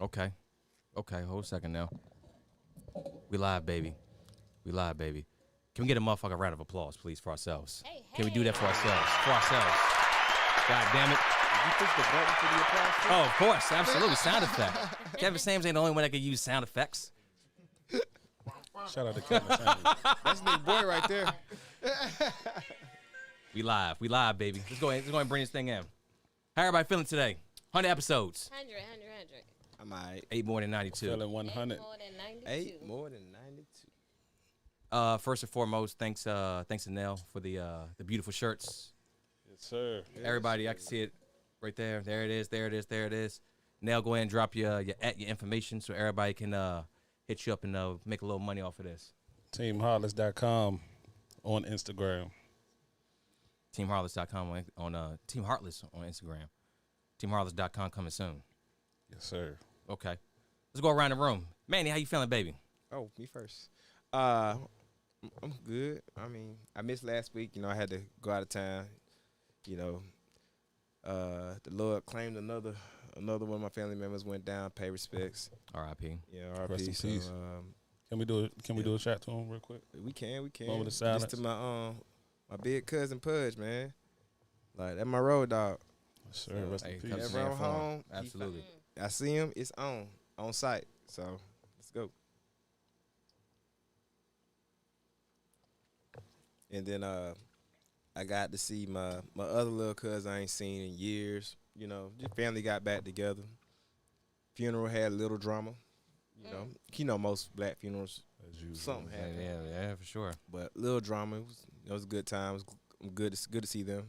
Okay. Okay, hold a second now. We live, baby. We live, baby. Can we get a motherfucking round of applause, please, for ourselves? Hey, Can we do that for hey. ourselves? For ourselves. God damn it. Did you push the button for the applause? Oh, of course. Absolutely. Sound effect. Kevin Samuels ain't the only one that can use sound effects. Shout out to Kevin Samuels. That's the boy right there. We live. We live, baby. Let's go ahead and bring this thing in. How everybody feeling today? 100 episodes. 100. I'm all right. 8 more than 92. Feeling 100. More than 92. 8 more than 92. First and foremost, thanks to Nell for the beautiful shirts. Yes, sir. Everybody, I can see it right there. There it is. There it is. There it is. Nell, go ahead and drop your information so everybody can hit you up and make a little money off of this. TeamHeartless.com on Instagram. TeamHeartless.com on Team Heartless on Instagram. TeamHeartless.com coming soon. Yes, sir. Okay. Let's go around the room. Manny, how you feeling, baby? Oh, me first. I'm good. I mean, I missed last week. You know, I had to go out of town. You know, the Lord claimed another one of my family members went down. Pay respects. R.I.P. Yeah, Rest in R.I.P. So, peace. Can we do a shout to him real quick? we can. Moment of silence. Just to my big cousin Pudge, man. Like, that's my road dog. Yes, sir. Rest Hey, in come peace. to man Never for him. home. Absolutely. I see him. It's on site. So let's go. And then I got to see my other little cousin I ain't seen in years. You know, just family got back together. Funeral had a little drama. You know most black funerals, As usual. something happened. Yeah, for sure. But little drama. It was a good time. It was good to see them.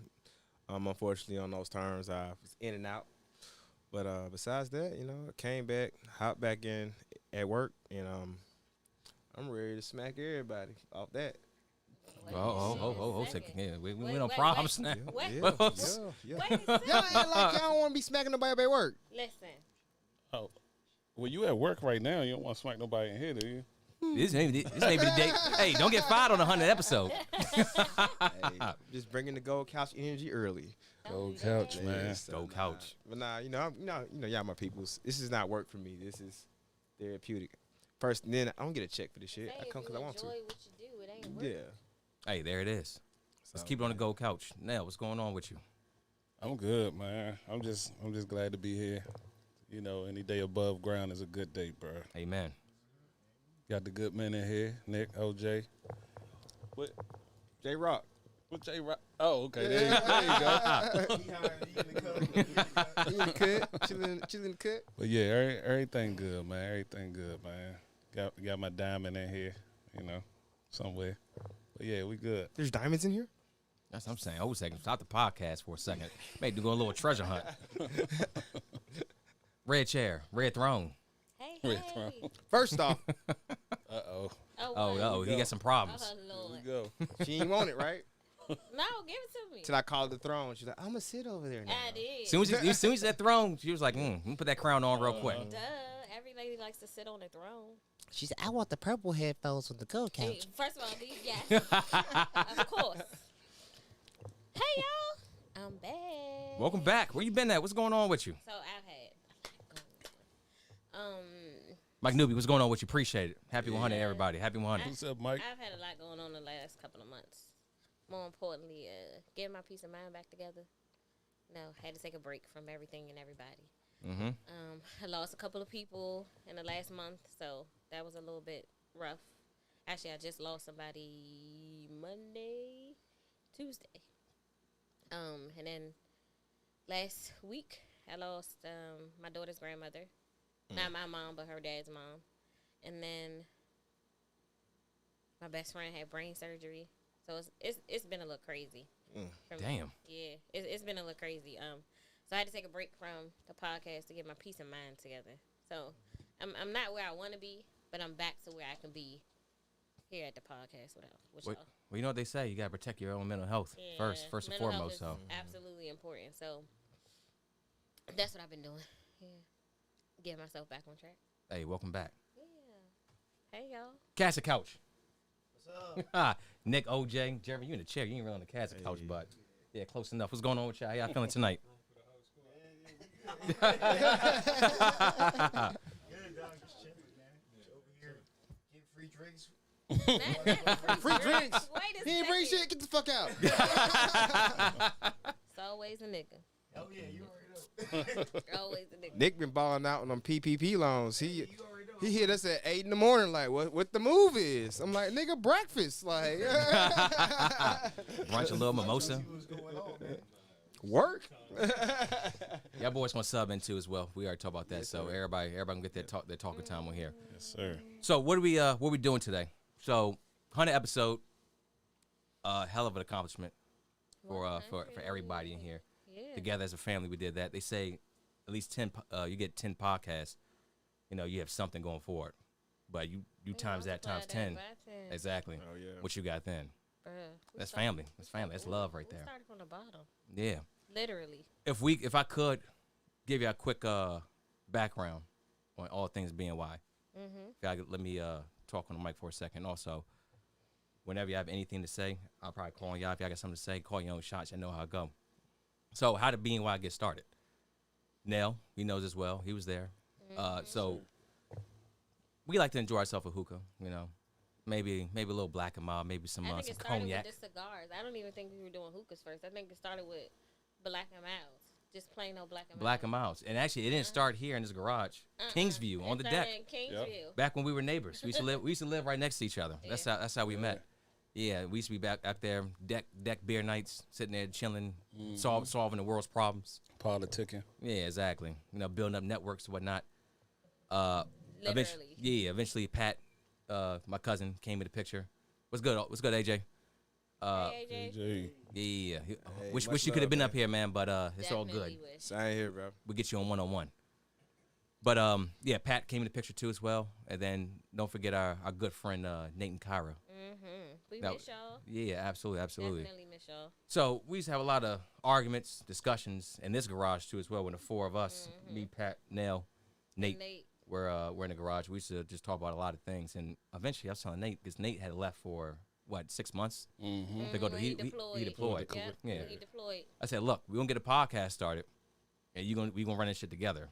Unfortunately, on those terms, I was in and out. But besides that, you know, I came back, hopped back in at work, and I'm ready to smack everybody off that. Oh, second. Yeah, we Wait, on wait, props wait. now. Wait. Yeah. Wait a Y'all ain't like y'all don't want to be smacking nobody up at work. Listen. Oh, well, you at work right now. You don't want to smack nobody in here, do you? This may be the day. Hey, don't get fired on the 100 episode. Hey, just bringing the gold couch energy early. Go couch, man. So, Go couch. But nah, y'all my peoples. This is not work for me. This is therapeutic. First, and then I don't get a check for this shit. I come because I want to. Enjoy what you do. It ain't work. Yeah. Hey, there it is. Let's So, keep it on the gold couch. Nell, what's going on with you? I'm good, man. I'm just glad to be here. You know, any day above ground is a good day, bro. Amen. Got the good men in here, Nick, OJ. What? J Rock. What J Rock? Oh, okay. There you go. You in the cut? Chilling in the cut? But yeah, everything good, man. Everything good, man. Got my diamond in here, you know, somewhere. But yeah, we good. There's diamonds in here? That's what I'm saying. Hold a second. Stop the podcast for a second. Maybe do a little treasure hunt. Red chair, red throne. Hey, Wait, hey. First off, Uh-oh. Oh, he got some problems. Oh, Here Lord. we go. she ain't want it, right? No, give it to me. Till I called the throne. She's like, I'm going to sit over there now. I did. As soon as that throne, she was like, let me put that crown on real quick. Duh. Every lady likes to sit on the throne. She said, I want the purple headphones with the gold Hey, first of all, these, yes. Of course. Hey, y'all. I'm back. Welcome back. Where you been at? What's going on with you? So I've had Mike Newby, what's going on with you? Appreciate it. Happy 100, everybody. Happy 100. What's up, Mike? I've had a lot going on the last couple of months. More importantly, getting my peace of mind back together. No, had to take a break from everything and everybody. Mm-hmm. I lost a couple of people in the last month, so that was a little bit rough. Actually, I just lost somebody Tuesday. And then last week, I lost my daughter's grandmother. Not my mom, but her dad's mom. And then my best friend had brain surgery. So it's been a little crazy. For me. Damn. Yeah, it's been a little crazy. So I had to take a break from the podcast to get my peace of mind together. So I'm not where I want to be, but I'm back to where I can be here at the podcast with Well, y'all. you know what they say. You got to protect your own mental health first and mental health foremost. is So absolutely important. So that's what I've been doing. Yeah, get myself back on track. hey, welcome back. Yeah. Hey y'all. Casa couch. What's up? Nick, OJ, Jeremy, you in the chair. You ain't really on the casa couch, but yeah, close enough. What's going on with y'all? How y'all feeling tonight? Good, dog. Just chilling, man. Over here, get free drinks. Free drinks. Wait a He ain't bring second. shit. Get the fuck out. It's always a nigga. Oh yeah, you already know. Always a nigga. Nick been balling out on them PPP loans. You already know. He hit us at 8 in the morning. Like, what the move is? I'm like, nigga, breakfast. Like, Brunch, a little mimosa. See what's going on, man. work. Y'all boys want to sub in too as well. We already talked about that, so everybody can get their talking time on here. Yes, sir. So what are we doing today? So 100 episode, hell of an accomplishment for everybody in here. Yeah. Together as a family, we did that. They say at least 10. You get 10 podcasts. You know, you have something going forward. But you times that times 10. Exactly. Oh yeah. What you got then? Bruh, That's family. That's family. That's love right we there. started from the bottom. Yeah. Literally. If I could give you a quick background on all things BNY. Mm-hmm. If y'all could let me talk on the mic for a second. Also, whenever you have anything to say, I'll probably call on y'all. If y'all got something to say, call your own shots. I know how it go. So how did BNY get started? Nell, he knows as well. He was there. So we like to enjoy ourselves a hookah, you know. Maybe a little Black and Mild, maybe some I think some it started cognac. with the cigars. I don't even think we were doing hookahs first. I think it started with Black and Milds. Just plain old Black and Milds. Black and Milds. And actually, it didn't start here in this garage. Kingsview on the deck. Kingsview. Back when we were neighbors, we used to live right next to each other. That's how we met. Yeah, we used to be back out there, deck beer nights, sitting there chilling, solving the world's problems. Politicking. Yeah, exactly. You know, building up networks and whatnot. Literally. Eventually Pat, my cousin, came in the picture. What's good, AJ? Hey, AJ. AJ. Yeah. much Wish you could have love, been man. up here, man, but it's all good. Definitely wish. Same here, bro. We'll get you on one-on-one. But yeah, Pat came in the picture too as well. And then don't forget our good friend Nate and Kyra. We That- miss y'all. Yeah, absolutely. Definitely miss y'all. So we used to have a lot of arguments, discussions in this garage too as well. When the four of us, me, Pat, Nell, Nate, Nate. we're in the garage. We used to just talk about a lot of things. And eventually, I was telling Nate because Nate had left for what 6 months to go to He he deployed. deployed. Yep, Yeah. He deployed. I said, look, we're gonna get a podcast started, and we gonna run this shit together.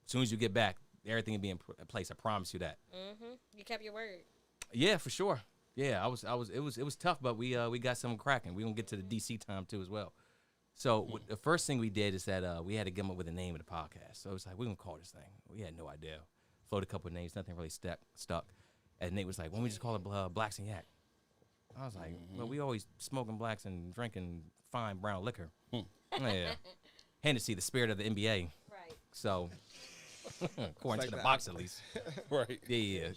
As soon as you get back, everything will be in place. I promise you that. You kept your word. Yeah, for sure. Yeah, it was tough, but we got something cracking. We gonna get to the DC time too as well. So the first thing we did is that we had to come up with a name of the podcast. So it was like, we're gonna call this thing. We had no idea. Floated a couple of names, nothing really stuck. And Nate was like, why don't we just call it Blacks and Yak? I was like, well, we always smoking blacks and drinking fine brown liquor. Yeah. Hennessy, the spirit of the NBA. Right. So, according like to the the box at least. Right. Yeah.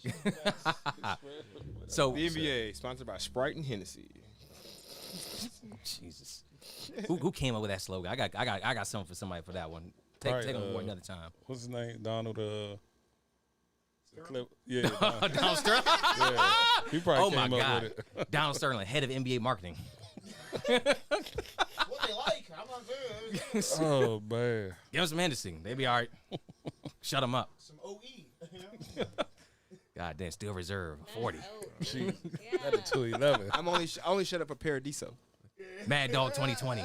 So, The NBA sponsored by Sprite and Hennessy. Jesus. Who came up with that slogan? I got something for somebody for that one. Take Right, them for another time. What's his name? Donald. Clip. Yeah. Donald Sterling. Yeah. He probably Oh came my up God. with it. Donald Sterling, head of NBA marketing. What they like? I'm not saying. Oh man. Give them some Hennessy. They be all right. Shut them up. Some OE. You know? God damn, still reserve 40. She Yeah. had a 211. I'm only shut up for Paradiso. Mad Dog 2020.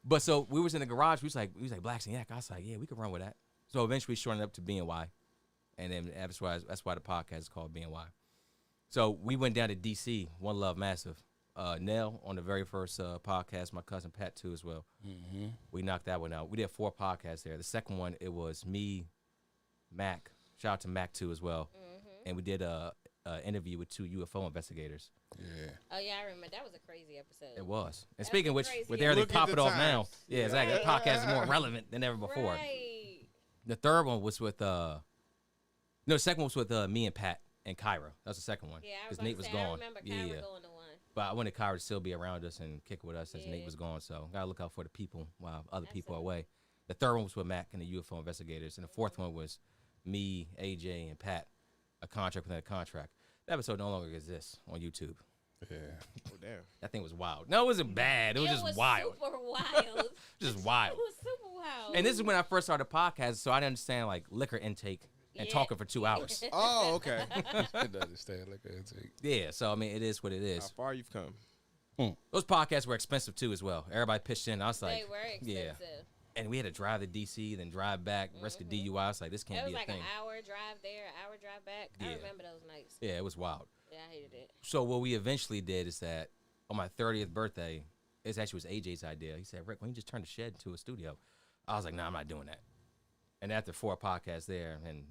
But so we was in the garage. We was like Blacks and Yak. I was like, yeah, we could run with that. So eventually we shortened it up to BNY, and then that's why the podcast is called BNY. So we went down to DC. One Love Massive. Nell on the very first podcast. My cousin Pat too as well. We knocked that one out. We did 4 podcasts there. The second one it was me, Mac. Shout out to Mac too as well. And we did a interview with 2 UFO investigators. Yeah. Oh yeah, I remember. That was a crazy episode. It was. And That's speaking of which, crazy. with there they Look at pop the it off now. times. Yeah, exactly. The podcast is more relevant than ever before. Right. The third one was with the second one was with me and Pat and Kyra. That was the second one. Yeah, I was because Nate was I gone. remember Kyra Yeah. going to one. But I wanted Kyra to still be around us and kick with us as Nate Yeah. was gone. So gotta look out for the people while other people are Absolutely. away. The third one was with Mac and the UFO investigators, and the fourth one was me, AJ, and Pat. A contract within a contract. That episode no longer exists on YouTube. Yeah. Oh damn. That thing was wild. No, it wasn't bad. It was just wild. Super wild. Just wild. It was super wild. And this is when I first started podcast, so I didn't understand like liquor intake and Yeah. talking for 2 hours. Oh, okay. Didn't understand like that. Yeah, so I mean, it is what it How is. far you've come. Those podcasts were expensive too, as well. Everybody pitched in. I was like, they were yeah, expensive. And we had to drive to DC, then drive back, risk a DUI. It's like, this It can't was be a like thing. an hour drive there, hour drive back. Yeah. I remember those nights. Yeah, it was wild. Yeah, I hated it. So what we eventually did is that on my 30th birthday, it actually was AJ's idea. He said, Rick, why don't you just turn the shed into a studio? I was like, nah, I'm not doing that. And after 4 podcasts there and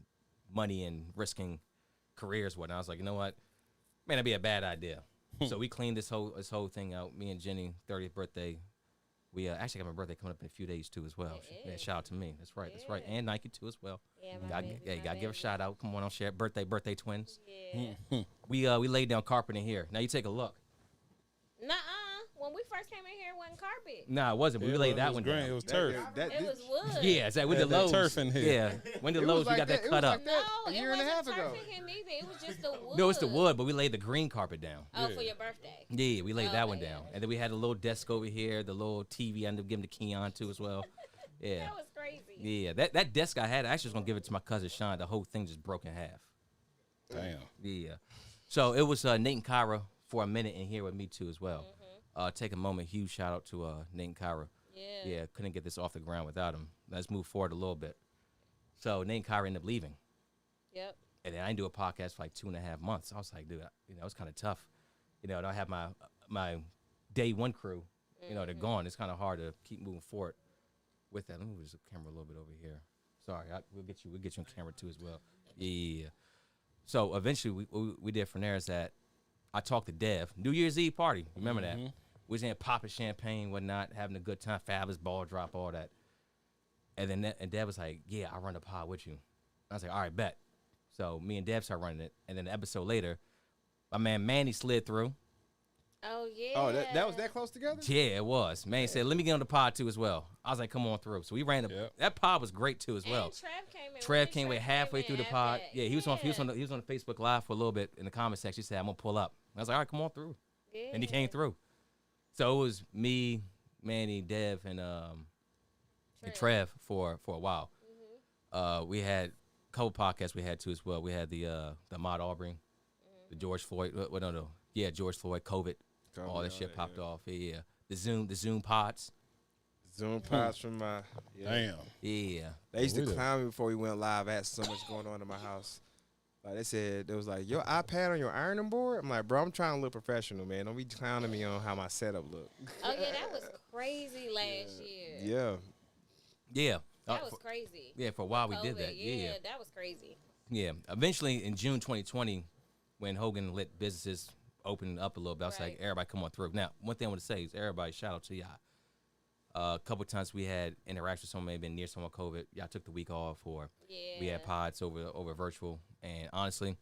money and risking careers, whatnot, I was like, you know what? Man, that'd be a bad idea. So we cleaned this whole thing out. Me and Jenny, 30th birthday. We actually got my birthday coming up in a few days too as well. Yeah, shout out to me. That's right. That's right. And Nike too as well. Yeah, Gotta give a shout out. Come on, share birthday twins. Yeah. We laid down carpet in here. Now you take a look. Nuh-uh. When we first came in here, it wasn't carpet. Nah, it wasn't. We laid that one green. down. It was turf. It was wood. Yeah, it's that with the That Lowe's. turf in here. Yeah, when the Lowe's, we got that cut up. No, A year it and a half wasn't ago. turf in here neither. It was just the wood. No, it's the wood, but we laid the green carpet down. Oh, Yeah. for your birthday. Yeah, we laid that one Okay. down. And then we had a little desk over here, the little TV I ended up giving to Keon too as well. Yeah. That was crazy. Yeah, that desk I had, I actually was going to give it to my cousin Sean. The whole thing just broke in half. Damn. Yeah. So it was Nate and Kyra for a minute in here with me too as well. Take a moment, huge shout out to Nate and Kyra. Yeah. Yeah, couldn't get this off the ground without him. Let's move forward a little bit. So Nate and Kyra ended up leaving. Yep. And then I didn't do a podcast for like 2.5 months. I was like, dude, it was kind of tough. And I have my day one crew, they're gone. It's kind of hard to keep moving forward with that. Let me move the camera a little bit over here. Sorry, we'll get you on camera too as well. Yeah. So eventually we did from there is that I talked to Dev. New Year's Eve party. Remember that? We was in popping champagne, whatnot, having a good time, fabulous ball drop, all that. And then Dev was like, yeah, I'll run the pod with you. I was like, all right, bet. So me and Dev started running it. And then the episode later, my man Manny slid through. Oh, yeah. Oh, that was that close together? Yeah, it was. Manny said, let me get on the pod too as well. I was like, come on through. So we ran that pod was great too as well. And Trev came in. Trev came in halfway through the pod. after Yeah, that? he was on the Facebook Live for a little bit in the comment section. He said, I'm gonna pull up. I was like, all right, come on through. Yeah. And he came through. So it was me, Manny, Dev, and Trev for a while. We had a couple podcasts we had too as well. We had the Ahmaud Aubrey, the George Floyd. George Floyd, COVID, all that shit popped off. Yeah, the Zoom pods. Zoom pods from my. Yeah. Damn. Yeah, They used to Really? clown me before we went live. I had so much going on in my house. Like they said, it was like, your iPad on your ironing board? I'm like, bro, I'm trying to look professional, man. Don't be clowning me on how my setup look. Oh, yeah, that was crazy last year. Yeah. yeah. That was crazy. Yeah, for a while we did COVID, that. Yeah. that was crazy. Yeah. Eventually, in June 2020, when Hogan let businesses open up a little bit, I was like, Right. everybody come on through. Now, one thing I want to say is everybody, shout out to y'all. A couple times we had interactions with someone may have been near someone with COVID. Y'all took the week off, or Yeah. we had pods over virtual. And honestly,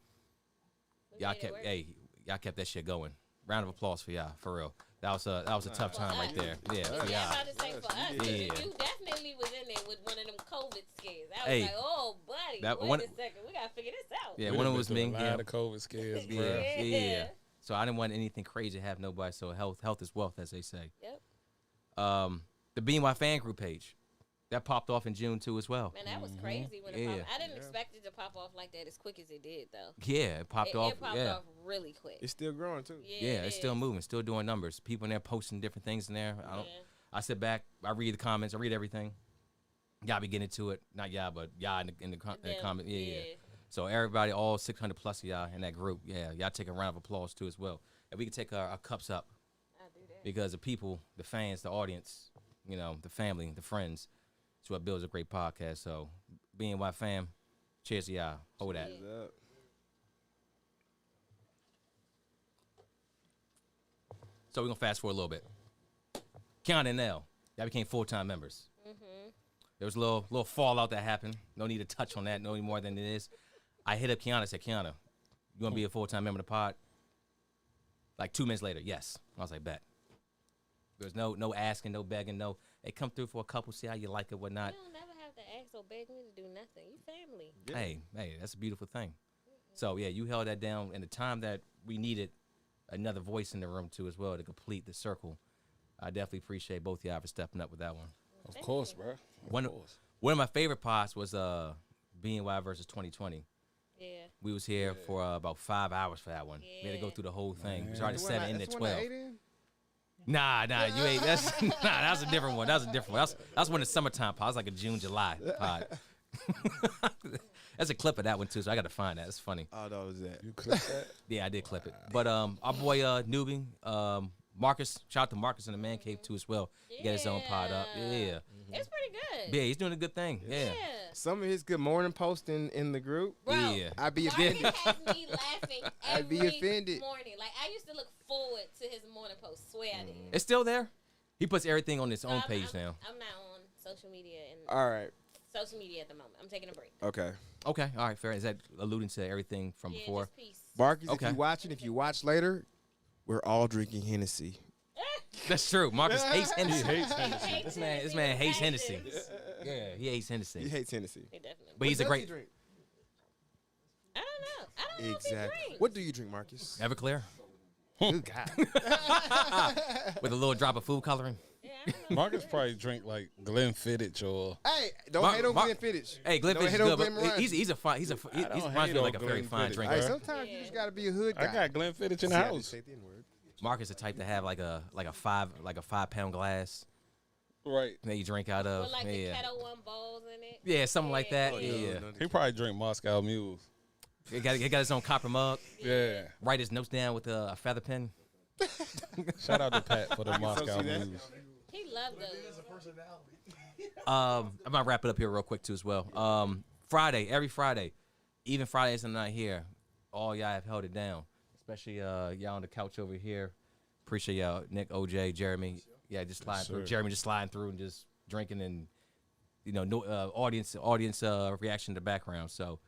We y'all made it kept work. y'all kept that shit going. Round of applause for y'all, for real. That was a tough time right there. Yeah, for Yeah, y'all. I'm about to say for us, 'cause Yeah. you definitely was in there with one of them COVID scares. I was Hey, like, oh, buddy, that wait one- a second. We got to figure this out. Yeah, We one of done them was been me. through a Yeah. lot of COVID scares, bro. Yeah, Yeah. yeah. So I didn't want anything crazy to have nobody. So health is wealth, as they say. Yep. The BNY fan group page that popped off in June too as well. Man, that was crazy when it Yeah. popped. I didn't expect it to pop off like that as quick as it did, though. Yeah, it popped off. It popped yeah, off really quick. It's still growing, too. yeah, it it's still is. moving, still doing numbers. People in there posting different things in there. Yeah. I sit back, I read the comments, I read everything. Y'all be getting into it, not y'all, but y'all in the Them, comment. Yeah. So everybody, all 600 plus of y'all in that group, yeah, y'all take a round of applause too as well. And we can take our cups up I'll do that. because the people, the fans, the audience, the family, the friends, it's what builds a great podcast. So, BNY fam, cheers to y'all. Hold that. What's up? So we're gonna fast forward a little bit. Keon and Nell, y'all became full-time members. There was a little fallout that happened. No need to touch on that no more than it is. I hit up Kiana, said, Kiana, you wanna be a full-time member of the pod? Like 2 minutes later, yes. I was like, bet. There's no asking, no begging, no. They come through for a couple, see how you like it, whatnot. You don't never have to ask or beg me to do nothing. You family. Hey, that's a beautiful thing. So yeah, you held that down in the time that we needed another voice in the room too as well to complete the circle. I definitely appreciate both of y'all for stepping up with that one. Of course, bro. One of my favorite pods was BNY versus 2020. Yeah. We was here for about 5 hours for that one. We had to go through the whole thing. We started That's at 7, ended at 12. Nah, you ain't. That's a different one. That's a different one. That's when the summertime pod. It's like a June, July pod. That's a clip of that one too, so I got to find that. It's funny. Oh, that was that. You clip that? Yeah, I did clip it. But our boy Newbie, Marcus, shout out to Marcus in the Man Cave too as well. He got his own pod up. Yeah. It's pretty good. Yeah, he's doing a good thing. Yeah. Some of his good morning posts in the group. Bro, Yeah. I'd be Marcus offended. has me laughing I'd be every offended. morning. Like, I used to look forward to his morning post. Swear I did. It's still there. He puts everything on his own I'm- page I'm- now. I'm not on social media All right. at the moment. I'm taking a break. Okay. Okay, all right, fair. Is that alluding to everything from Yeah, before? just peace. Marcus, Okay. if you watch later, we're all drinking Hennessy. That's true. Marcus hates He Hennessy. hates Hennessy. This man hates Hennessy. Yeah, he hates Hennessy. He hates Hennessy. He definitely. But he's a What does he great drink? I don't know. I don't know if he Exactly. drinks. What do you drink, Marcus? Everclear Good God. with a little drop of food coloring. Yeah, I don't know. Marcus probably drink like Glenfiddich or. Hey, don't Mar- hate on Mar- Glenfiddich. Hey, Don't Glenfiddich is hate on good, Glen but Moran. he's a fine. He don't reminds hate me of like on a very fine Glenfiddich, drinker. Hey, bro. sometimes you just gotta be a hood guy. I got Glenfiddich in the See, I just house. say the N-word. Marcus the type to have like a 5-pound glass Right. that you drink out of. With like the Yeah, Kettle One bowls in it. yeah, something like that. Oh, no, Yeah, no, He probably drink Moscow Mules. he got his own copper mug. Yeah. Write his notes down with a feather pen. Shout out to Pat for the Moscow see that. Mules. He loved those. There's a personality. I'm gonna wrap it up here real quick too as well. Friday, every Friday, even Fridays I'm not here, all y'all have held it down. Especially y'all on the couch over here. Appreciate y'all, Nick, OJ, Jeremy. Yeah, just sliding through. sir. Jeremy just sliding through and just drinking and no audience reaction to the background. So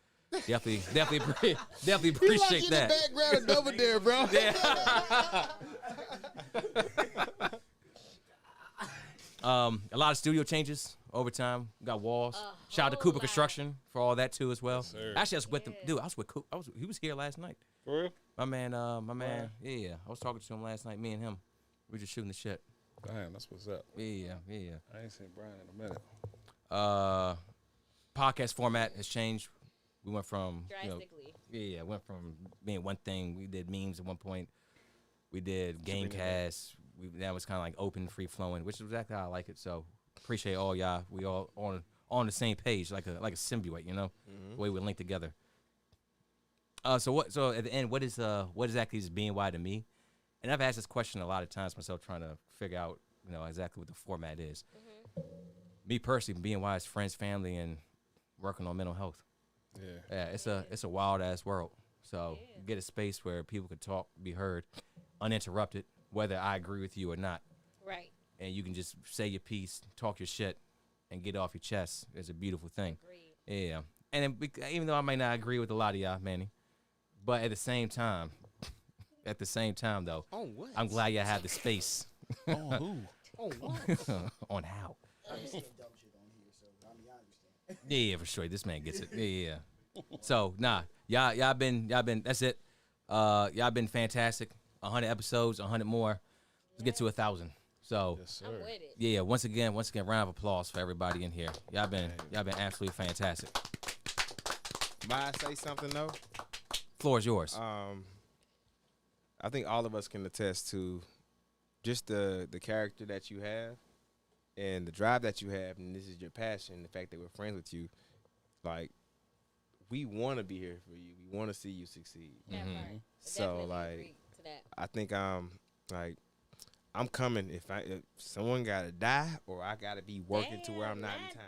definitely appreciate that. background and over there, bro. A lot of studio changes over time. Got walls. Shout out to whole Cooper lot. Construction for all that too as well. sir. Actually, I was with them. Dude, I was with Coop. He was here last night. For real? My man. Yeah. I was talking to him last night. Me and him. We just shooting the shit. Damn, that's what's up. Yeah. I ain't seen Brian in a minute. Podcast format has changed. We went from Drastically. went from being one thing. We did memes at one point. We did Gamecast. Now it's kind of like open, free flowing, which is exactly how I like it. So appreciate all y'all. We all on the same page, like a symbiote, the way we link together. So at the end, what exactly is BNY to me? And I've asked this question a lot of times myself, trying to figure out exactly what the format is. Me personally, BNY is friends, family, and working on mental health. Yeah. Yeah, it's a wild ass world. So get a space where people can talk, be heard, uninterrupted, whether I agree with you or not. Right. And you can just say your piece, talk your shit, and get it off your chest. It's a beautiful thing. Agreed. Yeah. And then, even though I may not agree with a lot of y'all, Manny, but at the same time though, Oh, what? I'm glad y'all have the space Oh, who? Oh, what? on how. I'm just saying dumb shit on here, so I mean, I understand. Yeah, for sure. This man gets it. Yeah. So y'all been that's it. Y'all been fantastic. 100 episodes, 100 more. Let's get to 1,000. So Yes, sir. I'm with it. yeah, once again, round of applause for everybody in here. Y'all been absolutely fantastic. Might I say something though? Floor is yours. I think all of us can attest to just the character that you have and the drive that you have, and this is your passion, the fact that we're friends with you. Like, we want to be here for you. We want to see you succeed. That part. I So, definitely like, agree to that. I think I'm coming if someone got to die or I got to be working to where I'm not in time.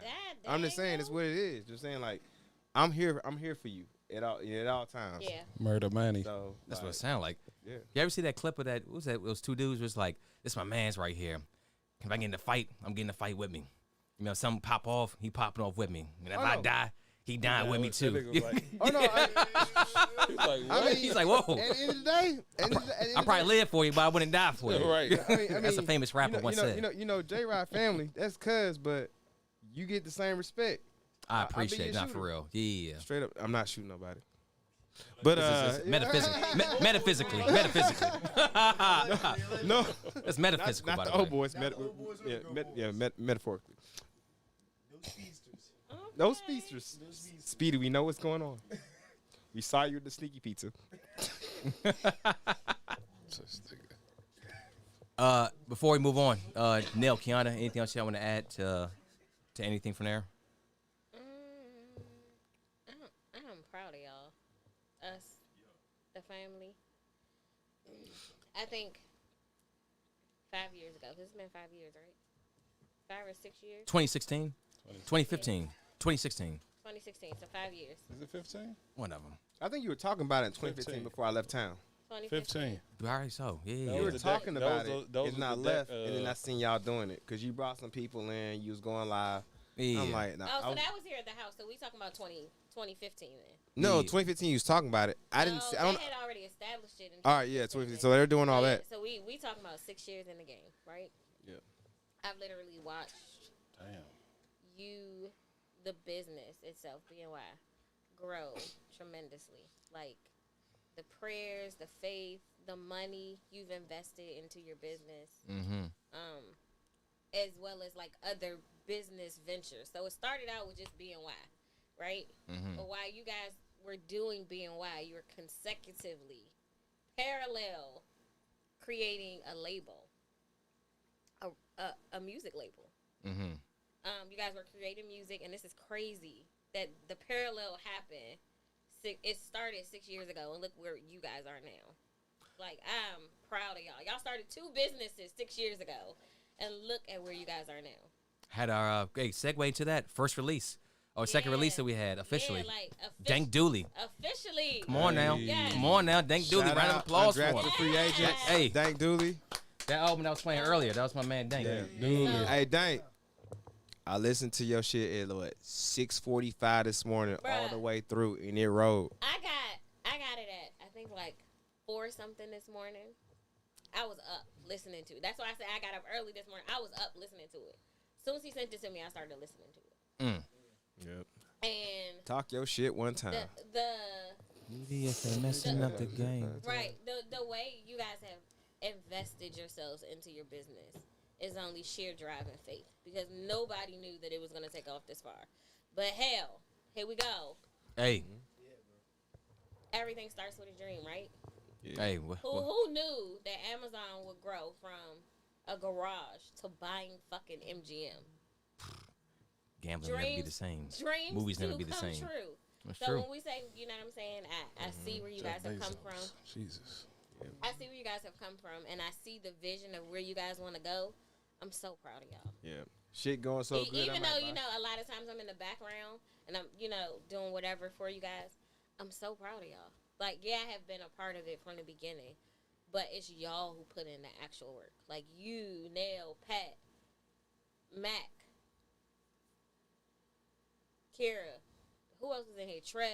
I'm just saying it's what it is. Just saying, like, I'm here for you at all times. Yeah. Murder Manny. So That's what it like, sound like. yeah. You ever see that clip of that? What was that? It was two dudes was like, "This my man's right here. If I get in a fight, I'm getting a fight with me. Something pop off, he popping off with me. And if I no. die, he dying with me That too." nigga was like, Oh no! he was like, I what? mean, He's like, "Whoa, at the end of the day, I probably live for you, but I wouldn't die for you." Right. That's a famous rapper once said. J-Rod family. That's cuz, but you get the same respect. I I be appreciate your it, not for shooter. real. Yeah. Straight up, I'm not shooting nobody. But This is metaphysically. no, It's metaphysical, not by the the way. old boys. Metaphorically. No speedsters. No speedsters. Speedy, we know what's going on. We saw you at the sneaky pizza. Such nigga. Before we move on, Neil, Kiana, anything else y'all want to add to anything from there? I'm proud of y'all. Us, the family. I think 5 years ago. This has been 5 years, right? 5 or 6 years. 2016, 2015, 2016. 2016. So 5 years. Is it 15? One of them. I think you were talking about it in 2015 15. before I left town. 15. All right, so yeah. You were was the talking deck- about those- it. those It's was not the deck, left, and then I seen y'all doing it because you brought some people in. You was going live. Yeah. I'm like, nah, Oh, so I was- that was here at the house. So we talking about 2015 then. no, Yeah. 2015. You was talking about it. I didn't. No, See, I don't. they had already established it. In All right, yeah, 2015. So 2015. they're doing all Yeah, that. So we talking about 6 years in the game, right? Yep. I've literally watched Damn. the business itself, BNY, grow tremendously. Like the prayers, the faith, the money you've invested into your business, Mm-hmm. as well as like other business ventures. So it started out with just BNY, right? Mm-hmm. But while you guys were doing BNY, you were consecutively parallel creating a label, a music label. Mm-hmm. You guys were creating music, and this is crazy that the parallel happened. It started 6 years ago, and look where you guys are now. Like, I'm proud of y'all. Y'all started 2 businesses 6 years ago, and look at where you guys are now. Had our segue to that first release. Oh, second Yeah. release that we had officially. Yeah, like Dank Dooley. officially. Come on now. Yes. Come on now. Dank Dooley. Shout Round of out, applause for undrafted him. free agent. Hey. Dank Dooley. That album that I was playing earlier, that was my man Dank. Yeah. Dooley. So- Hey, Dank. I listened to your shit at what 6:45 this morning, all Bruh. the way through, and it rolled. I got it at I think like 4 something this morning. I was up listening to it. That's why I said I got up early this morning. I was up listening to it. As soon as he sent it to me, I started listening to it. Yep. And Talk your shit one time. They're messing up the game. Right. The way you guys have invested yourselves into your business is only sheer drive and faith, because nobody knew that it was going to take off this far. But hell, here we go. Hey, Everything starts with a dream, right? hey, Who knew that Amazon would grow from a garage to buying fucking MGM? gambling never be the same. Dreams Movies never do be the come same. true. That's So true. when we say, you know what I'm saying, I see where you guys have come from. Jesus. I see where you guys have come from, and I see the vision of where you guys want to go. I'm so proud of y'all. Yeah. Shit going so good. Even I though, might you buy. know, a lot of times I'm in the background and I'm, you know, doing whatever for you guys, I'm so proud of y'all. Like, yeah, I have been a part of it from the beginning, but it's y'all who put in the actual work. Like you, Nell, Pat, Mac, Kira, who else is in here? Trev,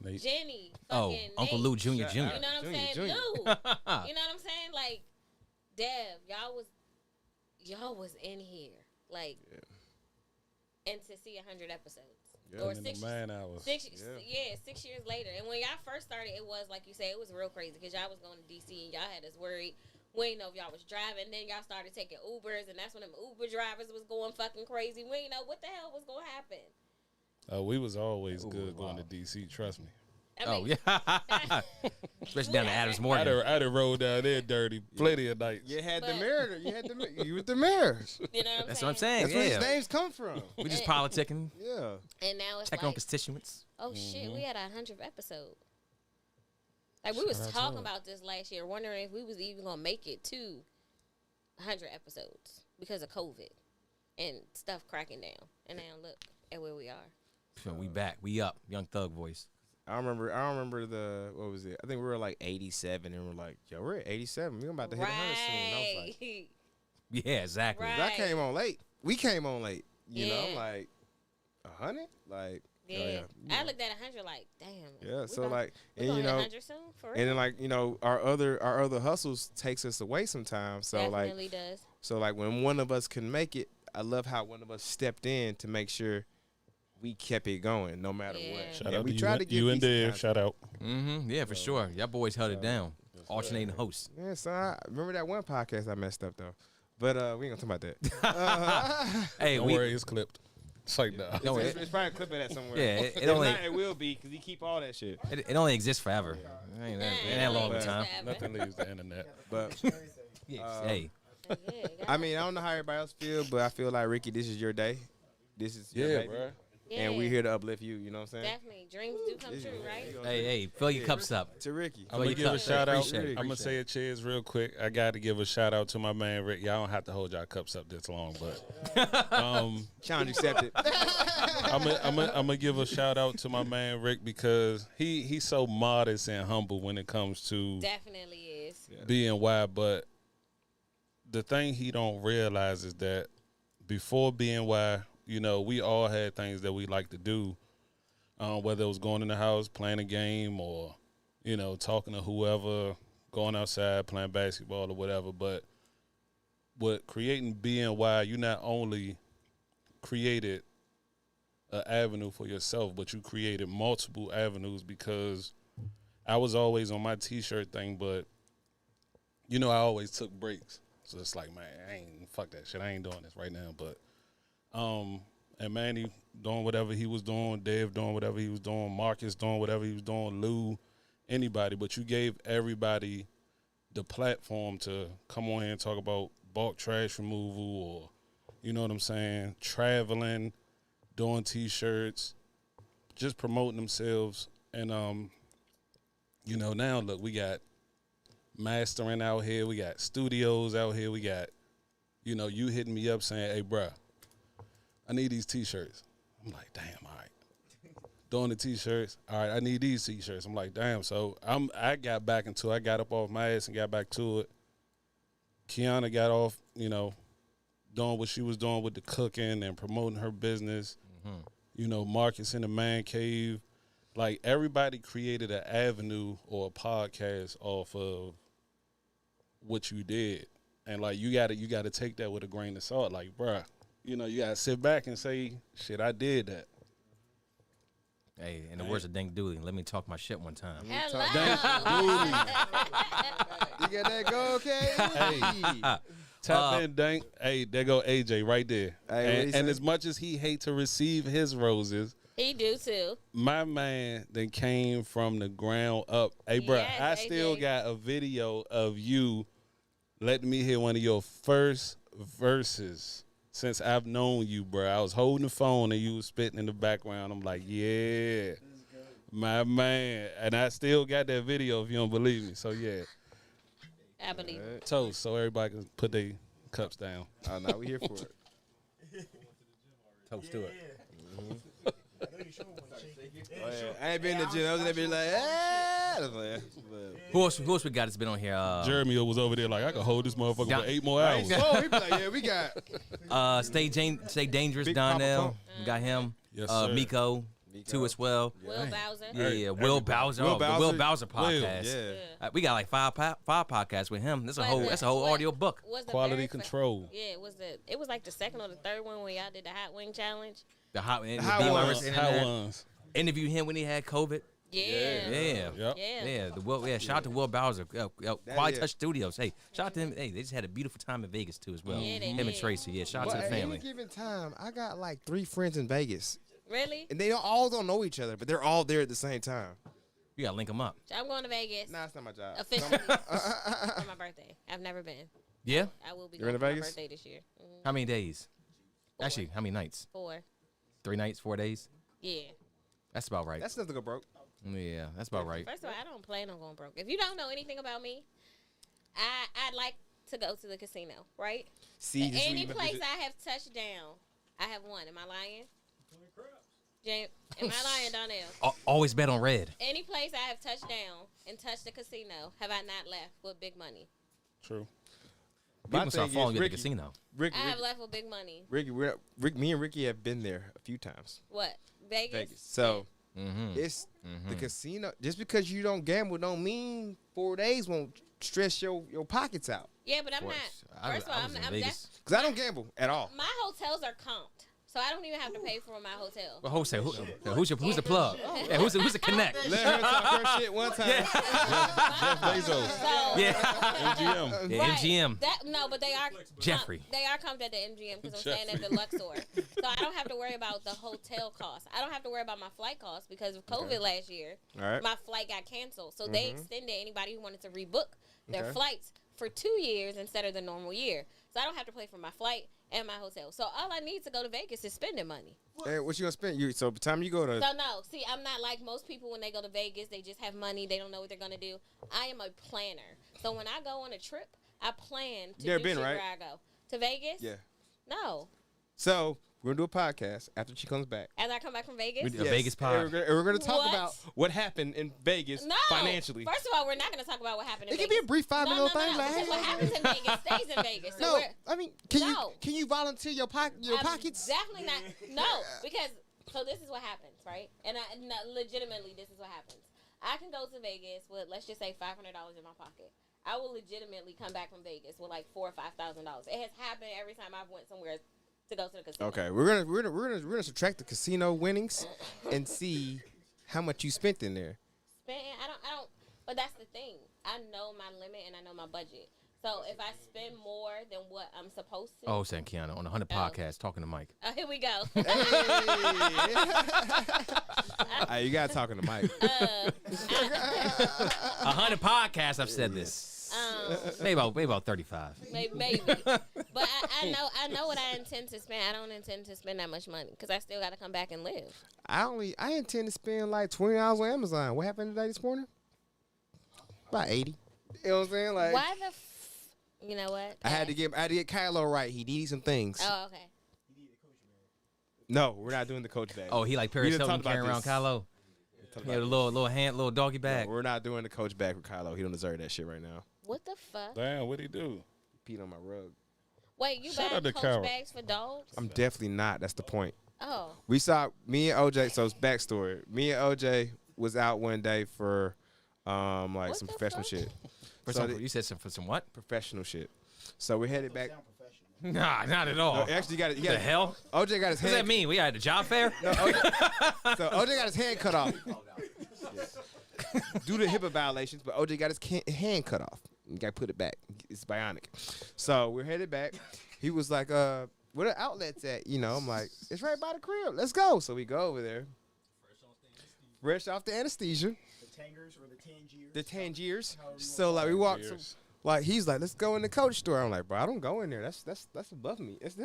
Nate. Jenny, Oh, fucking Uncle Nate. Lou Jr. Shout Jr. You know what I'm Junior, saying? Junior. Lou. You know what I'm saying? Like, Dev, y'all was in here. Like, and to see 100 episodes. Yeah. Or In the 6 man hours. 6 Yeah. 6 years later. And when y'all first started, it was, like you said, it was real crazy because y'all was going to DC and y'all had us worried. We didn't know if y'all was driving. Then y'all started taking Ubers, and that's when them Uber drivers was going fucking crazy. We didn't know what the hell was going to happen. We was always Ooh, good wow. going to DC. Trust me. I Oh mean, yeah, especially down to Adams Morgan. I'd have rolled down there dirty plenty of nights. You had the But- mayor. You had the. You with the mayor. You know what I'm That's saying? what I'm saying. That's where Yeah, his names come from. we just politicking, Yeah. And now it's checking on like, constituents. oh shit, we had 100th episode. Like, we was Shout out to talking him. about this last year, wondering if we was even gonna make it to 100 episodes because of COVID and stuff cracking down. And now look at where we are. So we back, we up, Young Thug voice. I remember the what was it? I think we were like 87, and we're like, yo, we're at 87. We're about to hit 100 soon. And I was like, Right. Yeah, exactly. Right. I came on late. We came on late. You know, I'm Yeah. like 100. Like, Yeah. oh, yeah. I looked at 100 like, damn. Yeah. we So about- like, we and gonna you hit know, 100 soon? For real? and then like, you know, our other hustles takes us away sometimes. So Definitely does. like when one of us can make it, I love how one of us stepped in to make sure we kept it going no matter Yeah. what. Shout And out we to tried to you, give you and decent Dave. content. Shout out. Mm-hmm. Yeah, for sure. Y'all boys held it down. Alternating hosts. Yeah, so I remember that one podcast I messed up though. But we ain't gonna talk about that. Hey, Don't we. worry, it's clipped. It's like, nah. No, it's, it, it's probably a clip of that somewhere. yeah, it If only not, it will be because he keep all that shit. it only exists forever. It ain't that long of a time. Nothing leaves the internet. But Hey, Yeah, I mean, I don't know how everybody else feel, but I feel like Ricky, this is your day. This is your baby. bro. And we're here to uplift you. You know what I'm saying? Definitely. Dreams do come true, right? hey, fill your cups up. To Ricky. I'm gonna you give a cups. shout out. Appreciate it. I'm gonna say a cheers real quick. I got to give a shout out to my man Rick. Y'all don't have to hold y'all cups up this long, but Challenge accepted. I'm gonna give a shout out to my man Rick because he's so modest and humble when it comes to Definitely is. BNY. But the thing he don't realize is that before BNY, you know, we all had things that we like to do, whether it was going in the house, playing a game, or, you know, talking to whoever, going outside, playing basketball or whatever. But with creating BNY, you not only created an avenue for yourself, but you created multiple avenues because I was always on my T-shirt thing, but, you know, I always took breaks. So it's like, man, fuck that shit. I ain't doing this right now. But, and Manny doing whatever he was doing, Dave doing whatever he was doing, Marcus doing whatever he was doing, Lou, anybody. But you gave everybody the platform to come on here and talk about bulk trash removal or, you know what I'm saying, traveling, doing T-shirts, just promoting themselves. And, you know, now, look, we got mastering out here. We got studios out here. We got, you know, you hitting me up saying, hey, bruh, I need these T-shirts. I'm like, damn, all right. Doing the T-shirts. All right, I need these T-shirts. I'm like, damn. So I got back into it. I got up off my ass and got back to it. Kiana got off, you know, doing what she was doing with the cooking and promoting her business. Mm-hmm. You know, Marcus in the man cave. Like, everybody created an avenue or a podcast off of what you did. And, like, you gotta take that with a grain of salt. Like, bruh, you know, you got to sit back and say, shit, I did that. Hey, in the words of Dank Dooley, let me talk my shit one time. Hello. You get that go, okay? Hey, tap in, Dank. Hey, there go AJ right there. Hey, and as much as he hate to receive his roses, He do too. my man then came from the ground up. Hey, bruh, Yes, I AJ. still got a video of you letting me hear one of your first verses. Since I've known you, bro. I was holding the phone and you was spitting in the background. I'm like, yeah, my man. And I still got that video if you don't believe me. So, yeah. I believe it. Toast so everybody can put their cups down. Oh, no, we here for it. Toast to it. I know you showed one shake. Oh, yeah. I ain't been in the gym. I was in there be like, ah. Who else we got that's been on here? Jeremy was over there like, I could hold this motherfucker Don- for 8 more hours. Oh, he be like, yeah, we got. Stay Dangerous, Big Papa Donnell. Pump. We got him. Yes, sir. Miko, too, as well. Will Bowser. Yeah, Will Bowser. Will The Bowser. Will Bowser podcast. Yeah. We got like five podcasts with him. That's a whole What- audio book. was the Quality very control. Yeah, it was like the second or the third one when y'all did the hot wing challenge. The hot Hot ones. Hot ones. Interviewed him when he had COVID. Yeah. Yeah. Yep. Yeah. Shout out to Will Bowser. Quality yeah. Touch Studios. Hey, shout out to him. Hey, they just had a beautiful time in Vegas too as well. Yeah, they him and did. Tracy. Yeah, shout out to the At family. any given time, I got like 3 friends in Vegas. Really? And they all don't know each other, but they're all there at the same time. You gotta link them up. I'm going to Vegas. Nah, it's not my job. Officially for my birthday. I've never been. Yeah. I will be You're going in for my Vegas? birthday this year. How many days? Actually, how many nights? 4. 3 nights, 4 days. Yeah. That's about right. That's enough to go broke. Yeah, that's about right. First of all, I don't plan on going broke. If you don't know anything about me, I'd like to go to the casino, right? See, this is Any what place you- I have touched down, I have won. Am I lying? Am I lying, Donnell? Always bet on red. Any place I have touched down and touched the casino, have I not left with big money? True. My People start thing is, following you at the Ricky- casino. Ricky, I have left with big money. me and Ricky have been there a few times. What? Vegas? Vegas. So Mm-hmm. it's the casino. Just because you don't gamble don't mean 4 days won't stress your pockets out. Yeah, but I'm not. First of all, was in I'm Vegas. Because I don't gamble at all. my hotels are comped, so I don't even have to pay for my hotel. Well, who's the plug? Yeah, who's the connect? Let her talk her shit one time. Jeff Bezos. So, Yeah, MGM. yeah, right, MGM. but they are Jeffrey. They are comped at the MGM because I'm staying at the Luxor, so I don't have to worry about the hotel costs. I don't have to worry about my flight costs because of COVID last year. All right. My flight got canceled, so they extended anybody who wanted to rebook their Okay. flights for 2 years instead of the normal year. So I don't have to pay for my flight and my hotel. So all I need to go to Vegas is spending money. Hey, what you gonna spend? So by the time you go to So no, see, I'm not like most people when they go to Vegas. They just have money. They don't know what they're gonna do. I am a planner. So when I go on a trip, I plan to Never do been, shit right? where I go. To Vegas? yeah. No. So we're gonna do a podcast after she comes back. As I come back from Vegas? A Vegas pod. And we're gonna talk What? about what happened in Vegas No. financially. First of all, we're not going to talk about what happened in It can Vegas. be a brief 5-minute thing. No. Like, Because what happens in Vegas stays in Vegas. So no, we're I mean, No. can you volunteer your I'm pockets? Definitely not. No, because so this is what happens, right? And legitimately, this is what happens. I can go to Vegas with, let's just say, $500 in my pocket. I will legitimately come back from Vegas with like $4,000 or $5,000. It has happened every time I've went somewhere to go to the casino. Okay, we're gonna subtract the casino winnings and see how much you spent in there. I don't. But that's the thing. I know my limit and I know my budget. So if I spend more than what I'm supposed to. Oh, San Keanu on the 100 podcast talking to Mike. Here we go. You gotta talk to Mike. 100 podcasts. I've said this. Maybe about 35. Maybe. But I know what I intend to spend. I don't intend to spend that much money because I still got to come back and live. I intend to spend like $20 on Amazon. What happened today this morning? About 80. You know what I'm saying? Like, Why the you know what? I had to get Kylo right. He needed some things. Oh, okay. No, we're not doing the coach bag. Oh, he like Paris We didn't Hilton talk about carrying around this. Kylo. Yeah, the little doggy bag. No, we're not doing the coach bag with Kylo. He don't deserve that shit right now. What the fuck? Damn, what'd he do? He peed on my rug. Wait, you Shout buy out to Coach Carol. bags for dogs? I'm definitely not. That's the point. Oh. Me and OJ. So it's backstory. Me and OJ was out one day for like What some the professional fuck? shit. You said for some what? Professional shit. So we headed back. Sound professional. Nah, not at all. No, actually, got it. What the hell? OJ got his What does that hand. mean? We had a job fair? So OJ got his hand cut off due to HIPAA violations, but OJ got his hand cut off. You got to put it back. It's bionic. So we're headed back. He was like, where the outlets at? You know, I'm like, it's right by the crib. Let's go. So we go over there. Fresh off the anesthesia. The Tangers or the Tangiers. The Tangiers. So like we walked. Like he's like, let's go in the coach store. I'm like, bro, I don't go in there. That's above me. It's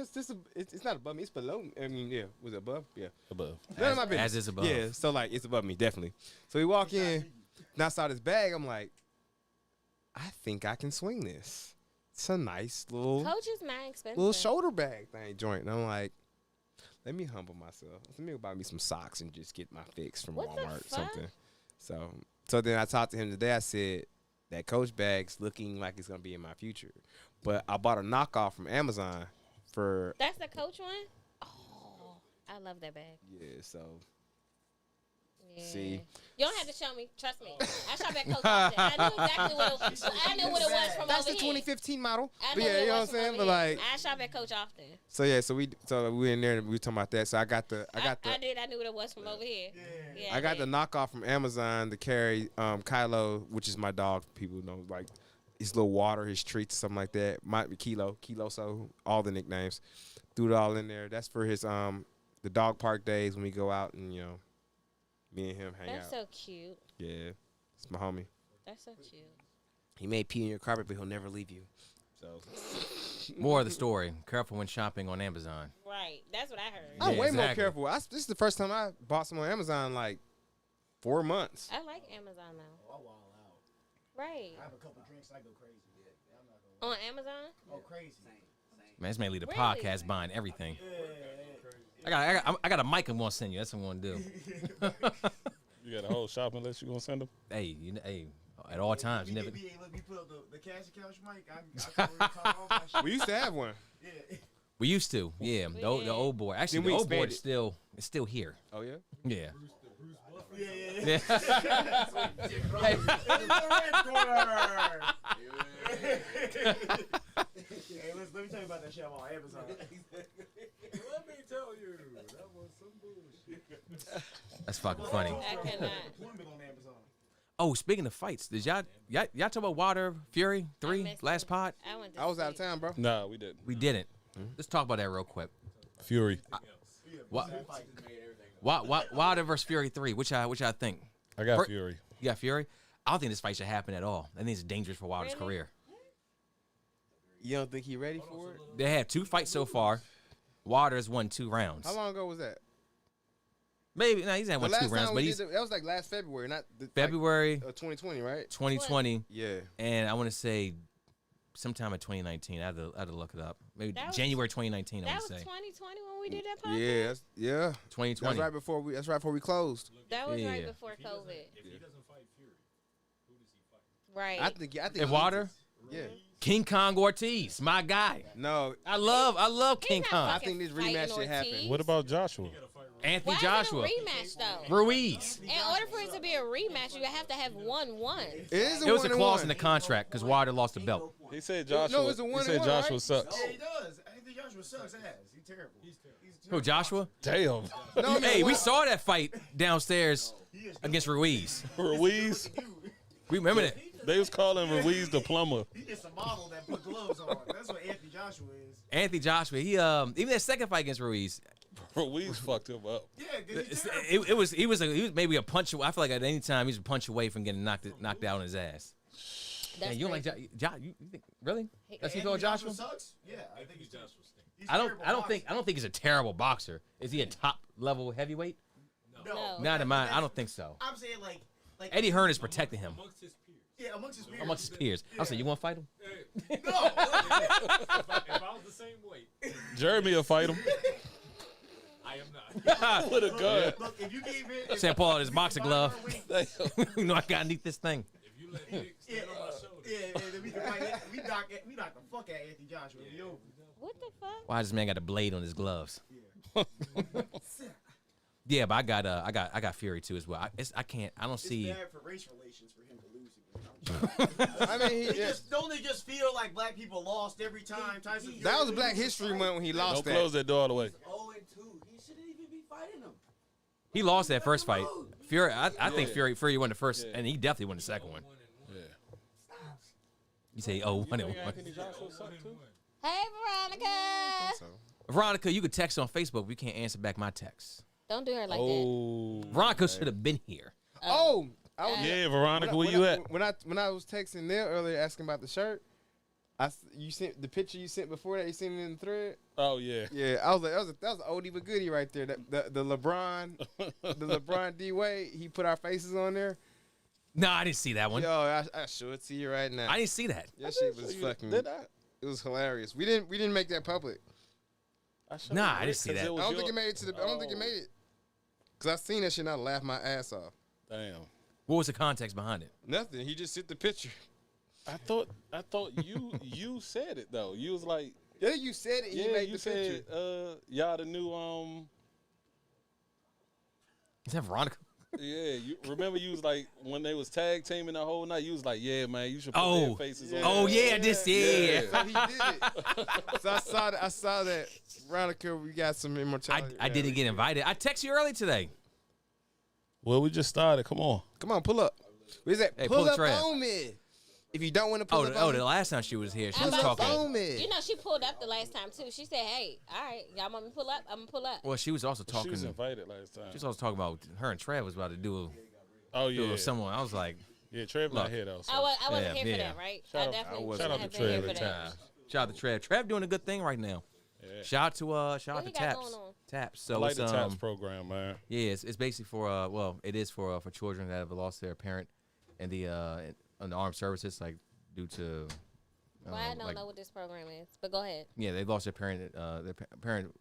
not above me. It's below me. I mean, yeah, was it above? Yeah, Above. none of my business. As is above. Yeah, so like it's above me definitely. So we walk in, and I saw this bag. I'm like, I think I can swing this. It's a nice little Coach is not expensive. shoulder bag thing joint. And I'm like, let me humble myself. Let me go buy me some socks and just get my fix from What the Walmart or fuck? something. So then I talked to him today. I said, that coach bag's looking like it's gonna be in my future, but I bought a knockoff from Amazon for That's the Coach one? Oh, I love that bag. so Yeah. See? You don't have to show me. Trust me. I shop at Coach often. I knew exactly what it was. I knew what it was from that's over the here. 2015 model. I But knew yeah, what it you know what I'm was from saying. over But here. like, I shop at Coach often. so we in there and we were talking about that. So I got the I knew what it was from over here. Yeah, I got the did. knockoff from Amazon to carry Kylo, which is my dog. People know like his little water, his treats, something like that. Might be Kilo, so all the nicknames. Threw it all in there. That's for his the dog park days when we go out and me and him hang That's out. so cute. Yeah, it's my homie. That's so cute. He may pee on your carpet, but he'll never leave you. So More of the story. Careful when shopping on Amazon. Right. That's what I heard. I'm Yeah, way more exactly. careful. This is the first time I bought some on Amazon in like 4 months. I like Amazon though. Oh, I wild out. Right. I have a couple drinks, I go crazy. Yeah, I'm not gonna On Amazon? go crazy. Man, it's mainly the Really? podcast buying everything. I got a mic I'm gonna send you. That's what I'm gonna do. You got a whole shopping list you gonna send them? Hey, at all times, you never. Look, we put up the cash couch mic. I can talk all my shit. We used to have one. Yeah. We used to, yeah. We The did. old board. Actually, Then the we old board expanded. is still here. Oh yeah. Yeah. Yeah. Hey, Hey, let me tell you about that shit I'm on Amazon. Let me tell you, that was some bullshit. that's fucking funny. I cannot. Plummet on Amazon. Oh, speaking of fights, did y'all talk about Wilder Fury 3 missed last it. pod? I I was out of town, bro. Nah, we didn't. We didn't. Let's talk about that real quick. Fury. Wilder versus Fury 3. Which I think. I got For- Fury. You got Fury. I don't think this fight should happen at all. I think it's dangerous for Wilder's Really? career. You don't think he ready for it? They had 2 fights so far. Waters won 2 rounds. How long ago was that? Maybe he's had won 2 rounds, but that was like last February, not February 2020, right? 2020. Yeah. And I want to say sometime in 2019. I had to look it up. Maybe January 2019. I That want was to say 2020 when we did that podcast. Yeah. 2020. That's right before we closed. That was right Yeah. before COVID. If he doesn't fight Fury, who does he fight? Right. I think And Water, Yeah. King Kong Ortiz, my guy. No, I love King not Kong. I think this rematch should happen. Ortiz. What about Joshua? Anthony Why Joshua, is it a rematch though? Ruiz. In order for it to be a rematch, you have to have 1-1. It is There was a clause 1-1. in the contract because Water lost the belt. He said Joshua. No, it's a he 1-1, said Joshua right? sucks. Yeah, he does. I think Joshua sucks ass. He's terrible. He's Who, Joshua? Damn. No, I mean, Hey, we what- saw that fight downstairs against Ruiz. Ruiz. We remember that. They was calling Ruiz the plumber. He gets a model that put gloves on. That's what Anthony Joshua is. Anthony Joshua, he even that second fight against Ruiz, Ruiz fucked him up. Yeah, 'cause he's terrible. he was maybe a punch away. I feel like at any time he's a punch away from getting knocked out on his ass. That's You don't like crazy. you think really? That's he Anthony called Joshua? sucks? Yeah, I think he's Joshua stinks. he's I terrible don't think boxer. he's a terrible boxer. Is he a top level heavyweight? No. Not in mine. I don't think so. I'm saying like Eddie Hearn is protecting him Amongst his peers. yeah, amongst his peers. amongst his peers. I'll say, you want to fight him? No. if I was the same weight, Jeremy will fight him I am not. with a gun. Look, if you gave him St. Paul in his boxer glove. Wait, You know I gotta need this thing. If you let Nick stand on my shoulder, yeah, then we can fight it. We knock the fuck out of Anthony Joshua. It'll be over. What the fuck? Why this man got a blade on his gloves? Yeah, but I got Fury too as well. I can't. I don't It's see. bad for race relations for him to lose. I mean, Don't they just feel like black people lost every time Tyson Fury that was loses? Black History Month when he Don't lost close that. that door all the way. 0-2. He shouldn't even be fighting him. He lost that first fight. Fury. I think Fury won the first, Yeah. and he definitely won the second one. Yeah. You say, oh, 1-1. Joshua sucked too? Hey, Veronica. Veronica, you could text on Facebook. We can't answer back my texts. Don't do her like that. Oh. Veronica should have been here. Oh, I was, Yeah, Veronica, where you at? When I was texting Neil earlier asking about the shirt, you sent the picture you sent before that. You sent it in the thread. Oh yeah. Yeah, I was like, that was an oldie but goodie right there. The LeBron D Wade. He put our faces on there. No, I didn't see that one. Yo, I show it to you right now. I didn't see that. That shit was fucking. Did I? It was hilarious. We didn't make that public. showed Nah, you I didn't see because that. it I was don't think your- it made it to the. I don't think it made it. Cause I seen that shit and I laughed my ass off. Damn. What was the context behind it? Nothing. He just sent the picture. I thought you said it though. You was like, Yeah, you said it. And you yeah, made you the picture. said y'all the new Is that Veronica? yeah, you remember you was like when they was tag teaming the whole night, you was like, yeah, man, you should put Oh. their faces on. Oh there. yeah, this yeah. So he did it. So I saw that. Veronica, we got some immortality. I didn't get invited. I texted you early today. Well, we just started. Come on. Come on, pull up. What is that? Hey, pull pull the up trap. on me. If you don't want to pull up Oh, on the me, last time she was here, she I'm was about to talking. say, on me. You know, she pulled up the last time too. She said, "Hey, all right, y'all want me to pull up? I'm gonna pull up." Well, she was also talking. She was She invited last time. was also talking about her and Trav was about to do Oh yeah. someone. I was like, Yeah, Trev not Look. here though. So. I wasn't Yeah, here for yeah. that, right? Shout I out- definitely I wasn't. shouldn't Shout out have to been here Trev for at that. shout out to Trav. Trav doing a good thing right now. Yeah. Shout out to What he Taps. got going on? Taps. I So like it's the TAPS program, man. yeah, it's basically for well, it is for children that have lost their parent in the armed services, like due to. Well, I don't know what this program is, but go ahead. Yeah, they lost their parent. Their parent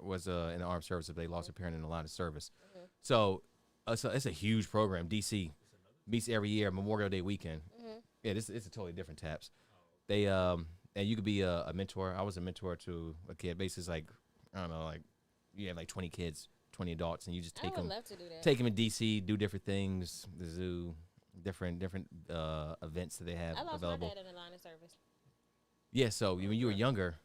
was in the armed services. They lost their parent in the line of service. Mm-hmm. So it's a huge program. DC meets every year, Memorial Day weekend. Mm-hmm. Yeah, it's a totally different Taps. They and you could be a mentor. I was a mentor to a kid. Basically, it's like I don't know, like you have like 20 kids, 20 adults, and you just I take would them, love to do that. take them in DC, do different things, the zoo, different events that they have I lost available. my dad in the line of service. Yeah, so when you were younger,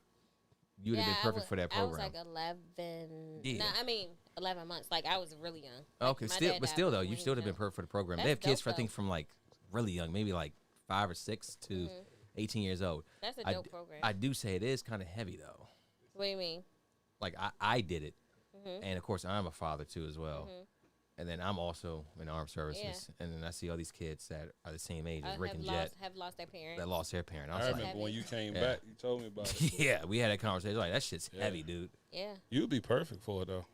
you would have been perfect for that program. I was like 11. Yeah. No, I mean 11 months. Like I was really young. Okay, Like, my still, dad but died still though, when you he still was have been young. perfect for the program. That's They have kids, dope, I think, though. from like really young, maybe like 5 or 6 to 18 years old. That's a I dope d- program. I do say it is kind of heavy though. What do you mean? Like I did it, Mm-hmm. and of course I'm a father too as well. And then I'm also in the armed services. And then I see all these kids that are the same age as Rick and Jet have lost their parents. that lost their parent. I I was like, remember when you came Yeah. back, you told me about it. yeah, we had that conversation. Like, that shit's heavy, dude. Yeah. You'd be perfect for it though.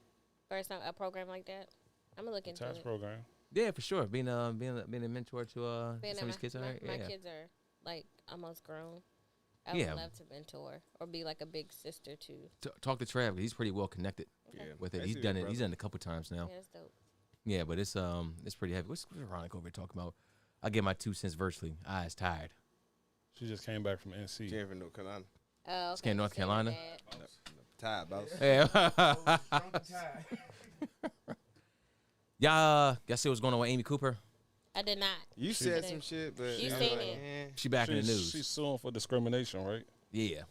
First time a program like that. I'm gonna look into Tax it. program. Yeah, for sure. Being a mentor to Being some of that these kids out my, there. my Yeah. kids are like almost grown. I Yeah. would love to mentor or be like a big sister to. Talk to Trav. He's pretty well connected Yeah. with it. I He's see done that, it. He's brother. done it a couple times now. Yeah, that's dope. Yeah, but it's pretty heavy. What's Veronica over here talking about? I get my 2 cents virtually. Eyes tired. She just came back from NC. Came from North Carolina. Oh, okay. North Say my Carolina? bad. Tired, boss. Yeah. Drunk and tired. y'all see what's going on with Amy Cooper? I did not. You She- said some shit, but You I'm seen like, it. eh, She back in the news. She's suing for discrimination, right? Yeah.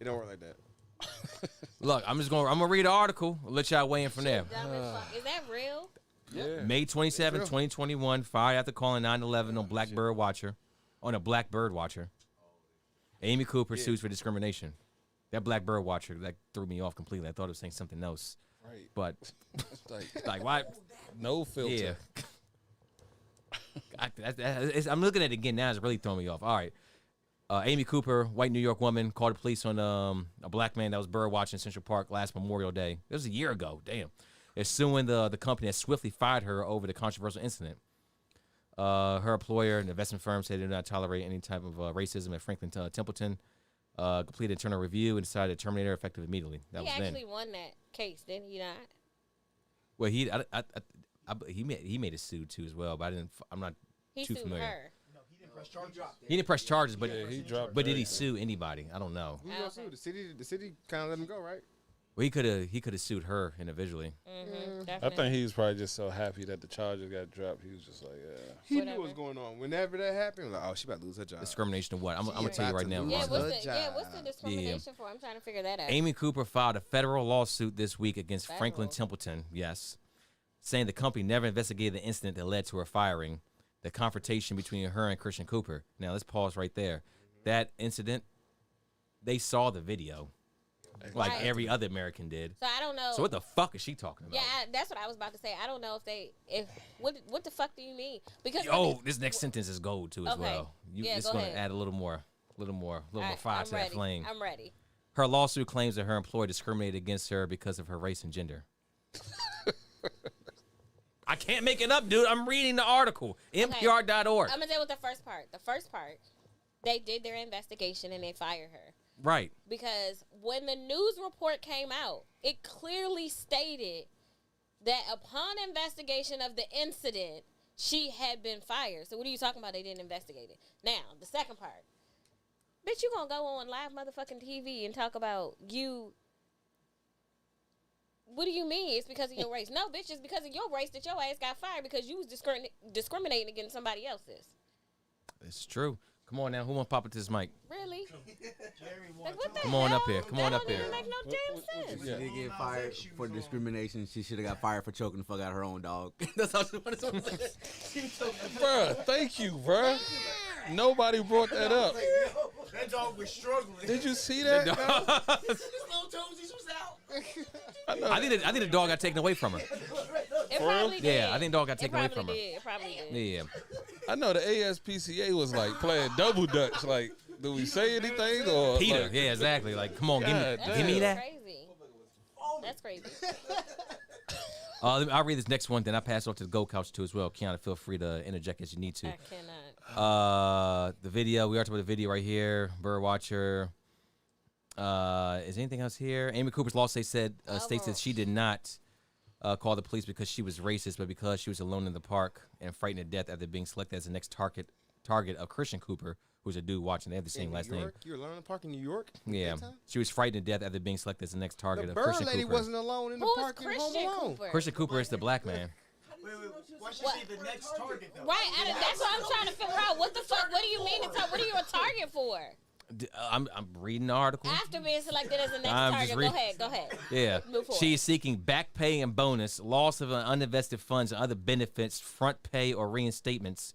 it don't work like that. Look, I'm gonna read the article. I'll let y'all weigh in from there. Dumb as fuck. Is that real? Yeah. May 27, It's 2021, fired after calling 911 on Blackbird Watcher, on a Blackbird Watcher. Amy Cooper sues for discrimination. That Blackbird Watcher, that threw me off completely. I thought it was saying something else. Right. But, Like like, why? no filter. Yeah. I'm looking at it again now. It's really throwing me off. All right. Amy Cooper, white New York woman, called the police on a black man that was bird watching in Central Park last Memorial Day. It was a year ago. Damn. Is suing the company that swiftly fired her over the controversial incident. Her employer, an investment firm, said they do not tolerate any type of racism at Franklin Templeton. Completed internal review and decided to terminate her effective immediately. That He was actually then. won that case, didn't he not? Well, he made a suit too as well, but I'm not He too sued familiar. her. No, he didn't press charges. He didn't press charges, but Yeah, he dropped. but did he everything. sue anybody? I don't know. Who Oh, gonna okay. sue? The city kind of let him go, right? Well, he could have sued her individually. Mm-hmm. I think he was probably just so happy that the charges got dropped. He was just like, yeah. He Whatever. knew what was going on. Whenever that happened, like, oh, she about to lose her job. Discrimination of what? I'm gonna Yeah. tell you right now. About to Yeah, lose Ron. her what's the job. discrimination for? I'm trying to figure that out. Amy Cooper filed a federal lawsuit this week against Franklin Federal? Templeton, yes, saying the company never investigated the incident that led to her firing, the confrontation between her and Christian Cooper. Now, let's pause right there. That incident, they saw the video, like Right. every other American did. So I don't know. So what the fuck is she talking about? Yeah, that's what I was about to say. I don't know if what the fuck do you mean? Because Oh, this next sentence is gold too as Okay. well. Yeah, it's go gonna ahead. add a little more Alright, fire I'm to ready. that flame. I'm ready. Her lawsuit claims that her employer discriminated against her because of her race and gender. I can't make it up, dude. I'm reading the article. NPR.org. I'm gonna deal with the first part. The first part, they did their investigation and they fired her Right. because when the news report came out, it clearly stated that upon investigation of the incident, she had been fired. So what are you talking about? They didn't investigate it. Now, the second part. Bitch, you gonna go on live motherfucking TV and talk about you. What do you mean? It's because of your race? No, bitch, it's because of your race that your ass got fired because you was discriminating against somebody else's. It's true. Come on now. Who wants to pop into this mic? Really? Jerry Like, wanted what the Come on hell? up here. Come That on up don't even here. make no damn sense. Yeah. She did get Nah, fired she for was discrimination. She should have got fired for choking the fuck out of her own dog. That's how she wanted to say. Bruh, thank you, bruh. Nobody brought that up. that dog was struggling. Did you see that? His little toesies was out. I know. I think the dog got taken away from her. It For probably real? did. Yeah, I think dog got It taken away probably from her. did. It probably did. Yeah. I know the ASPCA was like playing double dutch. Like, do we say anything or Peter. like, Yeah, exactly. Like, come on, God give me damn. that. Crazy. That's crazy. I'll read this next one, then I pass it off to the Go Couch too as well. Kiana, feel free to interject as you need to. I cannot. The video, we are talking about the video right here. Birdwatcher. Is anything else here? Amy Cooper's law states that she did not call the police because she was racist, but because she was alone in the park and frightened to death after being selected as the next target of Christian Cooper, who's a dude watching. They have the same last name. You're alone in the park in New York? Yeah, Daytime? she was frightened to death after being selected as the next target The of bird Christian lady Cooper. wasn't alone in the Who's park in Home Christian Alone. Cooper? Christian Cooper is the black man. Wait, why should What? she be the next target though? Right. That's what I'm trying to figure out. What the fuck? What do you mean? What are you a target for? I'm reading the article. After being selected as the next I'm just target, reading. go ahead. Yeah. Move forward. She is seeking back pay and bonus, loss of uninvested funds and other benefits, front pay or reinstatements.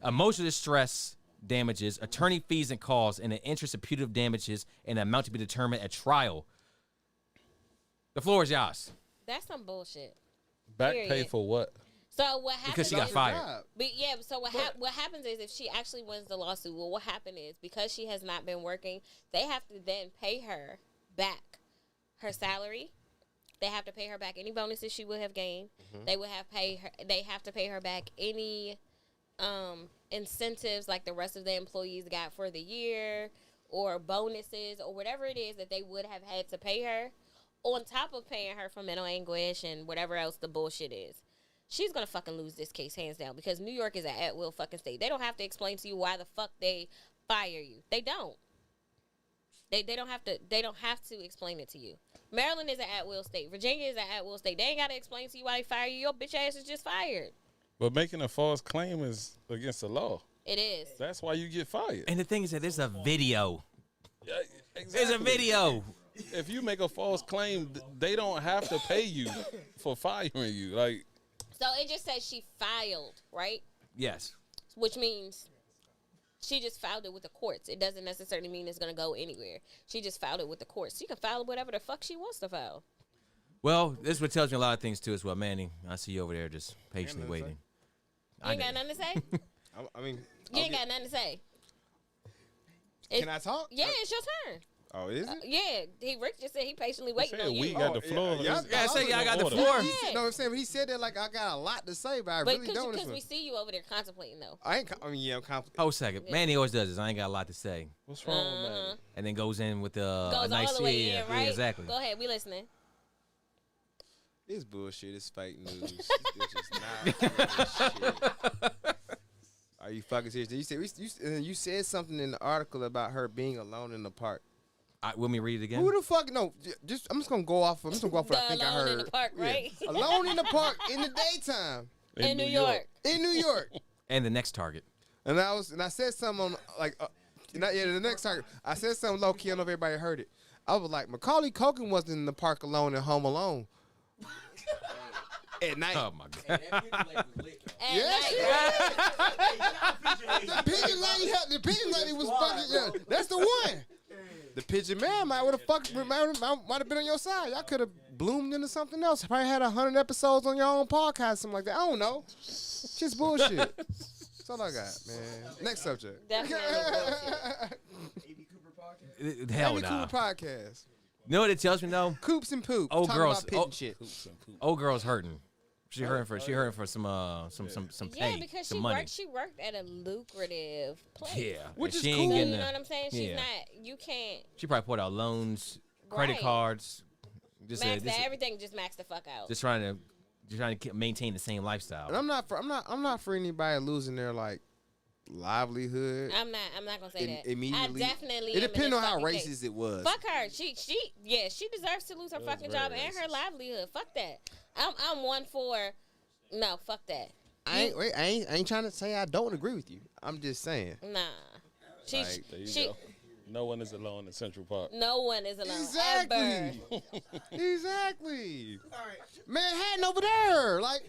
Emotional distress damages, attorney fees and costs, and the interest of punitive damages and the amount to be determined at trial. The floor is yours. That's some bullshit. Back pay Period. for what? So what happens? Because she got is- fired. But yeah, so what happens is if she actually wins the lawsuit, well, what happened is because she has not been working, they have to then pay her back her salary. They have to pay her back any bonuses she would have gained. They would have They have to pay her back any incentives like the rest of the employees got for the year or bonuses or whatever it is that they would have had to pay her. On top of paying her for mental anguish and whatever else the bullshit is. She's going to fucking lose this case hands down because New York is an at-will fucking state. They don't have to explain to you why the fuck they fire you. They don't. They don't have to explain it to you. Maryland is an at-will state. Virginia is an at-will state. They ain't got to explain to you why they fire you. Your bitch ass is just fired. But making a false claim is against the law. It is. That's why you get fired. And the thing is that there's a video. Yeah, There's a video. If you make a false claim, they don't have to pay you for firing you. Like, So it just says she filed, right? Yes. Which means she just filed it with the courts. It doesn't necessarily mean it's going to go anywhere. She just filed it with the courts. She can file whatever the fuck she wants to file. Well, this is what tells me a lot of things too as well. Manny, I see you over there just patiently waiting. You ain't got nothing to say? I mean, You ain't got nothing to say. Can I talk? Yeah, it's your turn. Oh, is it? Yeah, Rick just said he patiently waiting said on you. we got the floor. yeah, Yeah, I say y'all got the Order. floor. Yeah. No, I'm saying, but he said that like I got a lot to say, but I But really don't. because we see you over there contemplating though. I ain't. I mean, yeah, I'm confident. Hold a second. Manny always does this. I ain't got a lot to say. What's wrong with that? And then goes in with a Goes nice all the way yeah, in, right? Yeah, exactly. Go ahead, we listening. It's bullshit. It's fake news. This bitch is not real shit. Are you fucking serious? You said something in the article about her being alone in the park. Will me read it again? Who the fuck? No, just I'm just gonna go off. I'm just gonna go off what I think I Alone heard. in the park, right? Yeah. Alone in the park in the daytime In New York. in New York. And the next target. And I said something on like the next target. I said something low key. I don't know if everybody heard it. I was like, Macaulay Culkin wasn't in the park alone at Home Alone. At night. Oh my god. At Yes, night. the pigeon lady was fucking. Yeah, that's the one. The pigeon man might have been on your side. Y'all could have bloomed into something else. Probably had 100 episodes on your own podcast, something like that. I don't know. Just bullshit. That's all I got, man. Next subject. Definitely bullshit. AB Cooper podcast. Hell Amy nah. Cooper podcast. You know what it tells me though? Coops and poop. Old Talking girls- about pigeon oh- shit. Old girl's hurting. She hurting for some Yeah, pay, because some she money. worked at a lucrative place. Yeah, Which and is she cool. ain't So you getting know the- what I'm saying? She's yeah. not. You can't She probably put out loans, credit Right. cards. Just max that. Everything just max the fuck out. just trying to maintain the same lifestyle. And I'm not for anybody losing their like livelihood. I'm not gonna say that. Immediately. I definitely. It am in depends this on how fucking racist case. it was. Fuck her. She deserves to lose her fucking job and her livelihood. Fuck that. I'm one for. No, fuck that. I ain't trying to say I don't agree with you. I'm just saying. Nah. She. Like, There you she. go. No one is alone in Central Park. No one is alone Exactly. ever. Exactly. All right. Manhattan over there. Like,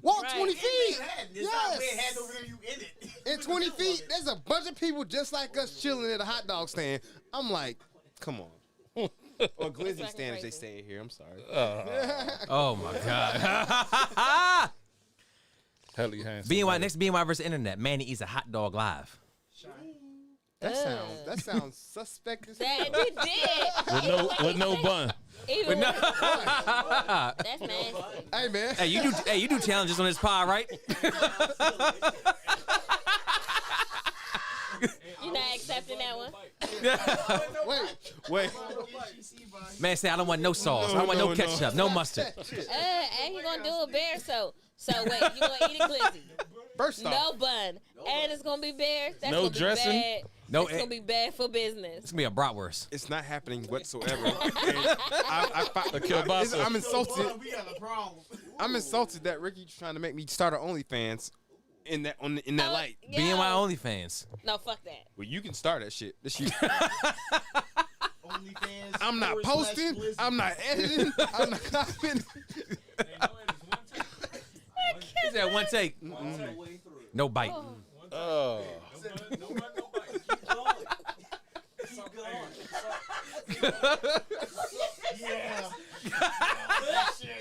walk Right. 20 feet. Manhattan. It's not Yes. Manhattan over there. You in it. In 20 feet, there's a bunch of people just like us chilling at a hot dog stand. I'm like, come on. Or glizzy fucking stand if they crazy. stay here. I'm sorry. Oh my god. Helly Hansen. BNY versus Internet. Manny eats a hot dog live. That sounds suspect as That hell. you did. with no bun. Even no- That's nasty. Hey man. Hey, you do challenges on this pod, right? You not accepting that one? Wait. Man, say I don't want no sauce. I don't want no ketchup, no mustard. And you gonna do a bear so wait, you gonna eat it glizzy. First off, No bun. And it's gonna be bear. That's No gonna be dressing? bad. No, It's gonna be bad for business. It's gonna be a bratwurst. it's not happening whatsoever. kielbasa. I'm insulted. We got a problem. I'm insulted that Ricky's trying to make me start an OnlyFans in that light. Yo. BNY OnlyFans. No, fuck that. Well, you can start that shit. This you. OnlyFans. I'm not posting. I'm not editing. I'm not commenting. He said one take. No bite. Oh. Yeah.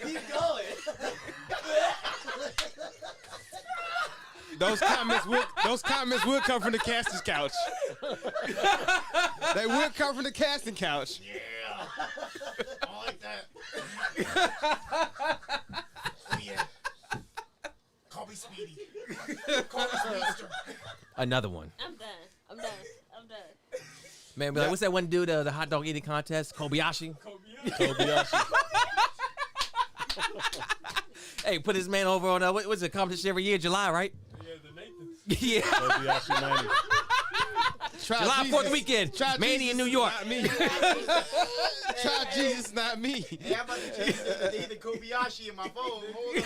Keep going. those comments would come from the casting couch. They would come from the casting couch. Yeah. I like that. Oh, yeah. Call me Speedy. Call me Speedster. Another one. I'm done. Man, be like, what's that one dude, the hot dog eating contest? Kobayashi? Kobayashi. Hey, put this man over on, what's it, competition every year, July, right? Yeah, the Nathan. Yeah. Kobayashi 90. July 4th weekend. Manny in New York. Not me. Try Jesus, not me. Hey, I'm about to change the Kobayashi in my phone. Hold on.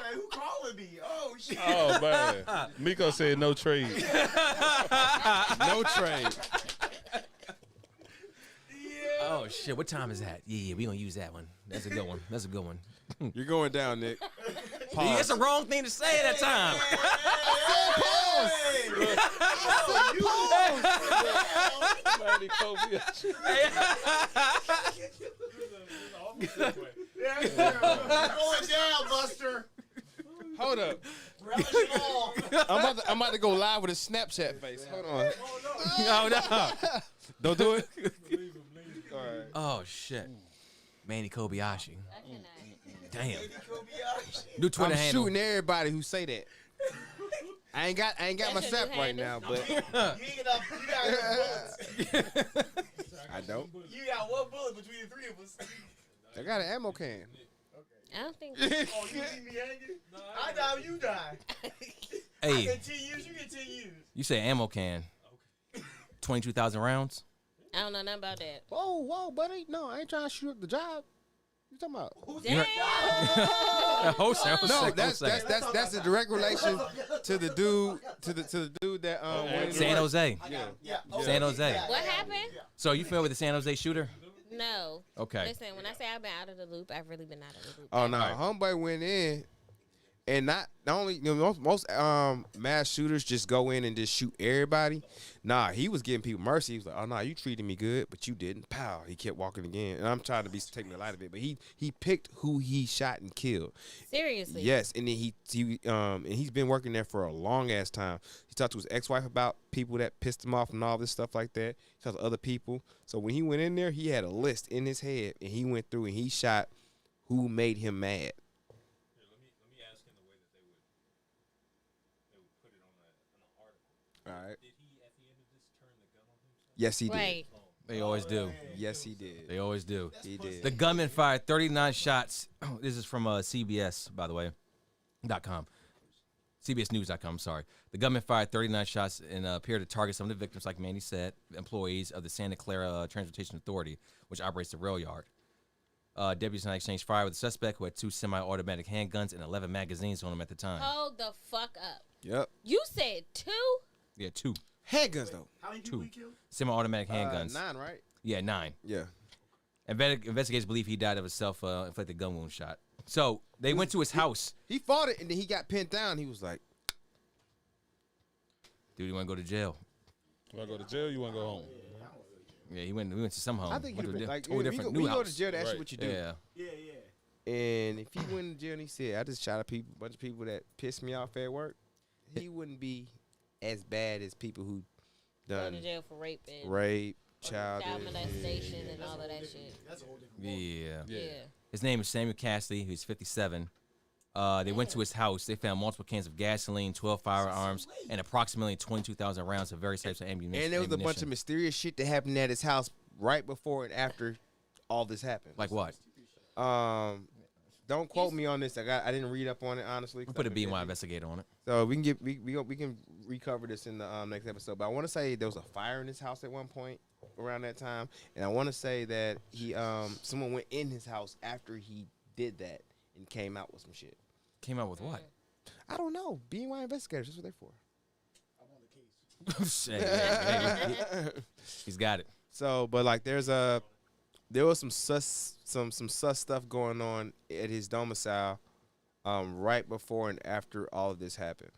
Hey, who calling me? Oh, shit. Oh, man. Miko said no trade. No trade. Oh, shit. What time is that? Yeah, we going to use that one. That's a good one. You're going down, Nick. Yeah, that's the wrong thing to say at that time. Manny Kobayashi. Going down, Buster. Hold up. Relish it all. I'm about to go live with a Snapchat face. Hold on. No. Don't do it. All right. Oh, shit. Manny Kobayashi. I cannot. Damn. Kobayashi. New Twitter I'm handle. shooting everybody who say that. I ain't got my That's your strap new right now, handle? but You ain't got enough bullets. I don't. You got one bullet between the three of us. I got an ammo can. I don't think. Oh, you leave me hanging? I die, you die. I Hey, get 10 years, you get 10 years. you say ammo can. 22,000 rounds? I don't know nothing about that. Whoa, buddy. No, I ain't trying to shoot up the job. You talking about? Damn. Wholesale. No, that's a direct relation to the dude that went in San Jose. Yeah. San Jose. What happened? So you familiar with the San Jose shooter? No. Okay. Listen, when I say I've been out of the loop, I've really been out of the loop. Oh no, homeboy went in, and not only most mass shooters just go in and just shoot everybody. Nah, he was giving people mercy. He was like, "Oh no, you treated me good, but you didn't." Pow! He kept walking again, and I'm trying to take the light of it, but he picked who he shot and killed. Seriously. Yes, and then and he's been working there for a long ass time. He talked to his ex-wife about people that pissed him off and all this stuff like that. He talked to other people. So when he went in there, he had a list in his head, and he went through and he shot who made him mad. Let me ask in the way that they would put it on an article. All right. Did he at the end of this turn the gun on himself? Yes, he did. Right. They always do. Yes, he did. They always do. He did. The gunman fired 39 shots. This is from CBS, by the way, .com. CBSNews.com, I'm sorry. The gunman fired 39 shots and appeared to target some of the victims, like Manny said, employees of the Santa Clara Transportation Authority, which operates the rail yard. Deputies now exchanged fire with the suspect, who had 2 semi-automatic handguns and 11 magazines on him at the time. Hold the fuck up. Yep. You said 2? Yeah, 2 Handguns though. How many people he killed? semi-automatic handguns. 9, right? Yeah, 9. Yeah. Investigators believe he died of a self-inflicted gun wound shot. So they went to his house. He fought it and then he got pinned down. He was like, Dude, you want to go to jail? You want to go to jail? You want to go home? Yeah, we went to some home. I think he'd Went been to a like, totally we different go new to house. jail. That's Right. what you do. Yeah. Yeah. And if he went to jail and he said, I just shot a bunch of people that pissed me off at work, he wouldn't be as bad as people who Going to done jail for rape and rape, child child molestation and all of that shit. That's a whole different Yeah. Yeah. His name is Samuel Cassidy. He's 57. They went to his house. They found multiple cans of gasoline, 12 firearms, and approximately 22,000 rounds of various types of ammunition. And there was a bunch of mysterious shit that happened at his house right before and after all this happened. Like what? Don't quote me on this. I didn't read up on it honestly. We put a BNY investigator on it. So we can recover this in the next episode. But I want to say there was a fire in his house at one point around that time, and I want to say that he someone went in his house after he did that and came out with some shit. Came out with what? I don't know. BNY investigators. That's what they're for. Hey, he's got it. So, but like, there was some sus stuff going on at his domicile, right before and after all of this happened.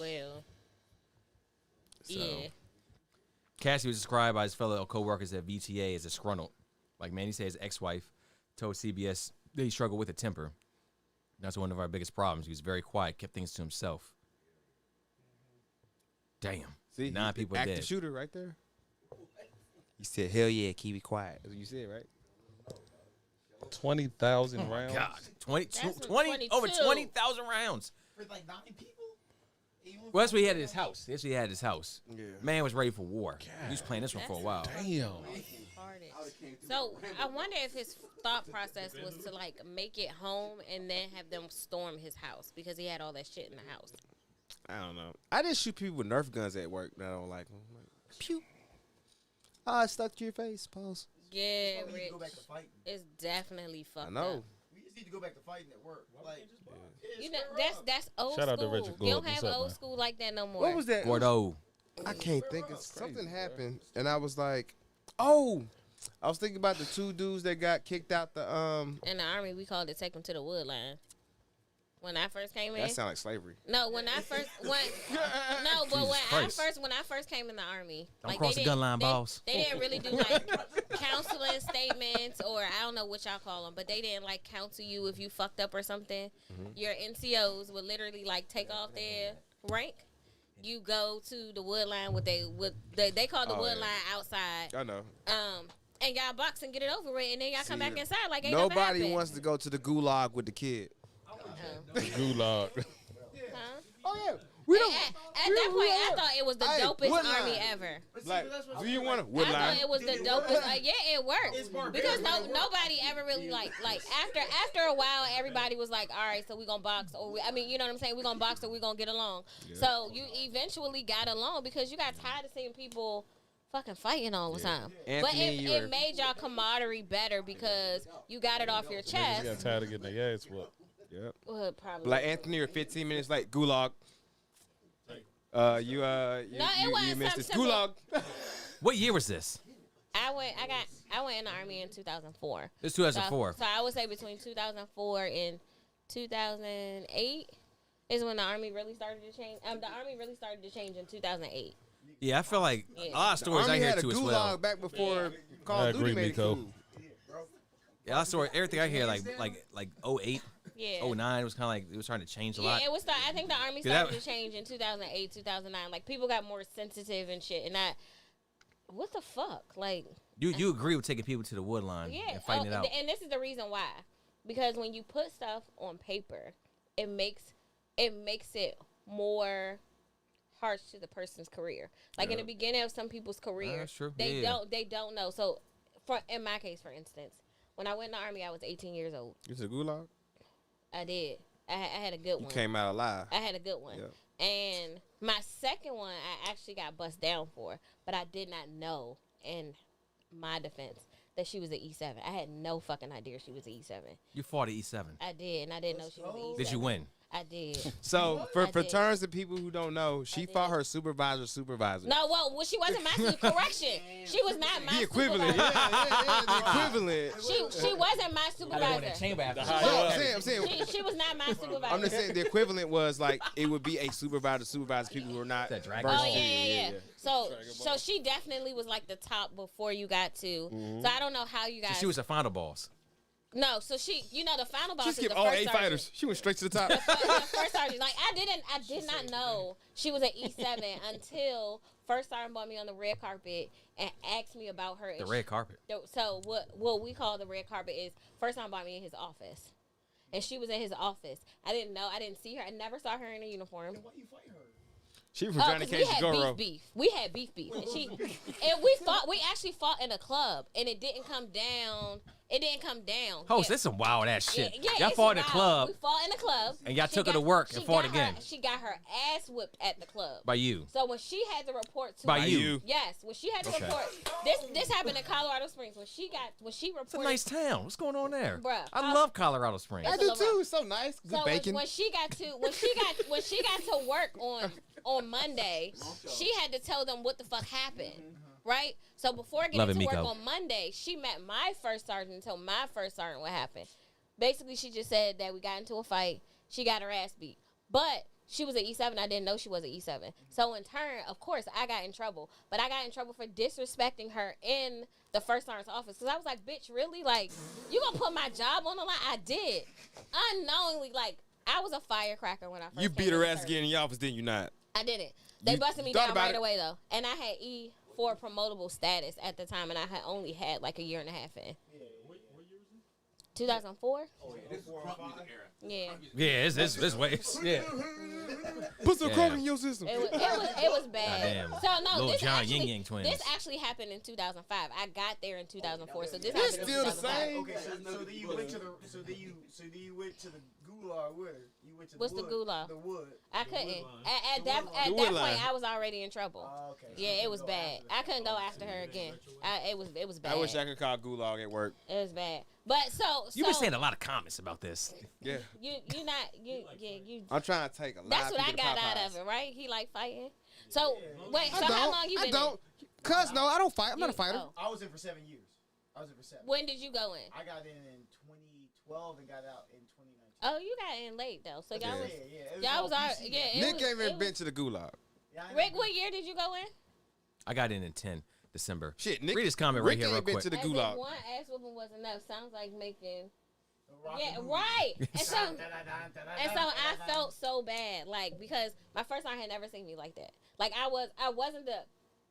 Well. So, Yeah. Cassie was described by his fellow co-workers at VTA as disgruntled. Like Manny said, his ex-wife told CBS that he struggled with a temper. That's one of our biggest problems. He was very quiet, kept things to himself. Damn. See, 9 people active dead. shooter right there. He said, "Hell yeah, keep it quiet." That's what you said, right? 20,000 rounds. God, 20, That's 20 over 22. 20,000 rounds. For like 9 people? Well, that's what he had at his house. That's what he had at his house. Yeah. Man was ready for war. He was playing this one for a while. Damn. Retarded. So I wonder if his thought process was to like make it home and then have them storm his house because he had all that shit in the house. I don't know. I just shoot people with Nerf guns at work that I don't like them. Like, pew. Ah, it stuck to your face. Pause. Yeah, We need to Rich. go back to fighting. It's definitely fucked I know. up. We just need to go back to fighting at work. Like, yeah, You know, square up. that's old Shout out to school. Richard You don't Gordon. have What's up, old man? school like that no more. What was that? Gordo. I can't think of something happened, and I was like, "Oh, I was thinking about the 2 dudes that got kicked out the In the Army, we called it take them to the wood line. When I first came in, That sounds like slavery. no, when I first when when I first came in the Army, Don't like cross they the gun line, didn't- boss. They didn't really do like counseling statements or I don't know what y'all call them, but they didn't like counsel you if you fucked up or something. Your NCOs would literally like take off their rank. You go to the wood line they call the Oh, wood yeah. line outside. I know. And y'all box and get it over with, and then y'all come See, back inside like ain't nothing Nobody happened. wants to go to the gulag with the kid. Gulag. Huh? Oh yeah, we don't. At that point, I thought it was the Hey, dopest wood army line. ever. Like, do you want to I wood thought line? it was the dopest. Yeah, it It's worked barbaric. because nobody ever really like after a while, everybody was like, all right, so we gonna box or you know what I'm saying? We gonna box or we gonna get along. So you eventually got along because you got tired of seeing people fucking fighting all the time. Anthony, you but it were- made y'all camaraderie better because you got it off your Niggas got chest. tired of getting their ass whooped. Yep. Well, probably. Like Anthony, or 15 minutes late. Gulag. You wasn't missed this. something Gulag. What year was this? I went in the Army in 2004. This 2004. So I would say between 2004 and 2008 is when the Army really started to change. The Army really started to change in 2008. Yeah, I feel like Yeah. a lot of stories I Army hear had a too as gulag well. back before Call I of Duty agree, made it Miko. cool. Yeah, a lot of stories, everything I hear like 08, Yeah. 09 was kind of like it was starting to change a Yeah, lot. it was. I think the Army Yeah, that- started to change in 2008, 2009. Like people got more sensitive and shit. And what the fuck? Like, You agree with taking people to the wood line yeah. and fighting it out. And this is the reason why. Because when you put stuff on paper, it makes it more harsh to the person's career. Like in the beginning of some people's career, That's true. they Yeah. don't know. So, in my case, for instance, when I went in the Army, I was 18 years old. You to the gulag? I did. I had a good You one. came out alive. I had a good one. Yeah. And my second one, I actually got bust down for, but I did not know, in my defense, that she was an E7. I had no fucking idea she was an E7. You fought at E7. I did, and I didn't know she was an E7. Did you win? I did. So I for did. terms of people who don't know, she fought her supervisor. No, well, she wasn't my correction. She was not my The equivalent. supervisor. Yeah, the equivalent. She wasn't my supervisor. I'm saying. She was not my supervisor. I'm just saying the equivalent was like it would be a supervisor people who are not That dragon. versed Oh in yeah. it. So she definitely was like the top before you got to. So I don't know how you So guys. she was a final boss. No, so the final boss She is skipped the all first 8 sergeant. fighters. She went straight to the top. The first sergeant. Like I did not know she was an E7 until first sergeant brought me on the red carpet and asked me about her. The red carpet. So what we call the red carpet is first time brought me in his office, and she was in his office. I didn't know. I didn't see her. I never saw her in a uniform. Why you fighting her? She from Johnny 'Cause we Cage had Goro. beef. We had beef. And we actually fought in a club, and it didn't come down. It didn't come down. Host, this is some wild ass shit. Y'all it's fought in a wild. club We fought in a club. and y'all She took her to work and she fought got again. She got her ass whipped at the club. By you. So when she had to report to By her- you. Yes, when she had to Okay. report. This happened in Colorado Springs. When she It's a reported. nice town. What's going on there? Bruh, I love Colorado Springs. I It's do a too. It's so nice. Good So bacon. when she got to work on Monday, she had to tell them what the fuck happened, right? So before Love getting it, to work Miko. on Monday, she met my first sergeant and told my first sergeant what happened. Basically, she just said that we got into a fight. She got her ass beat. But she was an E7. I didn't know she was an E7. So in turn, of course, I got in trouble. But I got in trouble for disrespecting her in the first sergeant's office. Because I was like, bitch, really? Like, you going to put my job on the line? I did. Unknowingly, like, I was a firecracker when I first You came beat her in the ass service. again in your office, didn't you not? I didn't. They You busted me thought down about right it? away, though. And I had E4 promotable status at the time, and I had only had like a year and a half in. What year was it? 2004? This is crunk music era. Yeah. Yeah, it's waves. Yeah. Put some Yeah. coke in your system. It was bad. Goddamn. So no, Little this John actually, Yin Yang twins. this actually happened in 2005. I got there in 2004, so this It's happened still in the 2005. same. Okay, so then you went to the so then you went to the gulag with her. You went to What's the the wood. gulag? The wood. I The couldn't. wood line. At The that wood line. The wood point, line. I was already in trouble. Oh, okay. So Yeah, you it was go bad. after I couldn't go after her again. It was bad. I wish I could call gulag at work. It was bad. But so You've been saying a lot of comments about this. Yeah. you I'm trying to take a lot that's of what I people to got out Popeyes. of it, right? He like fighting. So wait, so I how don't. long you I been don't. Cuz no, I don't fight. I'm not a You- fighter. oh. I was in for 7 years. When did you go in? I got in 2012 and got out in 2019. Oh, you got in late though. So y'all was It y'all was all already PC. yeah. Nick was, ain't even it been was, to the gulag. Yeah, I Rick, know. what year did you go in? I got in 10 December. Shit, Nick. Read this comment Rick right here ain't real been quick. to the As if gulag. one ass whooping was enough. Sounds like making. Rock Yeah, and roll. right. And so And I felt so bad, like because my first sergeant had never seen me like that. Like I wasn't the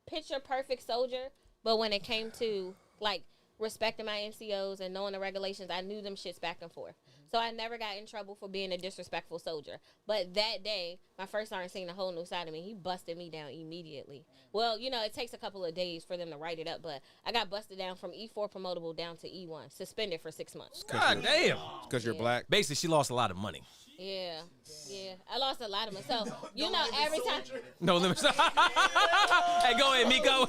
picture perfect soldier, but when it came to like respecting my NCOs and knowing the regulations, I knew them shits back and forth. So I never got in trouble for being a disrespectful soldier. But that day, my first sergeant seen a whole new side of me. He busted me down immediately. Well, you know, it takes a couple of days for them to write it up, but I got busted down from E4 promotable down to E1, suspended for 6 months. God damn. Because you're Yeah. black. Basically, she lost a lot of money. Yeah, I lost a lot of them. So, you know, every time. No limits. Hey, go ahead, Miko.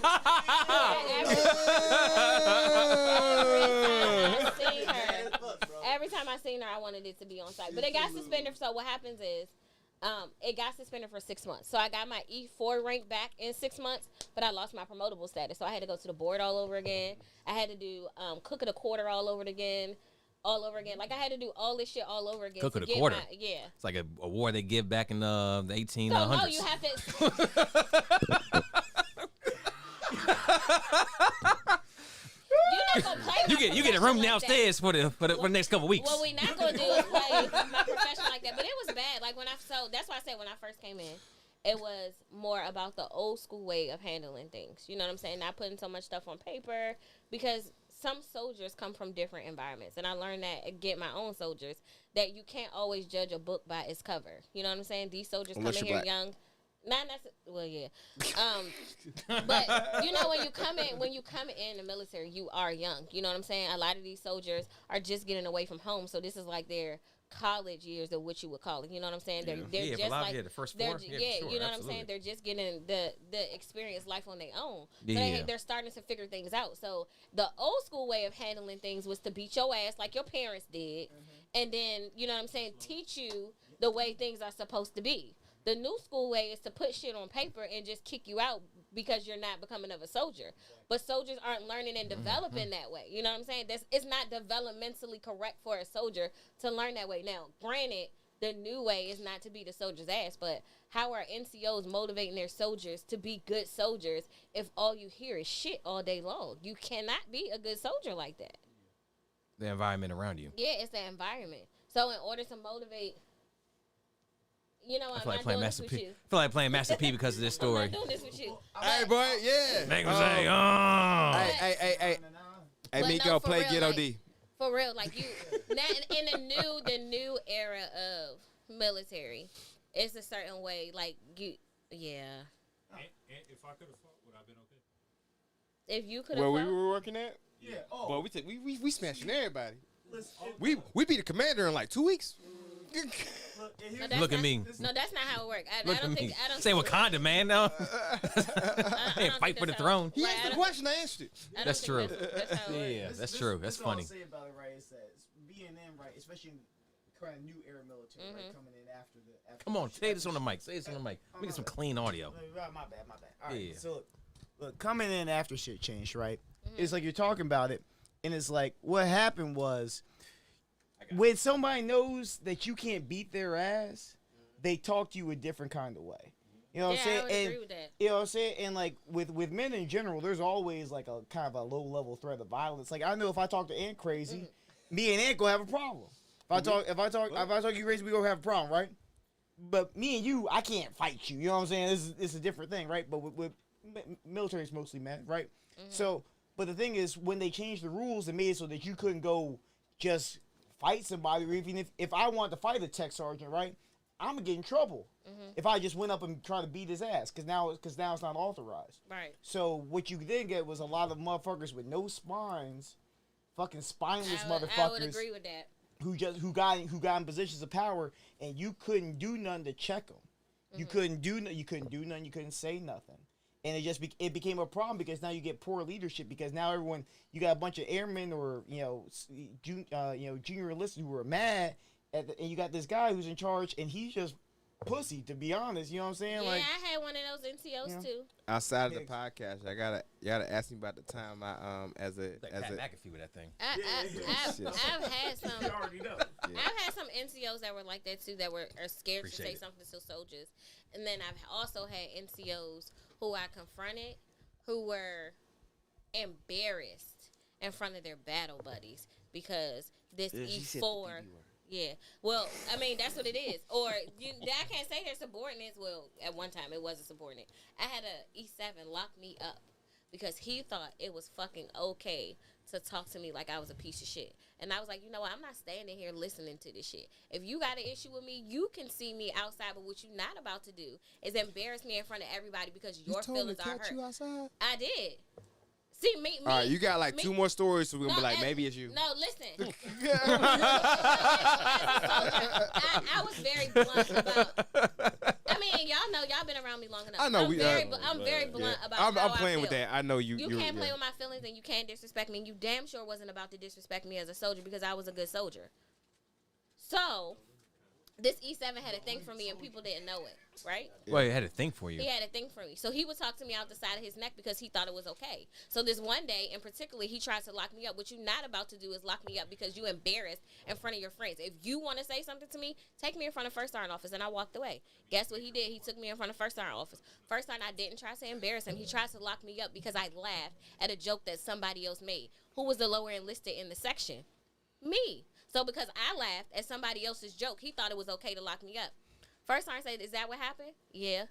Every time I seen her, I wanted it to be on site. But it got suspended. So what happens is, it got suspended for 6 months. So I got my E4 rank back in 6 months, but I lost my promotable status. So I had to go to the board all over again. I had to do cook of the quarter all over again. Like I had to do all this shit all over again. Cook of to the get quarter. Yeah. It's like a award they give back in the 1800s. So no, you have to. You're not gonna play. You get a room downstairs for the next couple weeks. What we not gonna do is play my profession like that. But it was bad. Like when that's why I said when I first came in, it was more about the old school way of handling things. You know what I'm saying? Not putting so much stuff on paper because some soldiers come from different environments, and I learned that again my own soldiers that you can't always judge a book by its cover. You know what I'm saying? These soldiers Unless come in you're here black. young. Not necessarily. Well, yeah. But you know when you come in the military, you are young. You know what I'm saying? A lot of these soldiers are just getting away from home, so this is like their college years of what you would call it. You know what I'm saying? They're Yeah, for just a lot of- like yeah, the first they're four. ju- Yeah, yeah, for sure, you know what I'm absolutely. saying? They're just getting the experience life on their own. So Yeah. they're starting to figure things out. So the old school way of handling things was to beat your ass like your parents did, and then you know what I'm saying, teach you the way things are supposed to be. The new school way is to put shit on paper and just kick you out because you're not becoming of a soldier. But soldiers aren't learning and developing that way. You know what I'm saying? It's not developmentally correct for a soldier to learn that way. Now, granted, the new way is not to be the soldier's ass, but how are NCOs motivating their soldiers to be good soldiers if all you hear is shit all day long? You cannot be a good soldier like that. The environment around you. Yeah, it's the environment. So in order to motivate, you know, I I'm feel like not playing doing this Master with P. you. I feel like playing Master P because of this I'm story. not doing this with you. Hey, boy, yeah. Make him say, oh. Hey, But no, Miko, for play real, Get like- OD. For real, like you, now in the new era of military, it's a certain way. Like you, yeah. And if I could have fought, would I have been okay? If you could Where have, we were working at? Yeah. Boy, we smashing everybody. Listen, We beat the commander in like 2 weeks. Look at me. No, that's not how it works. I Look don't at think. me. I don't Say think- Wakanda, man. No. I Can't don't fight think for the that's how- throne. He Right, asked I the don't- question, I answered it. I don't That's think true. That's how it works. Yeah, that's true. That's all I'll funny. say about it, right, is that B&M, right, especially in the kind of new era military, right, coming in after the. Come on, say this on the mic. Say this on the mic. We get some clean audio. My bad. All right, Yeah. so look, coming in after shit changed, right? It's like you're talking about it, and it's like what happened was when somebody knows that you can't beat their ass, they talk to you a different kind of way. You know what I'm Yeah, I saying? would And agree with that. you know what I'm saying? And like with men in general, there's always like a kind of a low level threat of violence. Like I know if I talk to Ant crazy, me and Ant gonna have a problem. If I talk you crazy, we gonna have a problem, right? But me and you, I can't fight you. You know what I'm saying? It's a different thing, right? But with military, it's mostly men, right? So, but the thing is, when they changed the rules and made it so that you couldn't go just fight somebody, or even if I wanted to fight a tech sergeant, right? I'm gonna get in trouble if I just went up and tried to beat his ass, because now it's not authorized. Right. So what you then get was a lot of motherfuckers with no spines, fucking spineless I would motherfuckers agree with that. who got in positions of power, and you couldn't do nothing to check them. You couldn't do nothing. You couldn't say nothing, and it became a problem because now you get poor leadership, because now you got a bunch of airmen or junior enlisted who are mad and you got this guy who's in charge, and he's just pussy, to be honest. You know what I'm saying? Yeah, like, I had one of those NCOs too. Outside of the podcast, you gotta ask me about the time I as a McAfee with that thing. I've had some. you already know. I've had some NCOs that were like that too, that are scared Appreciate to say it. something to soldiers. And then I've also had NCOs who I confronted who were embarrassed in front of their battle buddies because this E4. Yeah. Well, I mean, that's what it is. Or I can't say they're subordinates. Well, at one time it was a subordinate. I had a E7 lock me up because he thought it was fucking okay to talk to me like I was a piece of shit. And I was like, you know what? I'm not standing here listening to this shit. If you got an issue with me, you can see me outside. But what you're not about to do is embarrass me in front of everybody because your feelings are hurt. You outside? I did. See, me. All right, you got like me- 2 more stories, so we're gonna be like, as- maybe it's you. No, listen. I was very blunt about. I mean, y'all know, y'all been around me long enough. I know I'm very blunt about. I'm how playing I with feel. that. I know you. You can't play with my feelings, and you can't disrespect me. And you damn sure wasn't about to disrespect me as a soldier because I was a good soldier. So, this E7 had a thing for me, and people didn't know it, right? Well, he had a thing for you. He had a thing for me. So he would talk to me out the side of his neck because he thought it was okay. So this one day, in particular, he tries to lock me up. What you're not about to do is lock me up because you embarrassed in front of your friends. If you want to say something to me, take me in front of First Sergeant office. And I walked away. Guess what he did? He took me in front of First Sergeant office. First Sergeant, I didn't try to embarrass him. He tried to lock me up because I laughed at a joke that somebody else made. Who was the lower enlisted in the section? Me. So because I laughed at somebody else's joke, he thought it was okay to lock me up. First Sergeant said, is that what happened? Yeah.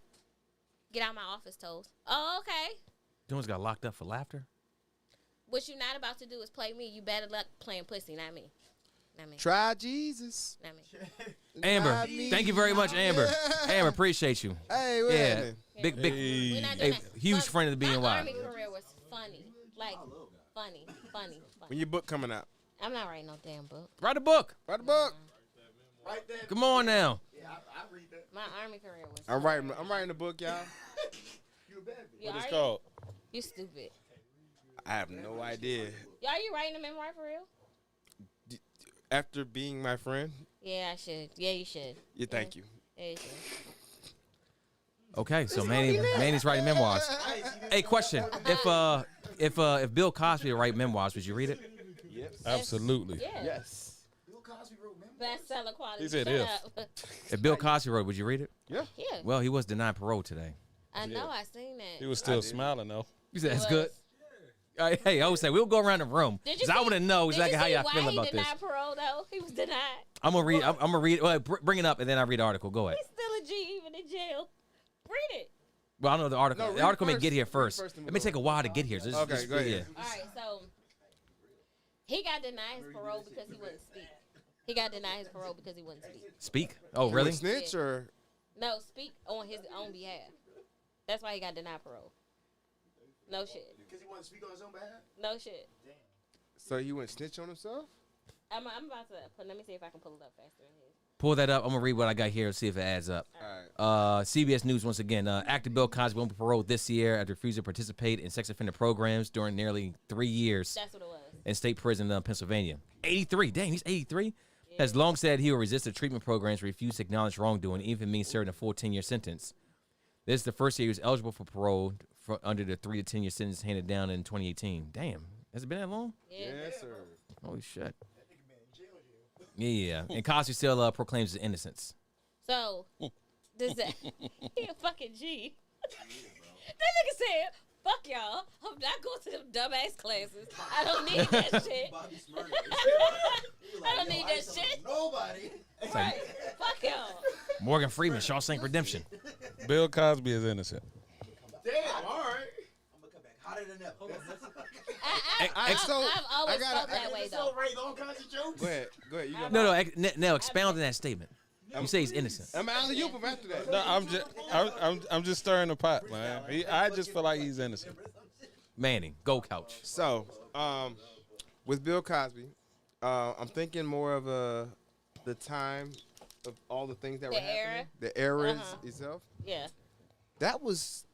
Get out of my office, Toes. Oh, okay. Jones got locked up for laughter. What you not about to do is play me. You better luck playing pussy, not me. Not me. Try Jesus. Not me. Amber, Not me. thank you very much, Amber. Amber, appreciate you. Hey, what Yeah, happened? big, We're not doing that. huge But friend of the My BNY. Army career was funny. Like, funny. When your book coming out? I'm not writing no damn book. Write a book. Write a book. Right there. Come on now. Yeah, I read that. My Army career was I'm writing a book, y'all. You a bad bitch. You What it's already- called? You stupid. I have no idea. Are you writing a memoir for real? After being my friend, Yeah, I should. Yeah, you should. yeah, thank you. Yeah, you should. Okay, so Manny's writing memoirs. Hey, question: if Bill Cosby would write memoirs, would you read it? Absolutely. Yeah. Yes. Bill Cosby wrote memoirs. Bestseller quality. He said Shut if. up. If Bill Cosby wrote, would you read it? Yeah. Well, he was denied parole today. I know. I seen that. He was still smiling though. You said He that's good. was. Hey, I would say we'll go around the room Did you because I see- want to know did you exactly how see y'all why feel he about this. denied parole though? He was denied. I'm gonna read. I'm gonna read. Well, bring it up and then I read the article. Go ahead. He's still a G even in jail. Read it. Well, I don't know the article. No, read the article it may first. get here Read it first. first and It we'll may go. take a while to get here. So Okay, go ahead. All right, so he got denied his parole because he wouldn't speak. He got denied his parole because he wouldn't speak. Speak. Oh, You really? a snitch or? No, speak on his own behalf. That's why he got denied parole. No shit. Because he wanted to speak on his own behalf? No shit. So he went snitch on himself? I'm about to put. Let me see if I can pull it up faster than his. Pull that up. I'm gonna read what I got here and see if it adds up. All right. CBS News once again. Actor Bill Cosby won't be paroled this year after refusing to participate in sex offender programs during nearly 3 years That's what it was. in state prison in Pennsylvania. 83. Dang, he's 83. Has long said he will resist the treatment programs, refuse to acknowledge wrongdoing, even means serving a full 10-year sentence. This is the first year he was eligible for parole under the 3 to 10 year sentence handed down in 2018. Damn, has it been that long? Yeah. Yes, sir. Holy shit. Yeah. And Cosby still proclaims his innocence. So Does that? He a fucking G. That nigga said, "Fuck y'all. I'm not going to them dumbass classes. I don't need that shit. I don't need that shit. Nobody. Right? Fuck y'all." Morgan Freeman, Shawshank Redemption. Bill Cosby is innocent. Damn, all right. I'm gonna come back hotter than ever. I've always felt that way though. Celebrate all kinds of jokes. Go ahead. You go. No, expound on that statement. You say he's innocent. I'm alley oop him after that. No, I'm just stirring the pot, man. I just feel like he's innocent. Manning, go couch. So, with Bill Cosby, I'm thinking more of the time of all the things that were happening. The era itself. Yeah. That was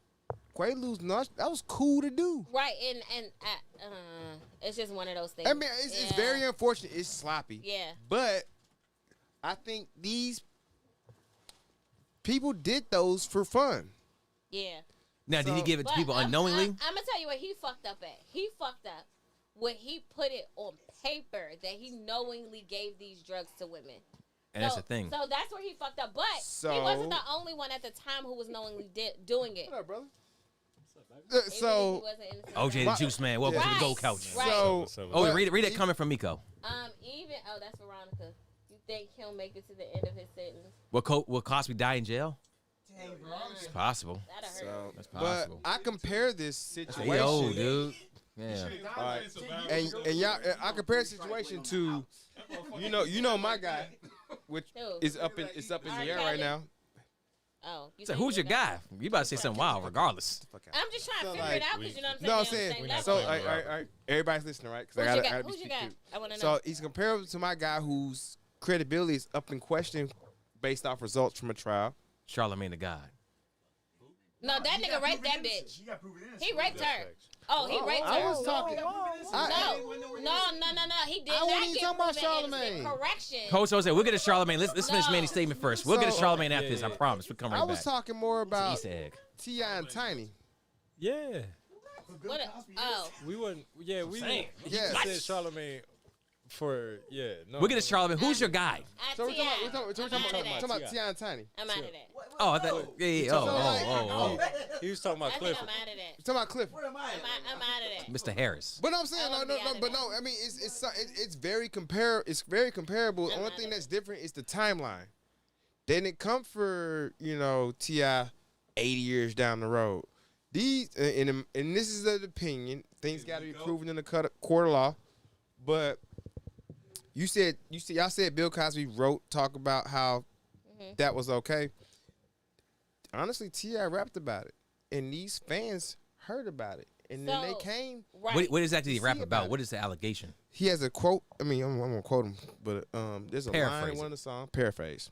Quaaludes. That was cool to do. Right, and it's just one of those things. I mean, it's very unfortunate. It's sloppy. Yeah. But I think these people did those for fun. Yeah. Now, did he give it to people unknowingly? I'm gonna tell you what he fucked up at. He fucked up when he put it on paper that he knowingly gave these drugs to women. And that's the thing. So that's where he fucked up. But he wasn't the only one at the time who was knowingly doing it. What up, brother? So OJ the Juice Man, welcome to the Go Couch. Right. So, read it coming from Miko. That's Veronica. You think he'll make it to the end of his sentence? Will Cosby die in jail? Dang, bro. It's possible. That'll hurt. That's possible. But I compare this situation. Yo, dude. Yeah. All right. And y'all, I compare the situation to, you know my guy, which is up in the air right now. Oh, So who's your guy? You about to say something wild, regardless. I'm just trying to figure it out because you know what I'm saying. No, I'm saying. So, all right, everybody's listening, right? Because I gotta who's your guy? I want to know. So he's comparable to my guy whose credibility is up in question based off results from a trial. Charlamagne the God. No, that nigga raped that bitch. He raped her. Oh, he raped her. I was talking. No. He did I not wasn't even get talking about proven innocent. Charlamagne. Correction. Coach said we'll get a Charlamagne. Let's finish Manny's statement first. We'll get a Charlamagne after this. I promise. We'll come right I back. was talking more about Easter egg. T.I. and Tiny. Yeah. What We wouldn't. Yeah, we. Saying. He Yeah. said Charlamagne for No. We'll get a Charlamagne. Who's your guy? So we're talking about T.I. and Tiny. I'm out of that. Oh, I thought. Yeah. Oh. He was talking about I think Clifford. I'm out of that. We're talking about Cliff. I'm out of that. Mr. Harris. But I'm saying no. I mean, it's very It's very comparable. The only thing that's different is the timeline. They didn't come for T.I. 80 years down the road. These and this is an opinion. Things got to be proven in the court of law. But y'all said Bill Cosby talk about how that was okay. Honestly, T.I. rapped about it, and these fans heard about it, and then they came. Right. What exactly did he rap about? What is the allegation? He has a quote. I mean, I'm gonna quote him, but there's a line Paraphrase in one it. of the songs. Paraphrase.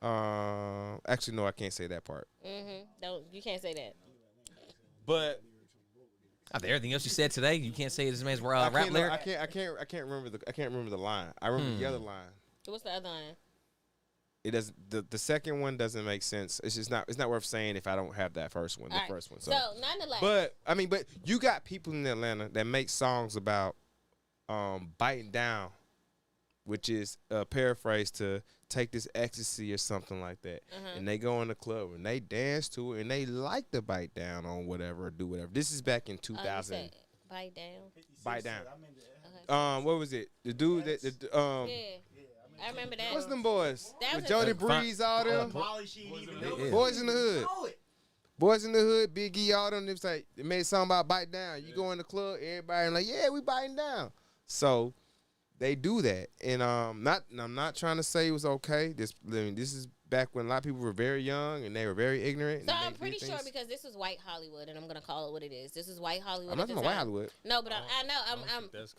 Actually, no, I can't say that part. You can't say that. But After everything else you said today, you can't say this man's I rap can't, lyric. I can't remember the line. I remember the other line. What's the other line? It does. The second one doesn't make sense. It's just not. It's not worth saying if I don't have that first one. First one. So nonetheless. But you got people in Atlanta that make songs about biting down, which is a paraphrase to take this ecstasy or something like that. And they go in the club and they dance to it and they like to bite down on whatever or do whatever. This is back in 2000. Bite down. Bite down. What was it? The dude that Yeah. I remember that. What's them boys? That With was Jody a- Breeze, all them. Molly, she ain't even know. Yeah. Boys in the Hood. Boys in the Hood, Big E, all them. They was like, they made a song about bite down. You go in the club, everybody like, yeah, we biting down. So they do that, and I'm not trying to say it was okay. This is back when a lot of people were very young and they were very ignorant. So I'm pretty sure because this was white Hollywood, and I'm gonna call it what it is. This is white Hollywood. I'm not talking about white Hollywood. No, but I know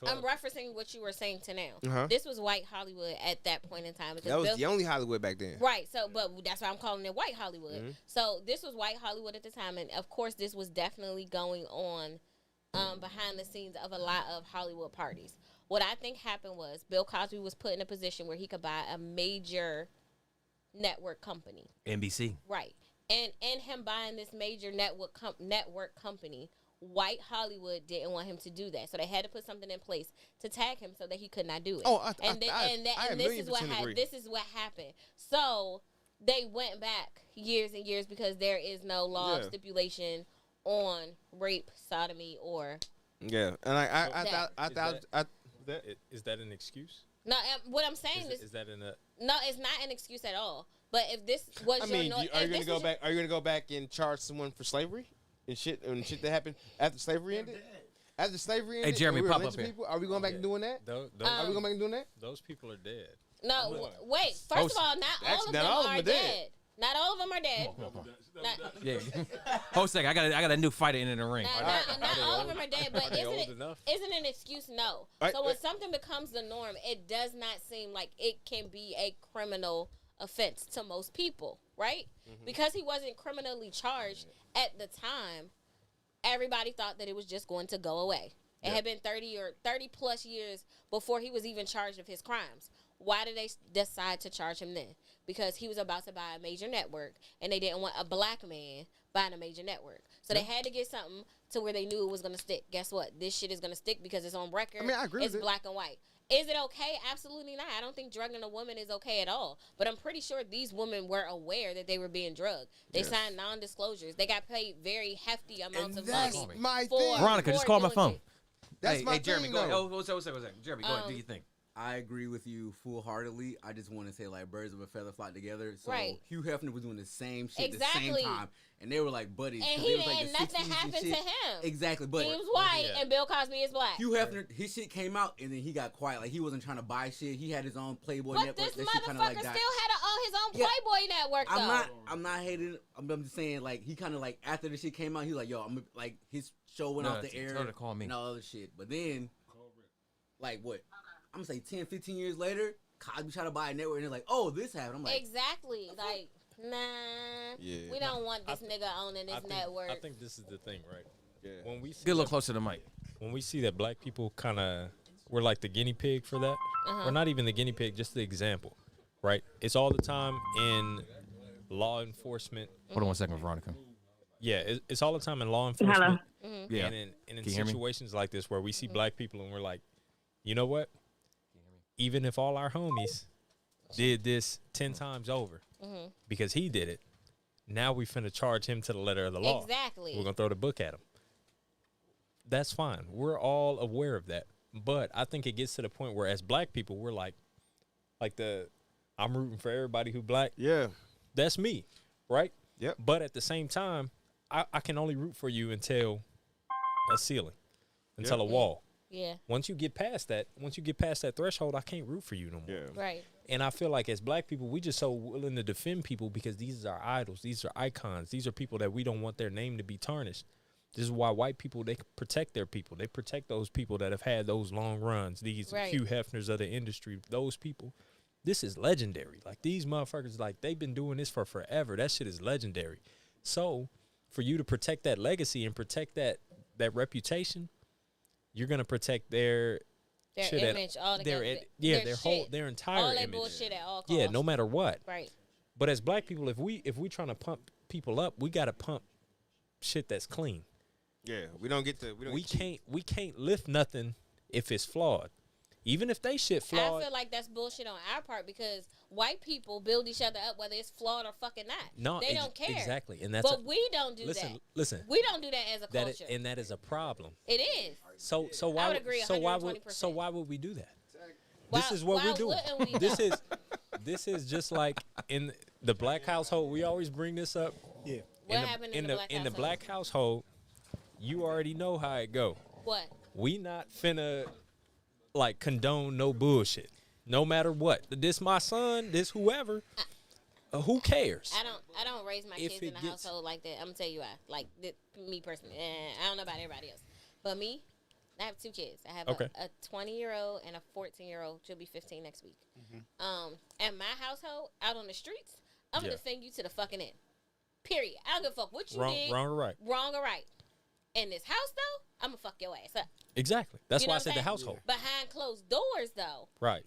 I'm referencing what you were saying to now. Uh-huh. This was white Hollywood at that point in time. That was the only Hollywood back then. Right. So, but that's why I'm calling it white Hollywood. So this was white Hollywood at the time, and of course, this was definitely going on behind the scenes of a lot of Hollywood parties. What I think happened was Bill Cosby was put in a position where he could buy a major network company. NBC. Right. And him buying this major network company, white Hollywood didn't want him to do that. So they had to put something in place to tag him so that he could not do it. Oh, this is what happened. So they went back years and years because there is no law of Yeah. stipulation on rape, sodomy, or Yeah, and Is that an excuse? no. What I'm saying is Is that in a? no. It's not an excuse at all. But if this was I your mean, no, are you if gonna this go was back? Are you gonna go back and charge someone for slavery and shit that happened after slavery ended? After slavery ended, Jeremy, and we were pop up lynching here. people, are we going back and doing that? Those, Are we going back and doing that? those people are dead. No, wait. First of all, not all of them are dead. Not all of them are dead. Not, Yeah. Hold a second. I got a new fighter in the ring. not all of them are dead, but Are they isn't old it enough? isn't an excuse? No. Right, So when right. something becomes the norm, it does not seem like it can be a criminal offense to most people, right? Because he wasn't criminally charged at the time, everybody thought that it was just going to go away. It had been 30 plus years before he was even charged of his crimes. Why did they decide to charge him then? Because he was about to buy a major network, and they didn't want a black man buying a major network. So they had to get something to where they knew it was going to stick. Guess what? This shit is going to stick because it's on record. I mean, I agree It's with it. black and white. Is it okay? Absolutely not. I don't think drugging a woman is okay at all. But I'm pretty sure these women were aware that they were being drugged. They signed non-disclosures. They got paid very hefty amounts of that's money. my for- thing. Veronica, just for call my doing phone. it. That's my Jeremy, thing, go ahead. though. Oh, what's that? Jeremy, go ahead. Do your thing. I agree with you full-heartedly. I just want to say, like, birds of a feather flock together. So Right. Hugh Hefner was doing the same shit at the Exactly. same time, and they were like buddies. And 'cause he they was, like, didn't. the Nothing 60s and happened to shit. him. Exactly, but He was white, Yeah. and Bill Cosby is black. Hugh Hefner, his shit came out, and then he got quiet. Like, he wasn't trying to buy shit. He had his own Playboy But network. this That shit kind motherfucker of like died. still had his own Yeah. Playboy network, though. I'm not hating. I'm just saying, like, he kind of like after the shit came out, he was like, yo, I'm like his show went No, off the air tell her to call me. and all other shit. But then, like, what? I'm gonna say 10, 15 years later, Cosby tried to buy a network, and they're like, oh, this happened. I'm like, Exactly. Like, nah. Yeah. We don't want this nigga owning this network. I think this is the thing, right? Yeah. When we see Get a little that- closer to the mic. when we see that black people kind of we're like the guinea pig for that. We're not even the guinea pig, just the example, right? It's all the time in law enforcement. Hold on one second, Veronica. Yeah, it's all the time in law enforcement. Yeah. And in Can you hear me? situations like this where we see black people and we're like, you know what? Even if all our homies did this 10 times over because he did it, now we finna charge him to the letter of the law. Exactly. We're going to throw the book at him. That's fine. We're all aware of that. But I think it gets to the point where as black people, we're like I'm rooting for everybody who black. Yeah. That's me, right? Yep. But at the same time, I can only root for you until a ceiling, until a wall. Yeah. Once you get past that threshold, I can't root for you no more. Yeah. Right. And I feel like as black people, we just so willing to defend people because these are our idols. These are icons. These are people that we don't want their name to be tarnished. This is why white people, they protect their people. They protect those people that have had those long runs. These Right. Hugh Hefners of the industry, those people. This is legendary. Like, these motherfuckers, like, they've been doing this for forever. That shit is legendary. So for you to protect that legacy and protect that reputation, you're going to protect their shit image, all the their entire all that image. bullshit at all costs. Yeah, no matter what. Right. But as black people, if we trying to pump people up, we got to pump shit that's clean. Yeah. We don't get to. We can't lift nothing if it's flawed. Even if they shit flawed. I feel like that's bullshit on our part because white people build each other up whether it's flawed or fucking not. No, they don't care. Exactly. And that's but we don't do that. Listen. We don't do that as a That is, culture. and that is a problem. It is. So I why would agree so why 120%. would we do that? Why- This is what why we're doing. wouldn't we This though? this is just like in the black household. We always bring this up. Yeah. What happened in the black in the household? black household? You already know how it go. What? We not finna like condone no bullshit, no matter what. This my son. This whoever. Who cares? I don't raise my If kids it in a gets- household like that. I'm gonna tell you why. Like me personally, I don't know about everybody else, but me, I have two kids. I have Okay. a 20-year-old and a 14-year-old. She'll be 15 next week. And my household out on the streets, I'm gonna Yeah. defend you to the fucking end. Period. I don't give a fuck what you Wrong, did. wrong or right? Wrong or right. In this house though, I'm gonna fuck your ass up. Exactly. That's You why know I what said I'm the saying? household. Behind closed doors though. Right.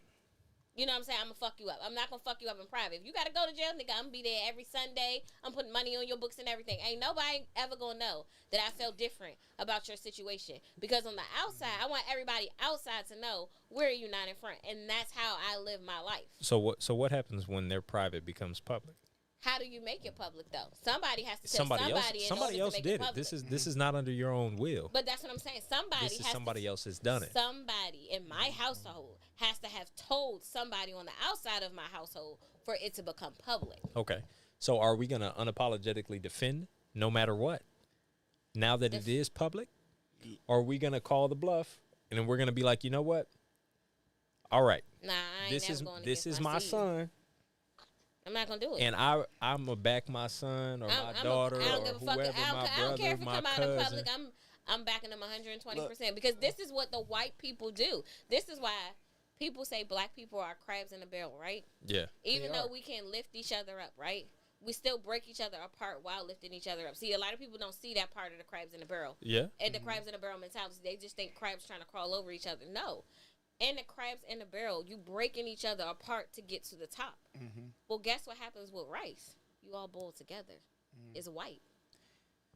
You know what I'm saying? I'm gonna fuck you up. I'm not gonna fuck you up in private. If you gotta go to jail, nigga, I'm gonna be there every Sunday. I'm putting money on your books and everything. Ain't nobody ever gonna know that I felt different about your situation. Because on the outside, I want everybody outside to know we're united front. And that's how I live my life. So what happens when their private becomes public? How do you make it public though? Somebody has to tell somebody else to make did it public. This is not under your own will. But that's what I'm saying. Somebody else has done it. Somebody in my household has to have told somebody on the outside of my household for it to become public. Okay. So are we going to unapologetically defend no matter what? Now that it is public? Or are we going to call the bluff and then we're going to be like, you know what? All right. Nah, I ain't this is my son. I'm not gonna do it. And I'm gonna back my son or my daughter or whoever, my brother, I don't care if it my come out cousin. in public. I'm backing them 120% because this is what the white people do. This is why people say black people are crabs in a barrel, right? Yeah. Even though we can lift each other up, right? We still break each other apart while lifting each other up. See, a lot of people don't see that part of the crabs in the barrel. Yeah. And the crabs in the barrel mentality, they just think crabs trying to crawl over each other. No. And the crabs in the barrel, you breaking each other apart to get to the top. Mm-hmm. Well, guess what happens with rice? You all boil together. It's white.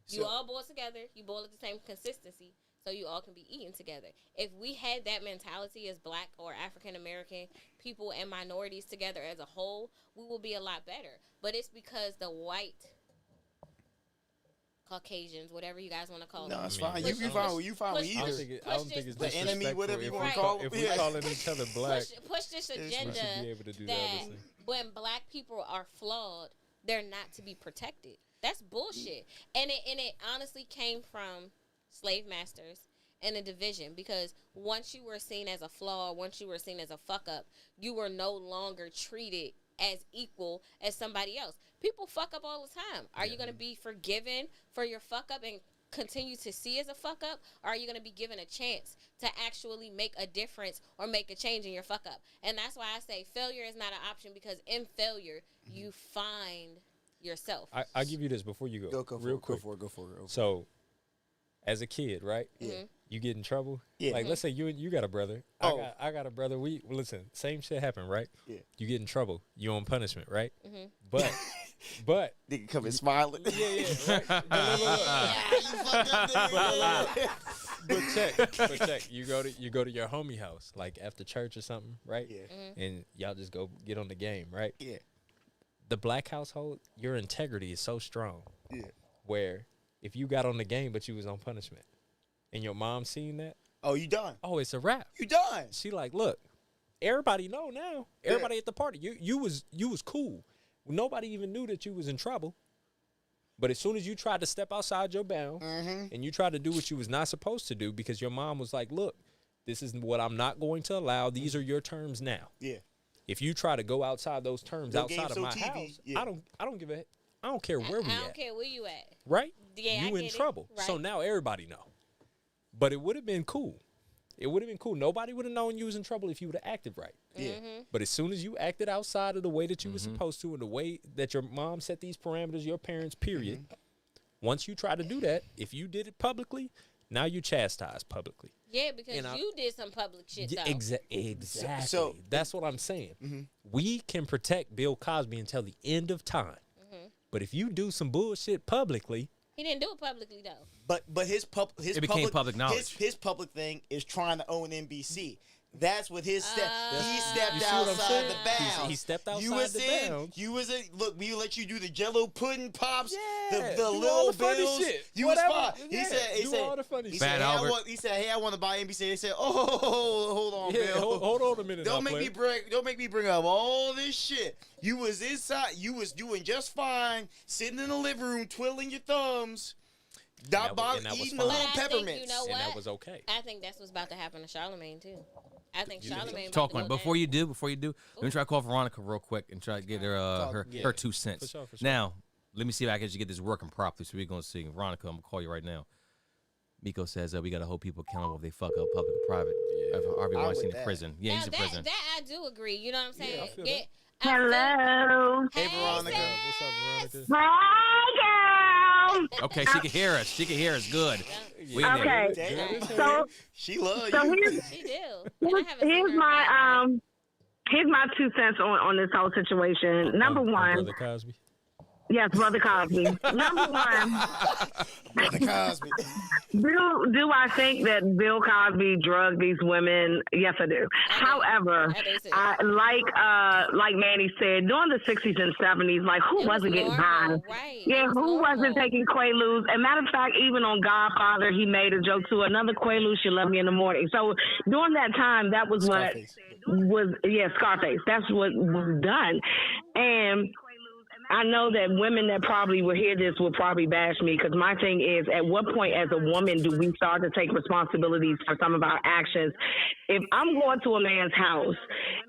You all boil together. You boil at the same consistency, so you all can be eaten together. If we had that mentality as black or African American people and minorities together as a whole, we will be a lot better. But it's because the white Caucasians, whatever you guys want to call them. No, it's fine. You fine with either. I don't think it's the enemy, whatever you want to call it. If we're calling each other black, push this agenda be able to do that when black people are flawed, they're not to be protected. That's bullshit. And it honestly came from slave masters and a division, because once you were seen as a flaw, once you were seen as a fuck up, you were no longer treated as equal as somebody else. People fuck up all the time. Are you going to be forgiven for your fuck up and continue to see as a fuck up? Or are you going to be given a chance to actually make a difference or make a change in your fuck up? And that's why I say failure is not an option, because in failure, you find yourself. I'll give you this before you go. Go real quick. Go for it. So, as a kid, right? Yeah. You get in trouble. Yeah. Like, let's say you got a brother. Oh. I got a brother. Listen, same shit happened, right? Yeah. You get in trouble. You on punishment, right? Mm-hmm. But nigga come in smiling. Yeah, right. But check. You go to your homie house, like after church or something, right? Yeah. Mm-hmm. And y'all just go get on the game, right? Yeah. The black household, your integrity is so strong. Yeah. Where if you got on the game but you was on punishment, and your mom seen that, oh, you done? oh, it's a wrap. You done? She like, look, everybody know now. Everybody at the party, you was cool. Nobody even knew that you was in trouble. But as soon as you tried to step outside your bounds and you tried to do what you was not supposed to do, because your mom was like, look, this is what I'm not going to allow. These are your terms now. Yeah. If you try to go outside those terms, No outside of my TV, house, yeah. I don't give a. I don't care where we at. I don't care where you at. Right? Yeah, you I in get trouble. it. Right. So now everybody know. But it would have been cool. It would have been cool. Nobody would have known you was in trouble if you would have acted right. Yeah. But as soon as you acted outside of the way that you were supposed to, and the way that your mom set these parameters, your parents, period, once you try to do that, if you did it publicly, now you chastised publicly. Yeah, because you did some public shit, though. Exactly. So that's what I'm saying. We can protect Bill Cosby until the end of time. But if you do some bullshit publicly, he didn't do it publicly, though. But his became public knowledge. His public thing is trying to own NBC. That's what his step. He stepped You see what I'm outside saying? the bounds. He stepped outside you was the in, bounds. You was in. Look, we let you do the Jello pudding pops. Yeah, the do all little the funny bills. shit. You Whatever. was fine. Yeah, He do said. all the funny He shit. said, Fat hey, Albert. he said, hey, I want to buy NBC. They said, hold on, yeah, Bill. hold on a minute. Don't now, make player. me bring up all this shit. You was inside. You was doing just fine, sitting in the living room, twiddling your thumbs. And that was Eating fine. a little But I think, peppermints. you know And that what? was okay. I think that's what's about to happen to Charlamagne, too. I think Charlamagne Talk about on to it. go Before down. you do, let me try to call Veronica real quick and try to get her her 2 cents. For sure. Now, let me see if I can just get this working properly. So we're gonna see. Veronica, I'm gonna call you right now. Miko says we gotta hold people accountable if they fuck up public or private. Yeah. Harvey I'm Weinstein with in that. prison. Yeah, he's in prison. That I do agree. You know what I'm saying? I feel Get- that. I Hello. Hey, Veronica. sis. What's up, Veronica? Hi, girl. Okay, she can hear us. She can hear us. Good. We in there. Okay. Damn. So, She loves so you. here's She do. And I haven't seen here's her my here's my 2 cents on this whole situation. Number On one, Brother Cosby. Yes, Brother Cosby. Number one, Brother Cosby. do I think that Bill Cosby drugged these women? Yes, I do. However, I do too. like Manny said, during the 60s and 70s, like who It was wasn't getting high? normal, right. Yeah, It was who wasn't normal. taking Quaaludes? And matter of fact, even on Godfather, he made a joke too. Another Quaalude, she love me in the morning. So during that time, that was Scarface. Scarface. That's what was done. And I know that women that probably will hear this will probably bash me because my thing is, at what point as a woman do we start to take responsibilities for some of our actions? If I'm going to a man's house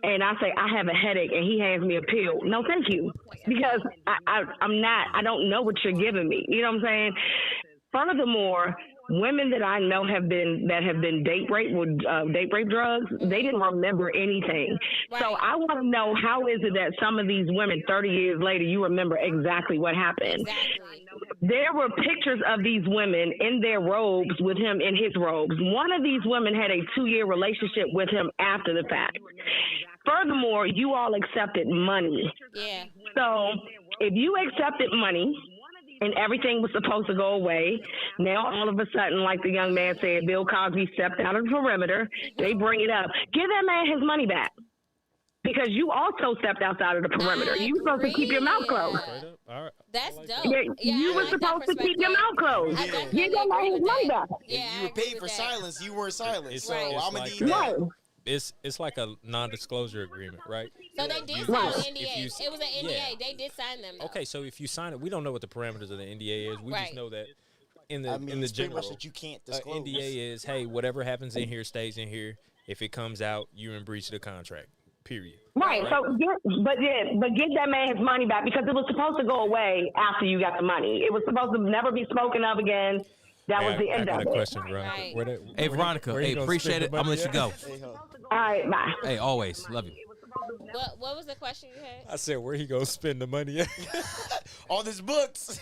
and I say I have a headache and he hands me a pill, no, thank you, because I don't know what you're giving me. You know what I'm saying? Furthermore, women that I know have been date rape with date rape drugs, they didn't remember anything. Right. So I want to know, how is it that some of these women 30 years later you remember exactly what happened? Exactly. There were pictures of these women in their robes with him in his robes. One of these women had a 2-year relationship with him after the fact. Furthermore, you all accepted money. Yeah. So if you accepted money and everything was supposed to go away, now all of a sudden, like the young man said, Bill Cosby stepped out of the perimeter. They bring it up. Give that man his money back. Because you also stepped outside of the perimeter. You were supposed to keep your mouth closed. Straight up. All right. That's dope. Yeah, Yeah, you I were like that supposed to keep your perspective. mouth closed. I Yeah. definitely Give that man agree his with money that. back. Yeah, You I were agree paid with for that. silence. You weren't silenced. It's So Right. I'm it's gonna like- need that. Right. It's like a non-disclosure agreement, right? So they did Right. sign an NDA. If you- It was an NDA. yeah. They did sign them. Though. Okay, so if you sign it, we don't know what the parameters of the NDA is. We Right. just know that in the I mean, in the it's pretty general, much that you can't disclose. NDA is, hey, whatever happens in here stays in here. If it comes out, you're in breach of the contract. Period. Right. So, get that man his money back, because it was supposed to go away after you got the money. It was supposed to never be spoken of again. That was the I end got of a it. question, bro. Right. Hey, Veronica. Hey, appreciate it. I'm gonna let you go. Hey, huh. All right, bye. Hey, always love you. What was the question you had? I said, where he gonna spend the money at? All these books.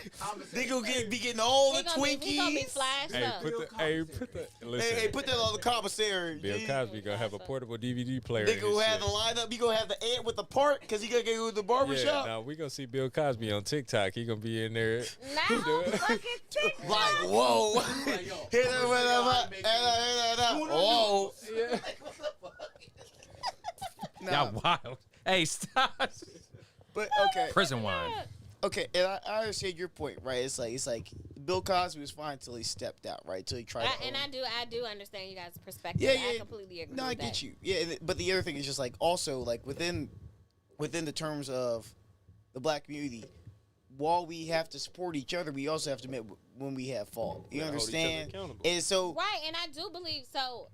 They gonna be getting all the He gonna be Twinkies. fly as Hey, fuck. put the. Listen, Hey, put that on the commissary. Bill Cosby gonna have a portable DVD player. They in gonna his have the shit. lineup. You gonna have the ant with the part because he gonna go to the Yeah, barbershop. now we gonna see Bill Cosby on TikTok. He gonna be in there. No fucking TikTok. Like, whoa. Hit it with whoa. Y'all wild. Hey, stop. But okay. Prison wine. Okay, and I understand your point, right? It's like Bill Cosby was fine until he stepped out, right? Till he tried to And own- I do understand you guys' perspective. Yeah, I yeah. completely agree. No, I with get that. you. Yeah, but the other thing is just like also like within the terms of the black community, while we have to support each other, we also have to admit when we have fault. You Gotta hold each other understand? accountable. And so Right, and I do believe so.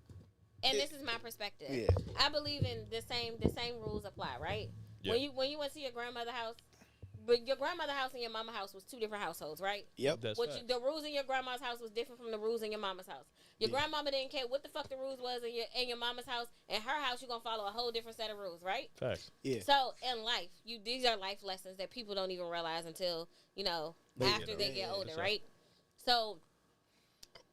And this is my perspective. Yeah. I believe in the same rules apply, right? Yeah. When you went to your grandmother's house, but your grandmother's house and your mama's house was two different households, right? yep. That's What facts. the rules in your grandma's house was different from the rules in your mama's house. Your grandmama didn't care what the fuck the rules was in your mama's house. In her house, you're gonna follow a whole different set of rules, right? Facts. Yeah. So in life, these are life lessons that people don't even realize until after they get older, right? So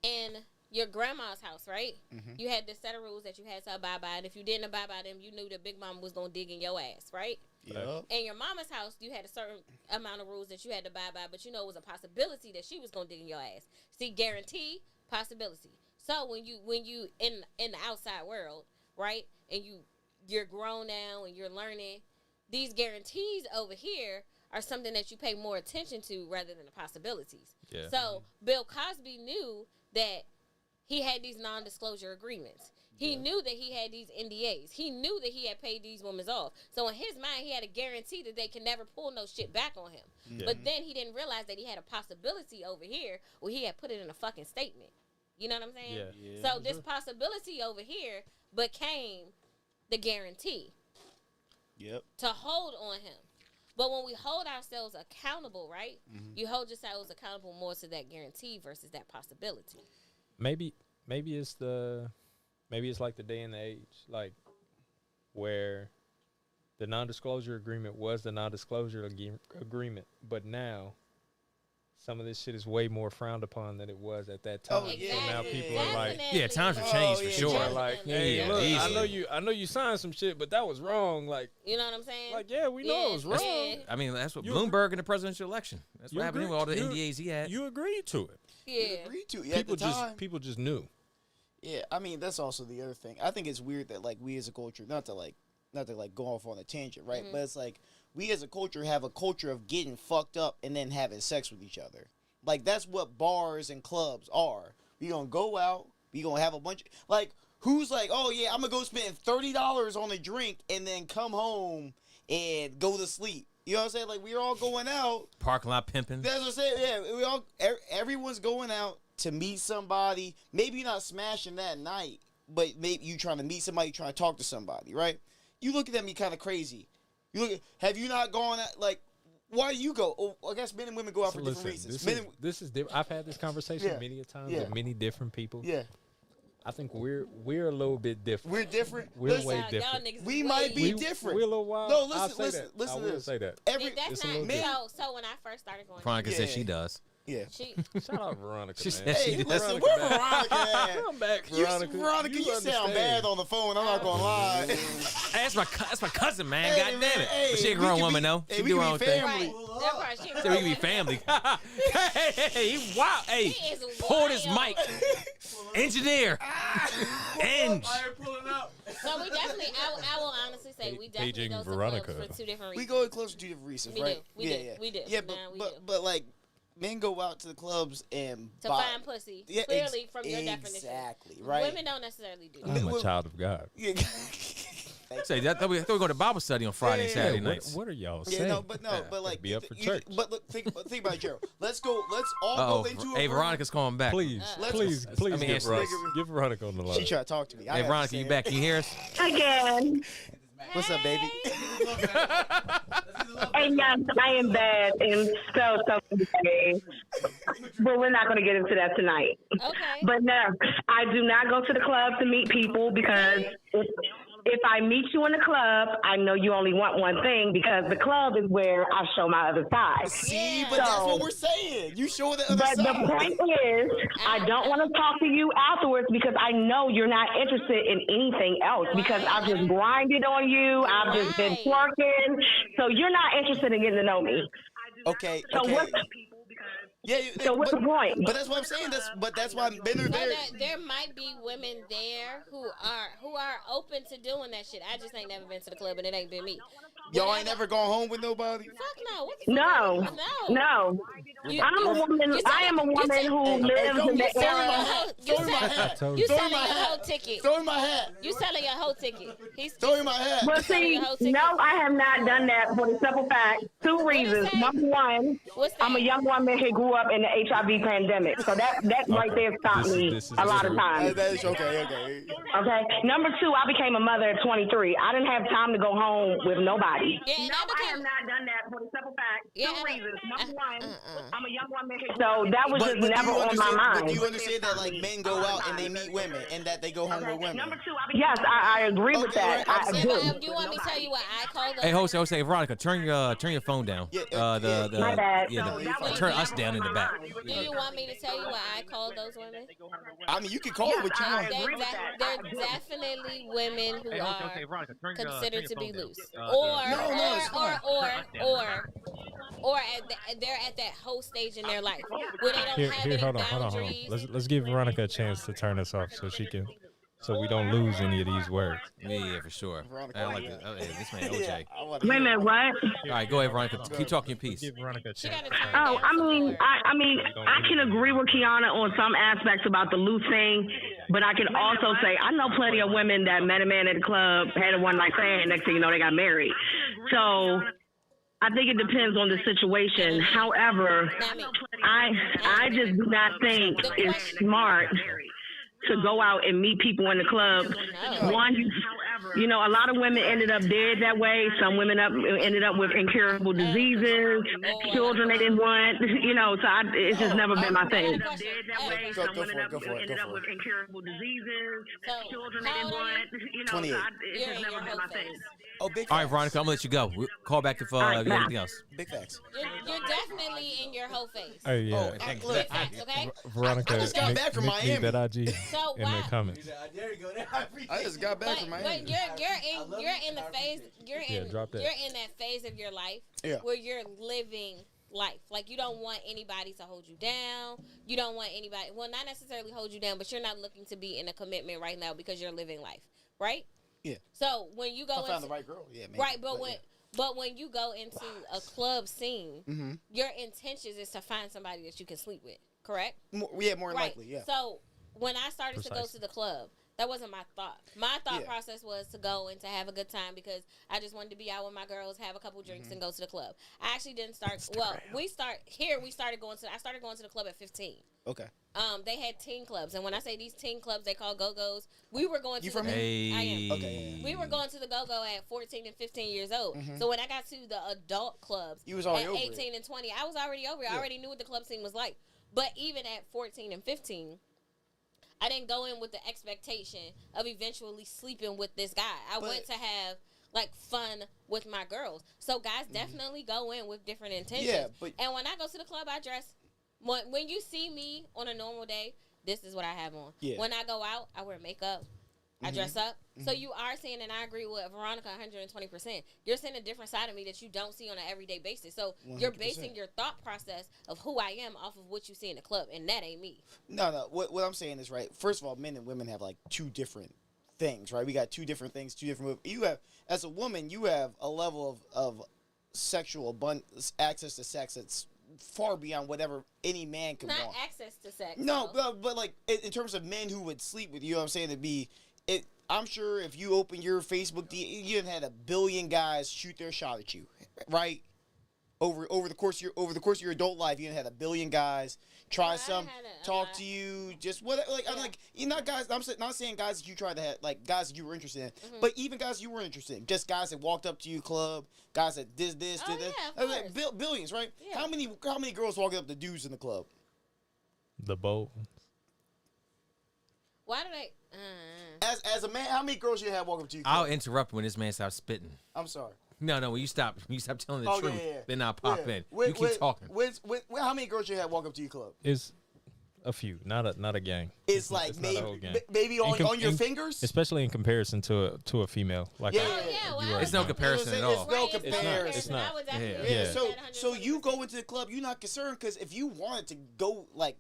in your grandma's house, right? You had this set of rules that you had to abide by, and if you didn't abide by them, you knew that Big Mama was gonna dig in your ass, right? Yep. In your mama's house, you had a certain amount of rules that you had to abide by, but it was a possibility that she was gonna dig in your ass. See, guarantee, possibility. So when you in the outside world, right, and you're grown now and you're learning, these guarantees over here are something that you pay more attention to rather than the possibilities. Yeah. So Bill Cosby knew that he had these non-disclosure agreements. He knew that he had these NDAs. He knew that he had paid these women off. So in his mind, he had a guarantee that they can never pull no shit back on him. Yeah. But then he didn't realize that he had a possibility over here where he had put it in a fucking statement. You know what I'm saying? Yeah. So this possibility over here became the guarantee Yep. to hold on him. But when we hold ourselves accountable, right? You hold yourselves accountable more to that guarantee versus that possibility. Maybe it's like the day and the age, like where the non-disclosure agreement was the non-disclosure agreement, but now some of this shit is way more frowned upon than it was at that time. Oh, yeah. So now people are like, Yeah, times have changed for yeah, sure. definitely. like, Yeah, hey, yeah, look, easily. I know you signed some shit, but that was wrong. Like, You know what I'm saying? yeah, we know it was wrong. Yeah. I mean, that's what You Bloomberg in the presidential election. That's You what happened agree- with all the you- NDAs he had. You agreed to it. Yeah. Agreed to. Yeah, at the time. People just knew. Yeah, I mean that's also the other thing. I think it's weird that like we as a culture, not to go off on a tangent, right? But it's like we as a culture have a culture of getting fucked up and then having sex with each other. Like that's what bars and clubs are. We gonna go out. We gonna have a bunch of like who's like, oh yeah, I'm gonna go spend $30 on a drink and then come home and go to sleep. You know what I'm saying? Like we're all going out. Parking lot pimping. That's what I'm saying. Yeah, we all everyone's going out to meet somebody. Maybe not smashing that night, but maybe you trying to meet somebody, trying to talk to somebody, right? You look at me kind of crazy. You look. Have you not gone out? Like, why do you go? Oh, I guess men and women go out for different reasons. This is different. I've had this conversation Yeah. many a times Yeah. with many different people. Yeah, I think we're a little bit different. we're different. We're Listen, way Y'all different. niggas we is might way- be different. We're a little wild. No, I'll listen, say listen, that. listen I to will this. say that. Every That's It's a not little bit. so when I first started going, Veronica said Yeah. she does. yeah. she Shout out Veronica, She man. said Hey, she listen, does. where Veronica at? Come back, You, Veronica. Veronica, you sound understand. bad on the phone. I'm not gonna lie. Hey, that's my cousin, man. Hey, God damn it. hey, But she a we grown can woman be- though. hey, She we do her can own be thing. family. right. That part, she So we can be family. hey, he wild. Hey, He is hold his wild. mic. Engineer. Eng. So we definitely, I will honestly say we definitely Paging go to Veronica. clubs for two different We reasons. go close to two different reasons, We right? do. We yeah, do. yeah. We do. Yeah, Nah, we do. but like men go out to the clubs and To buy, find pussy, Yeah, clearly from your definition. Exactly, right? Women don't necessarily do that. I'm a Well- child of God. Yeah. Say that. Thought we go to Bible study on Friday and Yeah, Saturday What, nights. what are y'all Yeah, saying? no, but like Be up for you- church. But look, think about it, Gerald. Let's all Uh-oh. go into a Hey, room. Veronica's calling back. Please, Let's- please, let please me get answer Veronica, this. get Veronica on the line. She tried to talk to me. I Hey, had to Veronica, say you it. back? Can you hear us? Again. What's up, baby? And yes, I am bad and so bad. But we're not going to get into that tonight. Okay. But no, I do not go to the club to meet people because if I meet you in the club, I know you only want one thing because the club is where I show my other side. See, Yeah. but that's So- what we're saying. You show the other But the side. point is, I don't want to talk to you afterwards because I know you're not interested in anything else because I've just grinded on you. I've just been Right. twerking. So you're not interested in getting to know me. Okay, So okay. what's Yeah, so what's the point? But that's what I'm saying. That's why men are So there. there might be women there who are open to doing that shit. I just ain't never been to the club and it ain't been me. Y'all ain't never gone home with nobody. Fuck no. What the fuck? No, no. You- I'm a woman. you I am a woman who lives in the throw area. my hat. Throw my hat. told You Throw selling my your hat. whole ticket. Throw my hat. You selling your whole ticket. He's Throw my hat. Well, see, Whole ticket. no, I have not done that for the simple fact. Two you reasons. say? Number one, What's that? I'm a young woman who grew up in the HIV pandemic, so that right there stopped me This is a lot of true. times. That is okay. Okay. Number two, I became a mother at 23. I didn't have time to go home with nobody. Yeah, and I became- not done that for the simple fact. Yeah, Two I- reasons. Number one, I'm a young woman. So that was just do never you on my understand? mind. But do you understand that like men go out and they meet women and that they go home with women? Yes, I agree with Okay, that. right, I'm I saying- do. Do you want me to tell you what I call those? Hey, Jose, Veronica, turn your phone down. Yeah, My bad. Turn us down in the back. Do you want me to tell you what I call those women? I mean, you can call it what you want. They're definitely women who are considered to be loose, it's fine. or they're at that whole stage in their life where they don't have any Hold on. boundaries. Let's give Veronica a chance to turn us off so we don't lose any of these words. Yeah, for sure. Veronica, I don't like this. Oh, yeah, this man OJ. Yeah, I wanna Wait a hear minute, what? All right, go ahead, Veronica. Keep talking your piece. Give Veronica a She chance. gotta turn Oh, down I some mean, words. I can agree with Kiana on some aspects about the loose thing, but I can also say I know plenty of women that met a man at the club, had a one night stand, next thing you know they got married. So I think it depends on the situation. However, Not me. I just do not think it's smart to go out and meet people in the club. No. One, You know, a lot of women ended up dead that way. Some women ended up with incurable diseases, children they didn't want. You know, so it's just never been my thing. Go for it. Incurable diseases, So, children how old are you? You know, 28. so You're it's in just your never been whole my thing. face. Oh, big All right, facts. Veronica, I'm gonna let you go. We'll call back if anything else. Big facts. You're definitely in your whole face. Oh yeah. Oh, look, Big facts, okay? Veronica, I just got back from Miami. Miami. That IG So in the why? comments. There you go. I appreciate I just got back But, from but Miami. you're in the phase drop that. you're in that phase of your life Yeah. where you're living life. Like you don't want anybody to hold you down. You don't want anybody not necessarily hold you down, but you're not looking to be in a commitment right now because you're living life, right? Yeah. So when you go I found into the right girl. Yeah, man. right, but when you go into a club scene, Mm-hmm. your intentions is to find somebody that you can sleep with, correct? More than Right. likely, yeah. So when I started to go Precisely. to the club, that wasn't my thought. My thought Yeah. process was to go and to have a good time because I just wanted to be out with my girls, have a couple drinks, and go to the club. I actually didn't start. Well, I started going to the club at 15. Okay. They had teen clubs, and when I say these teen clubs, they call go-go's. We were going to You from the, here? I am. Okay, We were going to the go-go at 14 and 15 years old. So when I got to the adult clubs You was already at over 18 and 20, I was already over it. I already knew what the club scene was like. But even at 14 and 15, I didn't go in with the expectation of eventually sleeping with this guy. I went to have like fun with my girls. So guys definitely go in with different intentions. Yeah, but and when I go to the club, I dress. When you see me on a normal day, this is what I have on. Yeah. When I go out, I wear makeup. I dress up. So you are seeing, and I agree with Veronica 120%. You're seeing a different side of me that you don't see on an everyday basis. So you're 100%. basing your thought process of who I am off of what you see in the club, and that ain't me. no. What I'm saying is right. First of all, men and women have like two different things, right? We got two different things, two different. You have, as a woman, you have a level of sexual abundance, access to sex that's far beyond whatever any man could Not want. access to sex. No, though. but like in terms of men who would sleep with you, know what I'm saying, it'd be it. I'm sure if you open your Facebook, you had 1 billion guys shoot their shot at you, right? Over the course of your adult life, you had 1 billion guys try talk to you, just what like I'm like you're not guys. I'm not saying guys that you tried to have like guys that you were interested in, but even guys you weren't interested in, just guys that walked up to you club, guys that did this, did that. Yeah, of Like, billions, right? Yeah. How many girls walking up to dudes in the club? The boat. Why do they? As a man, how many girls you have walking up to you? I'll Club? interrupt when this man starts spitting. I'm sorry. No, when you stop telling the Oh, truth, yeah. then I'll pop in. Wait, you keep talking. How many girls you have walk up to your club? It's a few, not a gang. It's like It's not a whole gang. maybe on your in- fingers. Especially in comparison to a female. Like Yeah. Oh yeah, well, You I right. was It's no talking- comparison at all. It's no Right, comparison. It's not. I would definitely Yeah. agree with that So you 120%. go into the club, you're not concerned because if you wanted to go like,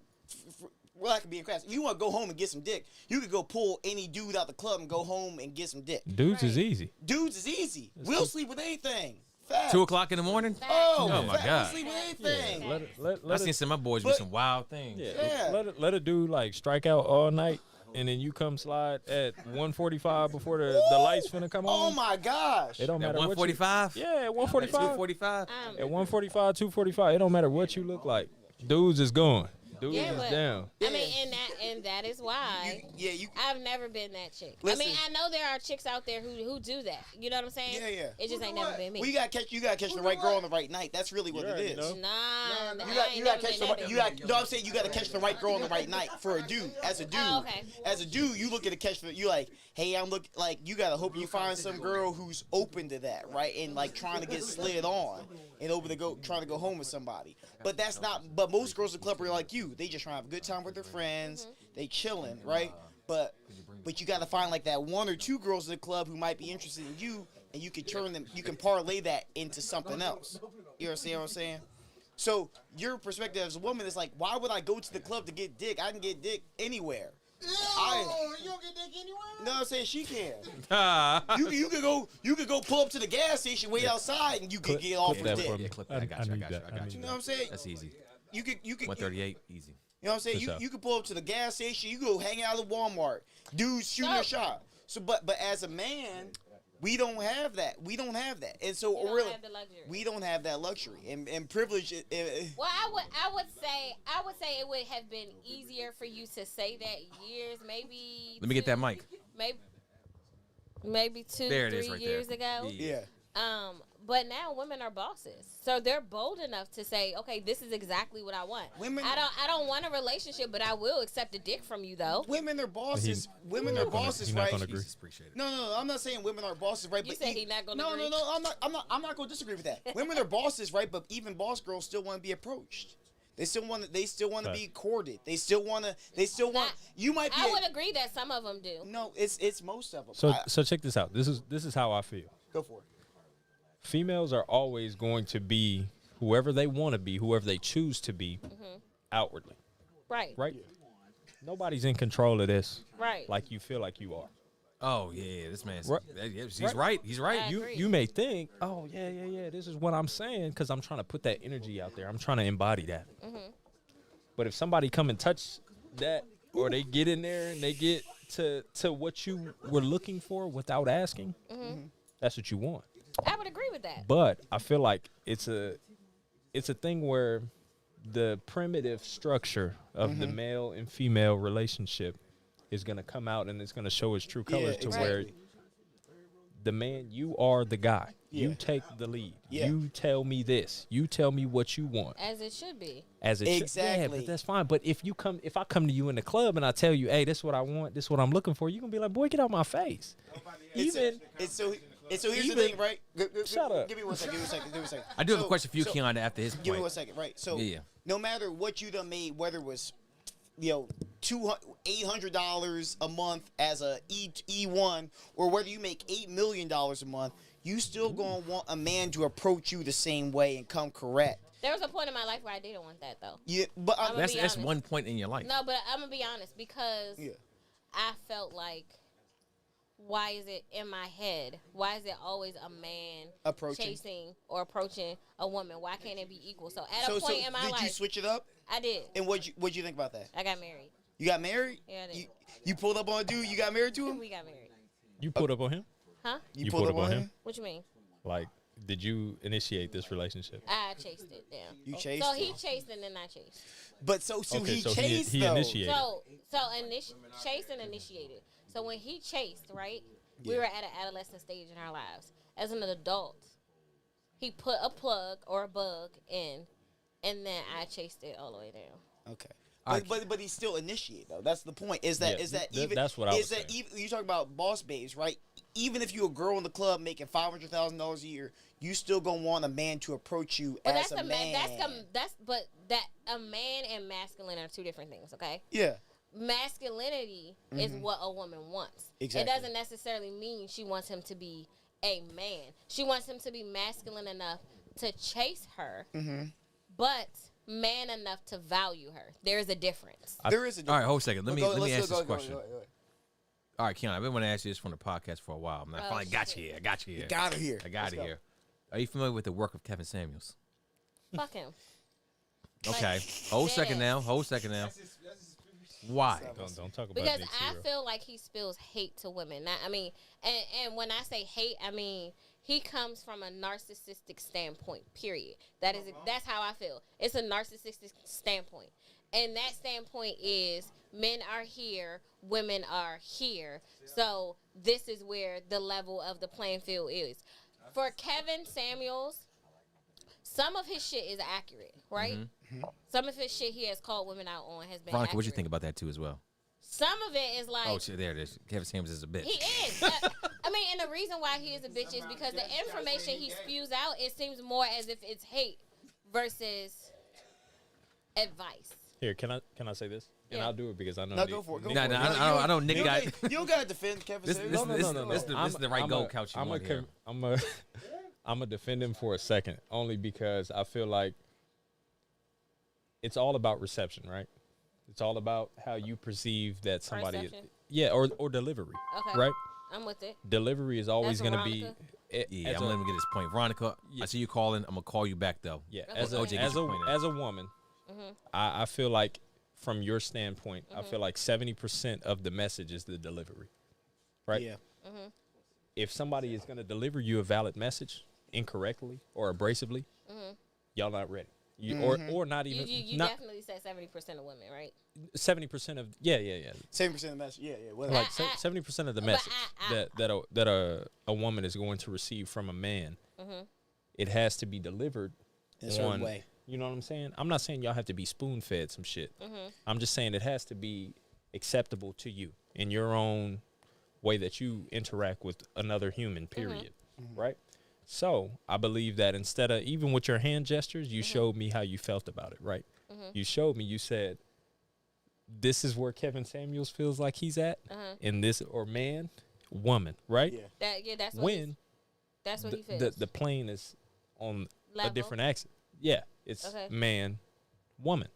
well, I could be in class. If you want to go home and get some dick, you could go pull any dude out the club and go home and get some dick. dudes is easy. Dudes is easy. We'll sleep with anything. Fact. 2 o'clock in the morning. Oh, Oh, my fact. God. We'll sleep with anything. Let I seen some of my boys do But- some wild things. Yeah. Let a dude like strike out all night, and then you come slide at 1:45 before the lights finna come Oh on. my gosh. It don't At matter what you. 145. Yeah, at 1:45. 245. At 1:45, 2:45. It don't matter what you look like. Dudes is going. Dudes Yeah, is but- down. I mean, and that is why You. I've never been that chick. Listen. I mean, I know there are chicks out there who do that. You know what I'm saying? Yeah. It just ain't never been me. Well, you gotta catch the right girl on the right night. That's really what it is. know. Nah, You gotta catch the right. No, I'm saying you gotta catch the right girl on the right night for a dude. As a dude, Oh, okay. as a dude, you look at the catch the. You like, hey, I'm look like you gotta hope you find some girl who's open to that, right? And like trying to get slid on and trying to go home with somebody. But that's not. But most girls in the club are like you. They just trying to have a good time with their friends. They chilling, right? But you gotta find like that 1 or 2 girls in the club who might be interested in you, and you can turn them. You can parlay that into something else. You understand what I'm saying? So your perspective as a woman is like, why would I go to the club to get dick? I can get dick anywhere. You don't get dick anywhere? No, I'm saying she can. Ah. You could go pull up to the gas station, wait outside, and you could get off clip with that for dick. me. Yeah, clip that. I got you. I need got you. that. I I got need you. You know what I'm saying? That's easy. You could 138, easy. You know what I'm saying? For sure. You could pull up to the gas station. You go hang out at Walmart. Dudes shooting a shot. So, but as a man, we don't have that. We don't have that. And so You don't really, have the luxury. we don't have that luxury. And privilege. Well, I would say it would have been easier for you to say that years, maybe. Let me get that mic. Maybe. maybe 2, There it 3 is right years there. ago. Yeah. But now women are bosses, so they're bold enough to say, "Okay, this is exactly what I want. I don't want a relationship, but I will accept a dick from you, though." Women are bosses. Women are bosses, He's not right? gonna agree. No. I'm not saying women are bosses, right? You but said he not gonna No, agree. I'm not going to disagree with that. Women are bosses, right? But even boss girls still want to be approached. They still want to be courted. They still want. You might be. I would agree that some of them do. No, it's most of them. So check this out. This is how I feel. Go for it. Females are always going to be whoever they want to be, whoever they choose to be, outwardly. Right. Right? Nobody's in control of this. Right. Like you feel like you are. Oh yeah, this man's. Right. He's right. He's right. I agree. You may think, oh yeah, this is what I'm saying because I'm trying to put that energy out there. I'm trying to embody that. But if somebody come and touch that, or they get in there and they get to what you were looking for without asking, that's what you want. I would agree with that. But I feel like it's a thing where the primitive structure of the male and female relationship is going to come out and it's going to show its true colors to where the man, you are the guy. Yeah. You take the lead. Yeah. You tell me this. You tell me what you want. As it should be. As it should. Yeah, Exactly. but that's fine. But if I come to you in the club and I tell you, hey, this is what I want, this is what I'm looking for, you're going to be like, boy, get out my face. So here's the thing, right? Shut up. Give me one second. I do have a question for you, Keon, after his Give me point. 1 second, right? So Yeah. no matter what you done made, whether it was, $800 a month as a E1, or whether you make $8 million a month, you still gonna want a man to approach you the same way and come correct. There was a point in my life where I didn't want that, though. Yeah, but I'm That's be that's honest. one point in your life. No, but I'm going to be honest because Yeah. I felt like, why is it in my head? Why is it always a man chasing or approaching a woman? Why can't it be equal? So at a point in my life, did you switch it up? I did. And what'd you think about that? I got married. You got married? Yeah, I did. You pulled up on a dude. You got married to him? We got married. You pulled up on him? Huh? You pulled up on him? What you mean? Like, did you initiate this relationship? I chased it down. You chased So it. he chased and then I chased. But so Okay, he so chased he though. initiated. Chased and initiated. So when he chased, right, we were at an adolescent stage in our lives. As an adult, he put a plug or a bug in, and then I chased it all the way down. Okay. But he still initiate though. That's the point. Is that even? that's what I was Is that saying. even? You talk about boss babes, right? Even if you're a girl in the club making $500,000 a year, you still gonna want a man to approach you But as that's a man. But a man and masculine are two different things. Okay. Yeah. Masculinity is what a woman wants. Exactly. It doesn't necessarily mean she wants him to be a man. She wants him to be masculine enough to chase her, but man enough to value her. There is a difference. There is a. All right, hold a second. Let me ask Let's this go. question. All right, Keon, I've been wanting to ask you this from the podcast for a while. I finally got you here. I got you here. Got her here. I got Let's it go. here. Are you familiar with the work of Kevin Samuels? Fuck him. Okay. Hold a second now. Why? Don't talk about Because this, I Zero. feel like he spills hate to women. And when I say hate, I mean he comes from a narcissistic standpoint. Period. That's how I feel. It's a narcissistic standpoint, and that standpoint is men are here, women are here. So this is where the level of the playing field is. For Kevin Samuels, some of his shit is accurate, right? Some of his shit he has called women out on has been Veronica, accurate. what you think about that too as well? Some of it is like... Oh, shit, there it is. Kevin Samuels is a bitch. He is. And the reason why he is a bitch is because the information he spews out, it seems more as if it's hate versus advice. Here, can I say this? And Yeah. I'll do it because I know. No, go for it. I don't. Nick got. You don't gotta defend Kevin This Samuels. this is the right goal couch you want here. I'm gonna defend him for a second, only because I feel like it's all about reception, right? It's all about how you perceive that somebody, Perception? or delivery, Okay. right? I'm with it. Delivery is always That's going to be. Veronica. Yeah, as I'm a- letting him get his point. Veronica, I see you calling. I'm gonna call you back though. Yeah, Okay. as a OJ gets your point in. as a woman, I feel like from your standpoint, I feel like 70% of the message is the delivery, right? Yeah. If somebody is going to deliver you a valid message incorrectly or abrasively, y'all not ready. or not even You not definitely said 70% of women, right? 70% of 70% of the message. Yeah. Whatever. like 70% of the But message that a woman is going to receive from a man, it has to be delivered In a certain way. You know what I'm saying? I'm not saying y'all have to be spoon fed some shit. I'm just saying it has to be acceptable to you in your own way that you interact with another human. Period. Right. So I believe that instead of even with your hand gestures, you showed me how you felt about it. Right. You showed me. You said, "This is where Kevin Samuels feels like he's at in this or man, woman." Right. Yeah. That's what When that's what he feels. the plane is on Level? a different axis. Yeah, it's man, woman.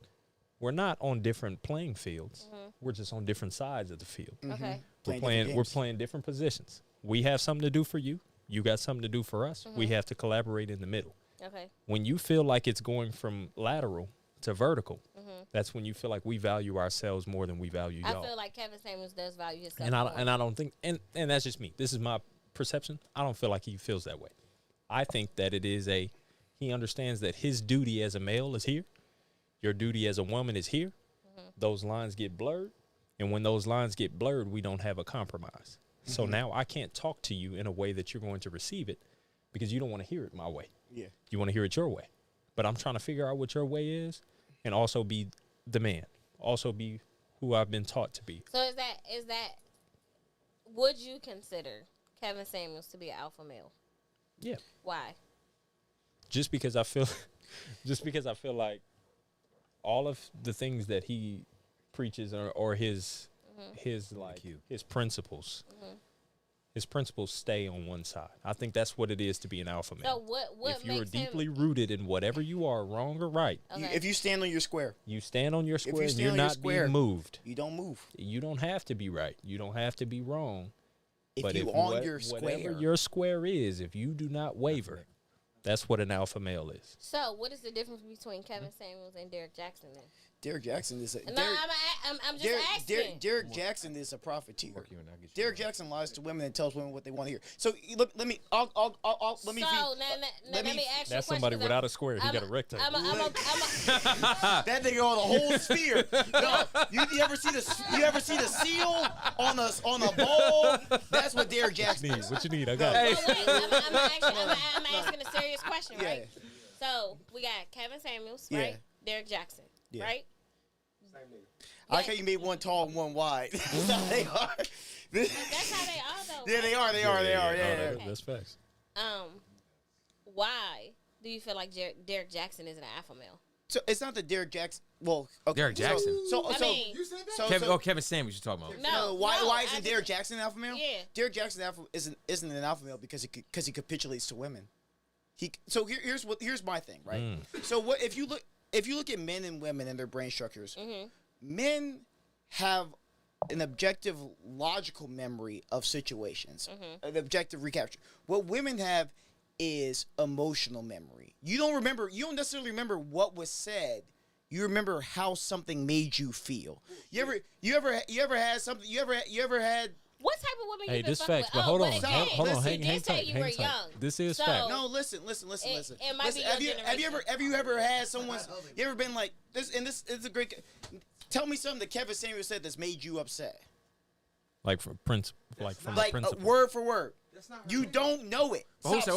We're not on different playing fields. We're just on different sides of the field. Okay. We're playing different positions. We have something to do for you. You got something to do for us. We have to collaborate in the middle. Okay. When you feel like it's going from lateral to vertical, that's when you feel like we value ourselves more than we value y'all. I feel like Kevin Samuels does value himself. And I don't think and that's just me. This is my perception. I don't feel like he feels that way. I think that it is he understands that his duty as a male is here. Your duty as a woman is here. Those lines get blurred. And when those lines get blurred, we don't have a compromise. So now I can't talk to you in a way that you're going to receive it because you don't want to hear it my way. Yeah. You want to hear it your way. But I'm trying to figure out what your way is and also be the man. Also be who I've been taught to be. So is that would you consider Kevin Samuels to be an alpha male? Yeah. Why? Just because I feel like all of the things that he preaches or his like his principles stay on one side. I think that's what it is to be an alpha male. So what if you're makes deeply him, rooted in whatever you are, wrong or right, If you stand on your square, you stand on your square and stand you're on your not square, being moved. you don't move. You don't have to be right. You don't have to be wrong. If But you if on your square, whatever your square is, if you do not waver, that's what an alpha male is. so what is the difference between Kevin Samuels and Derek Jackson then? Derek Jackson is a No, I'm just asking. Derek Jackson is a profiteer. Derek Jackson lies to women and tells women what they want to hear. So look, let me. Let me. Let me ask you That's a somebody question, without a square. He got a rectangle. That nigga on the whole sphere. No, you ever see the seal on a bowl? That's what Derek Jackson is. What you need? I got it. I'm asking a serious question, right? So we got Kevin Samuels, right? Derek Jackson, right? I like how you made one tall and one wide. That's how they are. That's how they are, though. Yeah, they are. They are. Yeah. That's facts. Why do you feel like Derek Jackson is an alpha male? So it's not the Derek Jackson. Well, okay. Derek Jackson. Kevin Samuels you're talking about. No, why isn't Derek Jackson an alpha male? Yeah. Derek Jackson isn't an alpha male because he capitulates to women. Here's my thing, right? So what if you look at men and women and their brain structures, men have an objective logical memory of situations, an objective recapture. What women have is emotional memory. You don't necessarily remember what was said. You remember how something made you feel. You ever had something? You ever had? What type of woman Hey, you been this fucking facts, with? but hold on, again, hold on, you hang did say tight, you hang were tight. young. This is So- fact. No, listen. It might be Listen, your have you ever had someone? You ever been like this? And this is a great. Tell me something that Kevin Samuels said that's made you upset. Like from principle, Like word for word. You don't know it. What's that?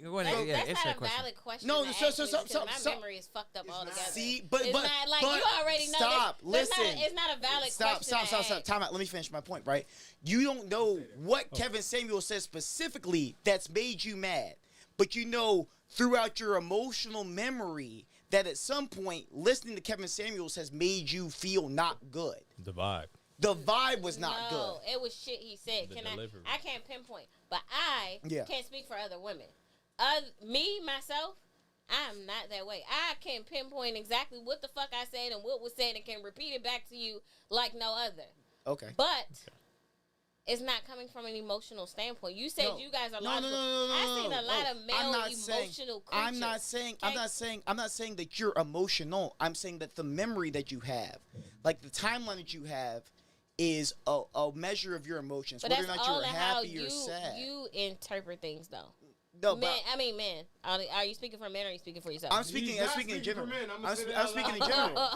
Go ahead. That's Answer not that a question. valid question. No, to ask me because my so- memory is fucked up altogether. See, but It's not like but you already know. Stop. Listen. It's not a valid question. Stop. Time out. Let me finish my point. Right. You don't know what Kevin Samuels said specifically that's made you mad, but you know throughout your emotional memory that at some point listening to Kevin Samuels has made you feel not good. The vibe. The vibe was not good. No, it was shit he said. I can't pinpoint, but I can't speak for other women. Me, myself, I'm not that way. I can pinpoint exactly what the fuck I said and what was said and can repeat it back to you like no other. Okay. But it's not coming from an emotional standpoint. You said you guys are logical. I've seen a lot of male emotional creatures. I'm not saying that you're emotional. I'm saying that the memory that you have, like the timeline that you have, is a measure of your emotions, but whether or that's not all you're how happy or sad. You interpret things though. No, men. but I mean, men. Are you speaking for men or are you speaking for yourself? I'm speaking in general. I'm speaking in general.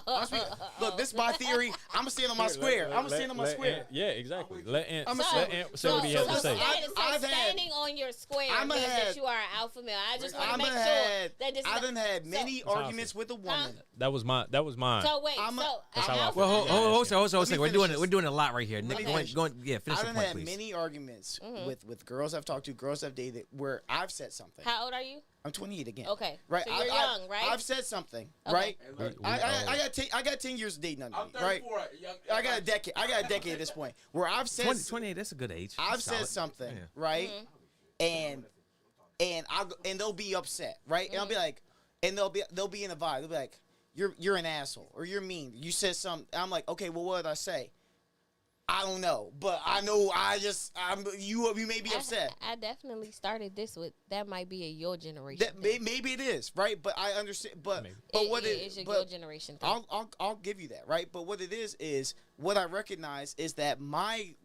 Look, this is my theory. I'm gonna stand on my square. I'm gonna stand on my square. Yeah, exactly. Let Ant I'ma say what he has to say. Standing on your square means that you are an alpha male. I just want to make sure that this. I done had many arguments with a woman. That was mine. So wait, That's how I feel. Well, hold on a second. Let me finish We're doing a lot right here. Nick, finish. finish I the done point, had please. many arguments with girls I've talked to, girls I've dated, where I've said something. How old are you? I'm 28 again. Okay. Right. So you're young, right? I've said something. Okay. Right. I got 10 years of dating under me. Right. I got a decade. at this point where I've said 28. That's a good age. I've Solid. said something. Yeah. Right. And they'll be upset. Right. And I'll be like, and they'll be in a vibe. They'll be like, you're an asshole or you're mean. You said something. I'm like, okay, well, what did I say? I don't know, but I know you may be upset. I definitely started this with that might be a your generation. Maybe it is, right? But I understand. But what it's your generation thing. I'll give you that, right? But what it is what I recognize is that my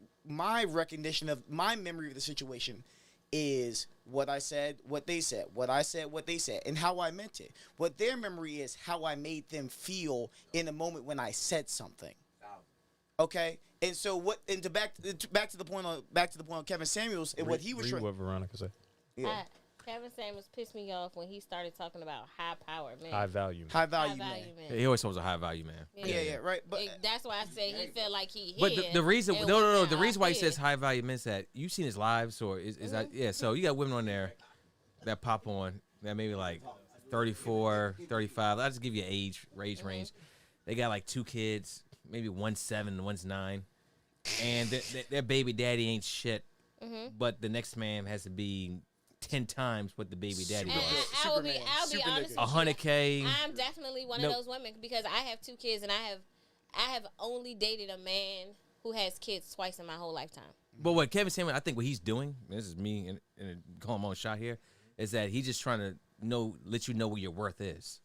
recognition of my memory of the situation is what I said, what they said, what I said, what they said, and how I meant it. What their memory is, how I made them feel in the moment when I said something. Okay, and so what? And back to the point on Kevin Samuels and what he was trying. What Veronica said. Yeah. Kevin Samuels pissed me off when he started talking about high power men. High value. High value man. Yeah, he always was a high value man. Yeah, right. But that's why I say he felt like he. But the reason, no, the reason why he hid. says high value men is that you've seen his lives, or is that yeah? So you got women on there that pop on that maybe like 34, 35. I'll just give you an age range. They got like 2 kids. Maybe one's 7, one's 9, and their baby daddy ain't shit. But the next man has to be 10 times what the baby daddy was. I'll be honest. 100K. I'm definitely one of those women because I have 2 kids and I have only dated a man who has kids twice in my whole lifetime. But what Kevin Samuels, I think what he's doing, this is me and calling my own shot here, is that he's just trying to let you know what your worth is.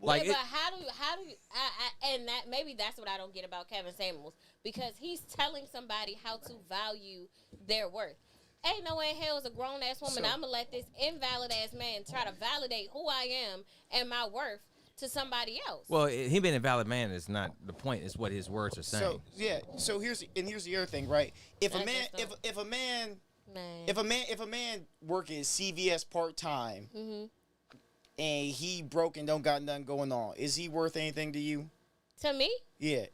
Like, but how do you, and that maybe that's what I don't get about Kevin Samuels because he's telling somebody how to value their worth. Ain't no way in hell is a grown ass woman. I'm gonna let this invalid ass man try to validate who I am and my worth to somebody else. Well, he being a valid man is not the point. It's what his words are saying. So here's the other thing, right? If a man work at CVS part time. And he broke and don't got nothing going on. Is he worth anything to you? To me? Yeah.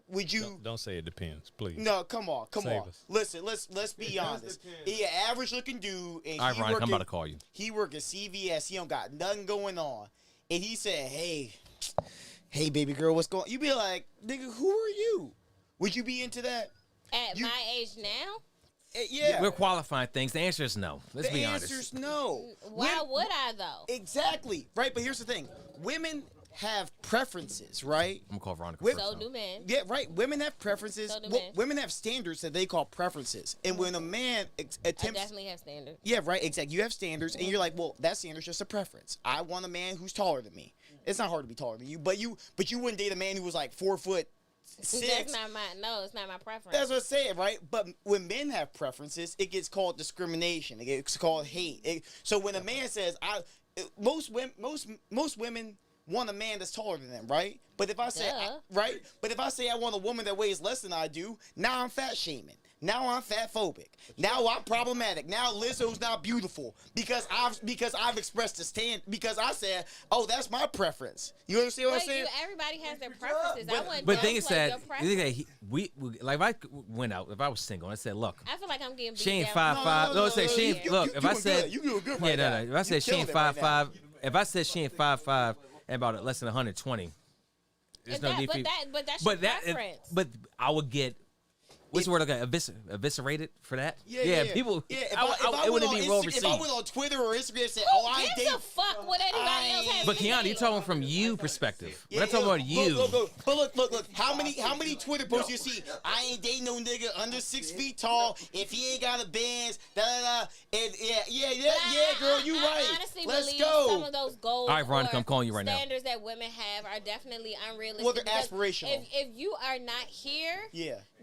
Would you? Don't say it depends, please. No, come on. Save us. Listen, let's be honest. He an average looking dude. And all right, Ron, I'm about to call you. He work at CVS. He don't got nothing going on. And he said, hey, baby girl, what's going on? You be like, nigga, who are you? Would you be into that? At my age now? Yeah. We're qualifying things. The answer is no. Let's be honest. The answer is no. Why would I, though? Exactly. Right, but here's the thing. Women have preferences, right? I'm going to call Veronica first. So do men. Yeah, right. Women have preferences. So do men. Women have standards that they call preferences. And when a man attempts... I definitely have standards. Yeah, right, exactly. You have standards, and you're like, well, that standard's just a preference. I want a man who's taller than me. It's not hard to be taller than you, but you wouldn't date a man who was like 4'6". That's not it's not my preference. That's what I'm saying, right? But when men have preferences, it gets called discrimination. It gets called hate. So when a man says, most women want a man that's taller than them, right? But if I say, I want a woman that weighs less than I do, now I'm fat shaming. Now I'm fat phobic. Now I'm problematic. Now Lizzo's not beautiful because I've expressed a stand because I said, oh, that's my preference. You understand what I'm saying? Everybody has their preferences. But the thing is that we like if I went out, if I was single, and I said, look, I feel like I'm getting beat she ain't down. 5'5". No, say she ain't. Look, if I said you doing good right now. If I said she ain't 5'5", if I said she ain't 5'5" and about less than 120, there's no need for you. But that's your preference. But I would get. What's the word? Okay, eviscerated for that? Yeah. People. Yeah, it wouldn't be well received. If I went on Twitter or Instagram and said, Who gives a fuck what anybody else has But Keanu, you're talking from you perspective. We're not talking about you. Look. How many Twitter posts you see? I ain't dating no nigga under 6 feet tall. If he ain't got a Benz, And girl, you right. I honestly Let's believe go. some of those goals. All right, Veronica, I'm calling you right now. Standards that women have are definitely unrealistic. Well, they're because aspirational. If you are not here,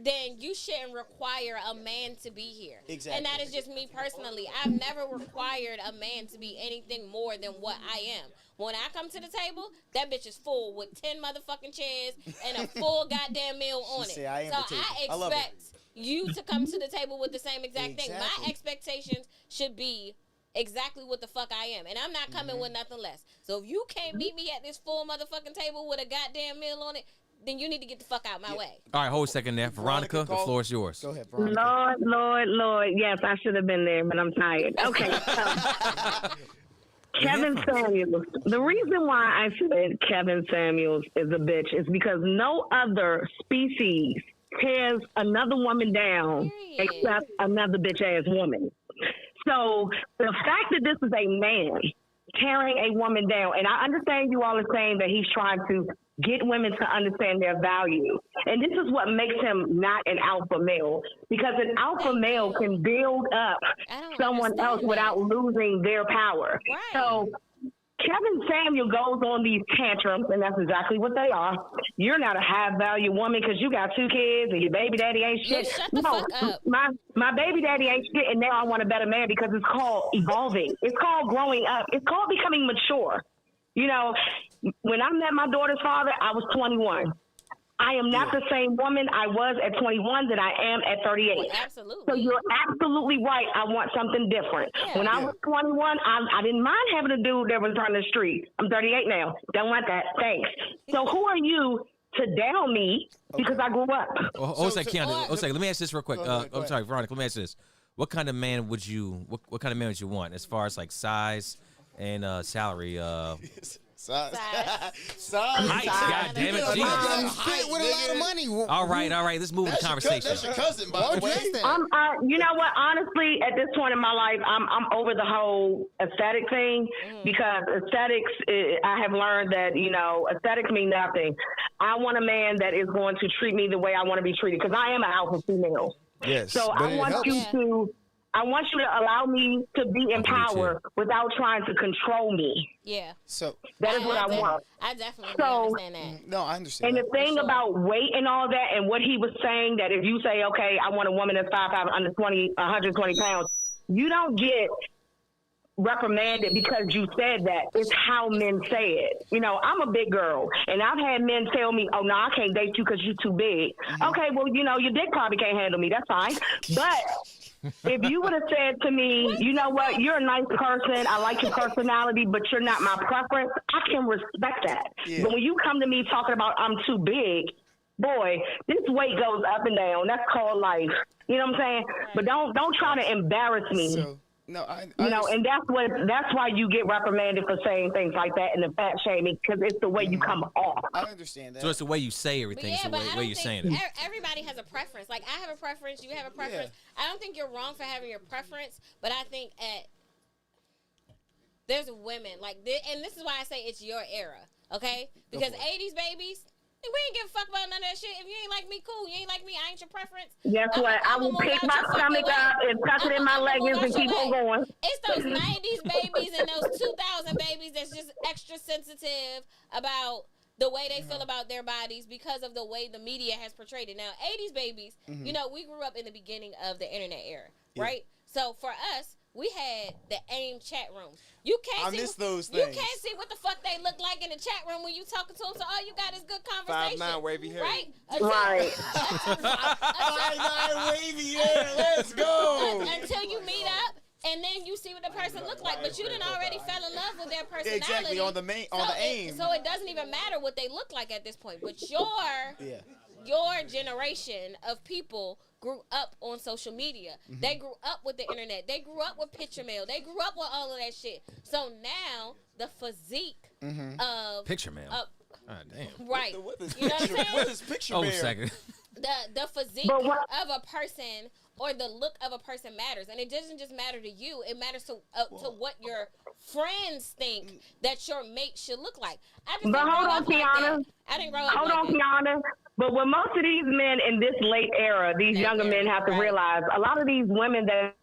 then you shouldn't require a man to be here. Exactly. And that is just me personally. I've never required a man to be anything more than what I am. When I come to the table, that bitch is full with 10 motherfucking chairs and a full goddamn meal on it. Say, I am the table. I I love it. expect you to come to the table with the same exact thing. My expectations should be exactly what the fuck I am. And I'm not coming with nothing less. So if you can't meet me at this full motherfucking table with a goddamn meal on it, then you need to get the fuck out my way. All right, hold a second there. Veronica, the floor is yours. Go ahead, Veronica. Lord. Yes, I should have been there, but I'm tired. Okay. Kevin Samuels. The reason why I said Kevin Samuels is a bitch is because no other species tears another woman down except another bitch ass woman. So the fact that this is a man tearing a woman down, and I understand you all are saying that he's trying to get women to understand their value. And this is what makes him not an alpha male, because an alpha male can build up someone else without losing their power. Right. So Kevin Samuel goes on these tantrums, and that's exactly what they are. You're not a high value woman because you got 2 kids and your baby daddy ain't shit. Shut the fuck up. My baby daddy ain't shit, and now I want a better man because it's called evolving. It's called growing up. It's called becoming mature. You know, when I met my daughter's father, I was 21. I am not the same woman I was at 21 that I am at 38. Well, absolutely. So you're absolutely right. I want something different. When I was 21, I didn't mind having a dude that was on the street. I'm 38 now. Don't want that. Thanks. So who are you to down me because I grew up? Let me ask this real quick. I'm sorry, Veronica. Let me ask this. What kind of man would you? What kind of man would you want as far as like size and salary? Size. Height, God damn it, Jesus. Height with a lot of money. All right. Let's move the conversation. That's your cousin, by the way. You know what? Honestly, at this point in my life, I'm over the whole aesthetic thing because aesthetics. I have learned that aesthetics mean nothing. I want a man that is going to treat me the way I want to be treated because I am an alpha female. Yes. So I want you to allow me to be in power without trying to control me. Yeah. So that is what I want. I definitely understand that. No, I understand. And the thing about weight and all that, and what he was saying, that if you say, okay, I want a woman that's 5'5", under 120 pounds, you don't get reprimanded because you said that. It's how men say it. I'm a big girl, and I've had men tell me, oh, no, I can't date you because you're too big. Okay, well, your dick probably can't handle me. That's fine. But if you would have said to me, you know what, you're a nice person, I like your personality, but you're not my preference, I can respect that. Yeah. But when you come to me talking about I'm too big, boy, this weight goes up and down. That's called life. You know what I'm saying? But don't try to embarrass me. So, no, and that's why you get reprimanded for saying things like that and the fat shaming, because it's the way you come off. I understand that. So it's the way you say everything. It's the way you're saying it. Everybody has a preference. Like, I have a preference. You have a preference. Yeah. I don't think you're wrong for having your preference, but I think there's women like this, and this is why I say it's your era, okay? Because 80s babies, we ain't give a fuck about none of that shit. If you ain't like me, cool. You ain't like me, I ain't your preference. Guess what? I will pick my stomach up and tuck it in my leggings and keep on going. It's those 90s babies and those 2000 babies that's just extra sensitive about the way they feel about their bodies because of the way the media has portrayed it. Now, 80s babies, we grew up in the beginning of the internet era, right? So for us, we had the AIM chat room. You can't miss those You things. can't see what the fuck they look like in the chat room when you talking to them. So all you got is good conversation. 5'9" wavy hair. Right? 5'9" wavy hair. Let's go. Until you meet up. And then you see what the person looks like, but you done already fell in love with their personality. Exactly, on the AIM. So it doesn't even matter what they look like at this point. But your generation of people grew up on social media. They grew up with the internet. They grew up with picture mail. They grew up with all of that shit. So now the physique of picture mail. damn. Right. What is You know what I'm picture? saying? What is picture Oh, bear? second. The physique But what- of a person or the look of a person matters, and it doesn't just matter to you. It matters to what your friends think that your mate should look like. I just But didn't hold grow on, up like Kiana. that. I didn't grow up Hold like on, that. Kiana. But what most of these men in this late era, these Late younger men era, have to right. realize, a lot of these women that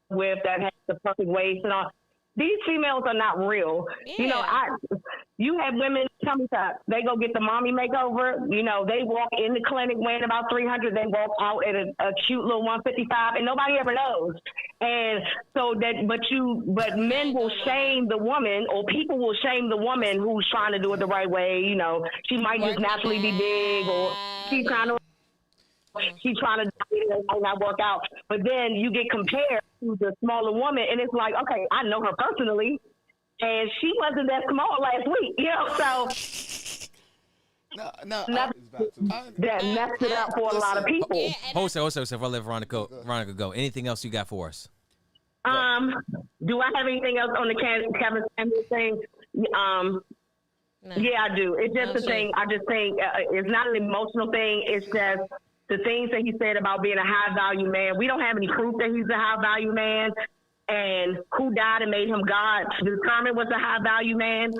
that have the perfect waist and all, these females are not real. You know, Yeah. you have women, tell me that, they go get the mommy makeover. You know, they walk in the clinic weighing about 300. They walk out at a cute little 155, and nobody ever knows. And so but men will shame the woman, or people will shame the woman who's trying to do it the right way. You know, she might just Working naturally be big, or she's trying to it might not work out. But then you get compared to the smaller woman, and it's like, okay, I know her personally, and she wasn't that small last week, you know. So No. that messed it up for a lot of people. Yeah, and Hold on, if I let Veronica go. Anything else you got for us? Do I have anything else on the Kevin Samuels thing? no. Yeah, I do. It's just a thing. I just think it's not an emotional thing. It's just the things that he said about being a high value man. We don't have any proof that he's a high value man, and who died and made him God to determine what's a high value man.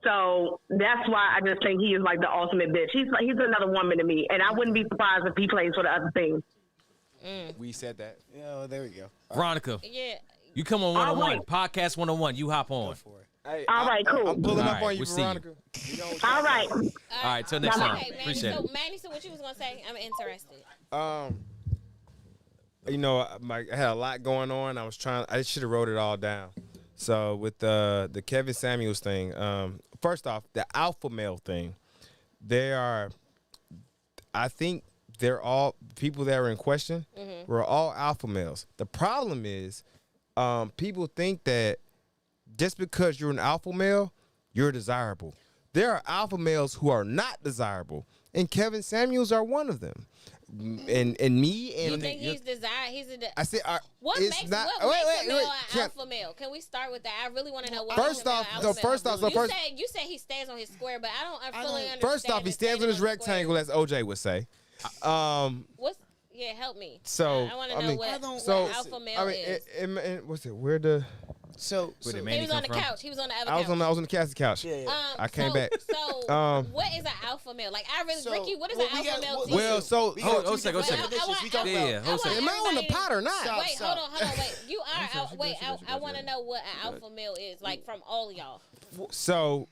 So that's why I just think he is like the ultimate bitch. He's another woman to me, and I wouldn't be surprised if he plays for the other team. We said that. Yeah, there we go. Veronica, Yeah. you come on 101, right. podcast 101. You hop on. Hey, All right, cool. I'm pulling All up right, on you, we'll see you. Veronica. All right. All right, till next time. Okay, Manny. Appreciate So, it. Manny, so what you was gonna say? I'm interested. You know, I had a lot going on. I should have wrote it all down. So with the Kevin Samuels thing, first off, the alpha male thing, I think they're all people that are in question. We're all alpha males. The problem is, people think that just because you're an alpha male, you're desirable. There are alpha males who are not desirable, and Kevin Samuels are one of them. And me and You think he's desired? I said, What it's makes not. what wait, makes a male wait, an can- alpha male? Can we start with that? I really want to know what First makes a male off, alpha so male. first off, so you first- said he stands on his square, but I don't fully understand. First off, he the stands on his standing rectangle, as OJ would say. Help me. So I want to know what so alpha male is. What's it? Where the? So Where did He Manny was come on the from? couch. He was on the other I was couch. on the casting couch. yeah. I came so, back. So, what is an alpha male? Like, I really, So, Ricky, what is well, an we alpha got- male well, to you? Well, so We hold got on, two second, different second. definitions. We talk Yeah, about. yeah, hold am I on the pot or not? Stop. Wait, hold on, wait. You are wait. I want to know what an alpha male is, like from all of y'all. So,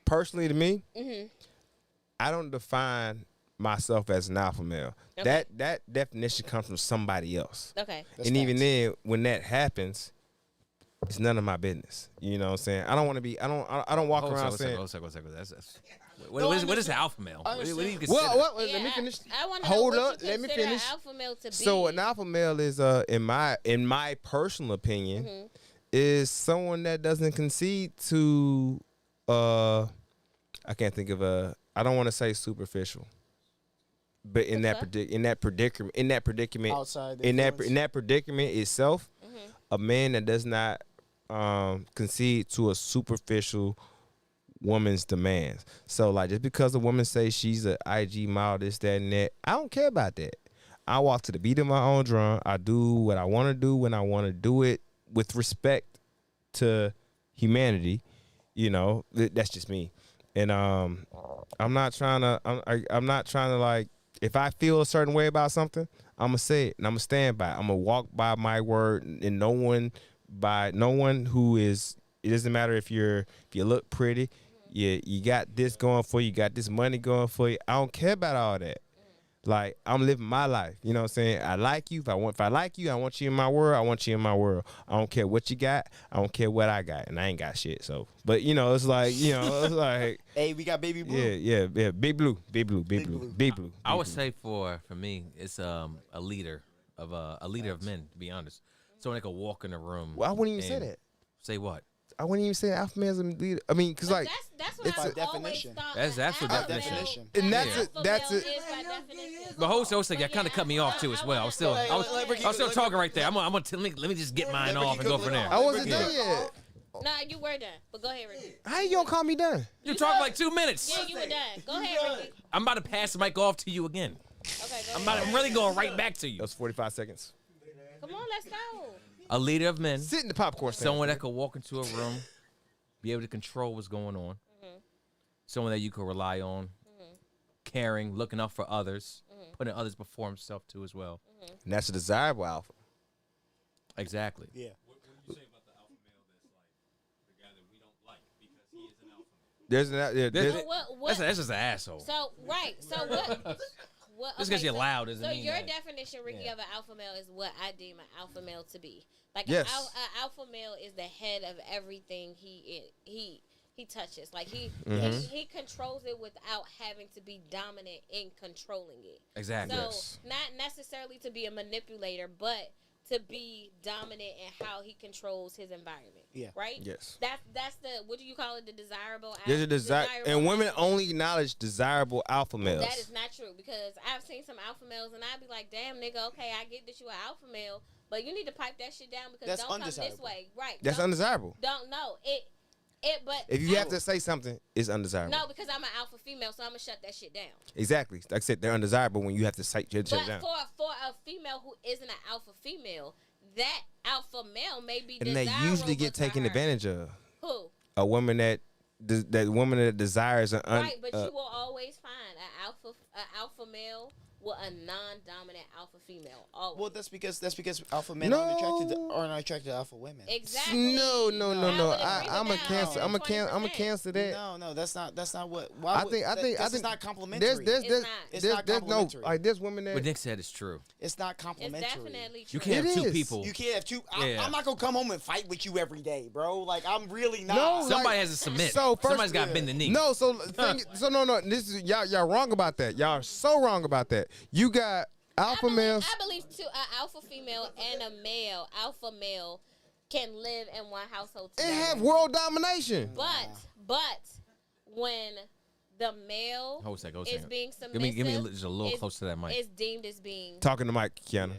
personally, to me, I don't define myself as an alpha male. Okay. That definition comes from somebody else. Okay. And even then, when that happens, it's none of my business. You know what I'm saying? I don't want to be. I don't walk around saying. Hold on. What is an alpha male? What do you consider? Well, Yeah, let me finish. I want to Hold know up, what you let me consider finish. an alpha male to be. So an alpha male is in my personal opinion is someone that doesn't concede to I can't think of I don't want to say superficial. But in that predicament Outside the in influence. that predicament itself, a man that does not concede to a superficial woman's demands. So like just because a woman says she's an IG model, this, that, and that, I don't care about that. I walk to the beat of my own drum. I do what I want to do when I want to do it with respect to humanity. You know, that's just me. And I'm not trying to like, if I feel a certain way about something, I'm gonna say it and I'm gonna stand by it. I'm gonna walk by my word, and no one who is. It doesn't matter if you look pretty, you got this going for you, got this money going for you. I don't care about all that. Like, I'm living my life. You know what I'm saying? I like you. If I like you, I want you in my world. I want you in my world. I don't care what you got. I don't care what I got. And I ain't got shit. So, but it's like, it's like. Hey, we got baby blue. Yeah. Big blue. I would say for me, it's a leader of men, to be honest. Someone that could walk in the room. Well, I wouldn't even say and that. Say what? I wouldn't even say alpha male is a leader. I mean, because like. That's what it's I've a always definition. thought. That's an actual alpha definition. male- And an that's alpha it. That's male it. is by definition. But hold on, you kind of cut me off too as well. I was still talking right there. I'm gonna let me just get mine off and go from there. I wasn't done yet. Nah, you were done. But go ahead, Ricky. How you gonna call me done? You talked for like 2 minutes. Yeah, you were done. Go ahead, Ricky. I'm about to pass the mic off to you again. Okay, go ahead. I'm really going right back to you. That was 45 seconds. Come on, let's go. A leader of men, Sit in the popcorn stand. someone that could walk into a room, be able to control what's going on, someone that you could rely on, caring, looking out for others, putting others before himself too as well. And that's a desirable alpha. Exactly. Yeah. What do you say about the alpha male that's like the guy that we don't like because he is an alpha male? There's So what? That's just an asshole. So right. So what? What? Just because you're loud doesn't So mean your that. definition, Ricky, of an alpha male is what I deem an alpha male to be. Like Yes. an alpha male is the head of everything he touches. Like he controls it without having to be dominant in controlling it. Exactly. So not necessarily to be a manipulator, but to be dominant in how he controls his environment. Yeah. Right? Yes. That's the, what do you call it? The desirable There's a desire, desirable and women alpha male. only acknowledge desirable alpha males. That is not true, because I've seen some alpha males and I'd be like, damn, nigga, okay, I get that you an alpha male, but you need to pipe that shit down because That's don't come this undesirable. way. Right. That's don't, undesirable. Don't know. But If you have to say something, it's undesirable. no, because I'm an alpha female, so I'm gonna shut that shit down. Exactly. Like I said, they're undesirable when you have to shut it But down. for a female who isn't an alpha female, that alpha male may be And they desirable, usually but get to taken her- advantage of. Who? A woman that desires an Right, but you will always find an alpha male with a non-dominant alpha female. Always. Well, that's because alpha men No. aren't attracted to alpha women. Exactly. No. I would agree with I'm a that. cancel. I'm a 20%. cancel that. No, that's not what. I think it's not complimentary. There's It's not no complimentary. like there's women What that Nick said is true. It's not It's complimentary. definitely true. You can't It have two is. people. You can't have two. Yeah. I'm not gonna come home and fight with you every day, bro. Like I'm really not. No, Somebody like- has to submit. So first- Somebody's got to bend the knee. No, so no. This is y'all wrong about that. Y'all are so wrong about that. You got alpha males. I believe too, an alpha female and a male alpha male can live in one household And together. have world domination. But when the male Hold a second. is being submissive, Give me just a little is- close to that mic. is deemed as being Talking to Mike, Kiana.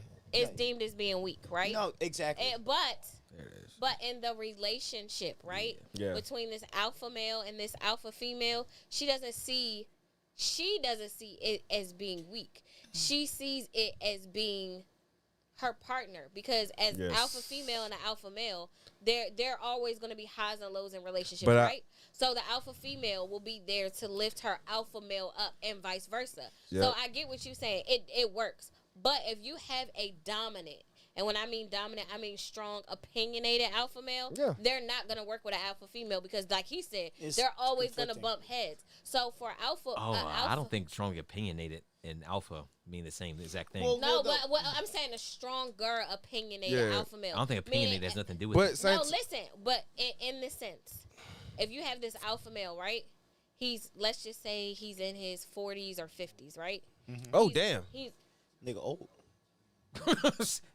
deemed as being weak, right? No, exactly. But There it is. But in the relationship, right, Yeah. between this alpha male and this alpha female, she doesn't see it as being weak. She sees it as being her partner, because as Yes. alpha female and an alpha male, they're always going to be highs and lows in relationships, But right? So the alpha female will be there to lift her alpha male up, and vice versa. Yep. So I get what you're saying. It works. But if you have a dominant, and when I mean dominant, I mean strong, opinionated alpha male, Yeah. they're not going to work with an alpha female, because like he said, It's they're always going to conflicting. bump heads. So for alpha, Oh, alpha I don't think strongly opinionated and alpha mean the same exact thing. Well, No, but what I'm saying, a stronger opinionated Yeah. alpha male. I don't think Meaning- opinionated has nothing to do with But it. No, since listen, but in this sense, if you have this alpha male, right? Let's just say he's in his 40s or 50s, right? oh He's- damn, He's Nigga old.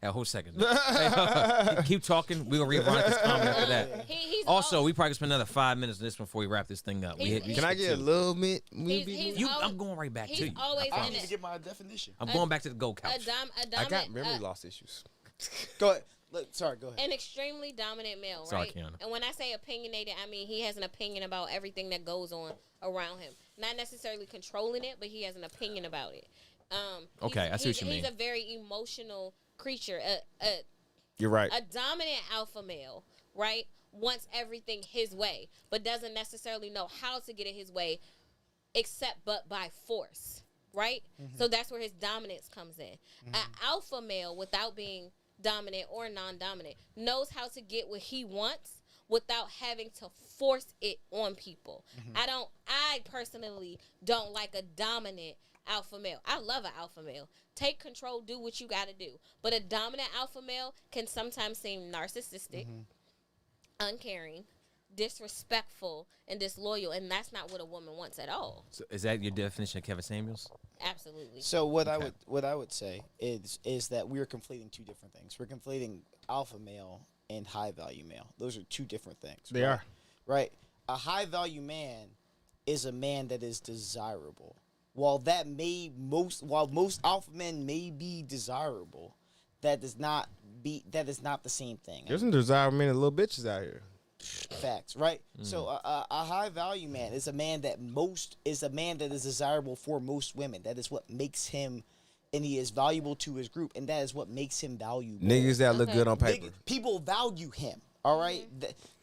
Hey, hold a second. Hey, keep talking. We're going to rerun this comment after that. he's Also, old. we probably spend another 5 minutes on this before we wrap this thing up. can I get a little bit? He's al- I'm going right back to he's you. always I in don't even it. get my definition. I'm going back to the gold A, couch. a I dominant, got memory loss issues. Go ahead. Sorry, go ahead. an extremely dominant male, Sorry, right? Kiana. And when I say opinionated, I mean he has an opinion about everything that goes on around him. Not necessarily controlling it, but he has an opinion about it. Okay, I see what you mean. He's a very emotional creature. You're right. A dominant alpha male, right, wants everything his way, but doesn't necessarily know how to get it his way, except but by force, right? So that's where his dominance comes in. An alpha male, without being dominant or non-dominant, knows how to get what he wants without having to force it on people. I personally don't like a dominant alpha male. I love an alpha male. Take control, do what you got to do. But a dominant alpha male can sometimes seem narcissistic, uncaring, disrespectful, and disloyal, and that's not what a woman wants at all. So is that your definition of Kevin Samuels? Absolutely. So what I would say is that we're conflating two different things. We're conflating alpha male and high value male. Those are two different things. They are. Right. A high value man is a man that is desirable. While most alpha men may be desirable, that is not the same thing. There's some desirable men and little bitches out here. Facts, right? So a high value man is a man that is desirable for most women. That is what makes him, and he is valuable to his group, and that is what makes him valuable. Niggas that look good on paper. People value him. All right,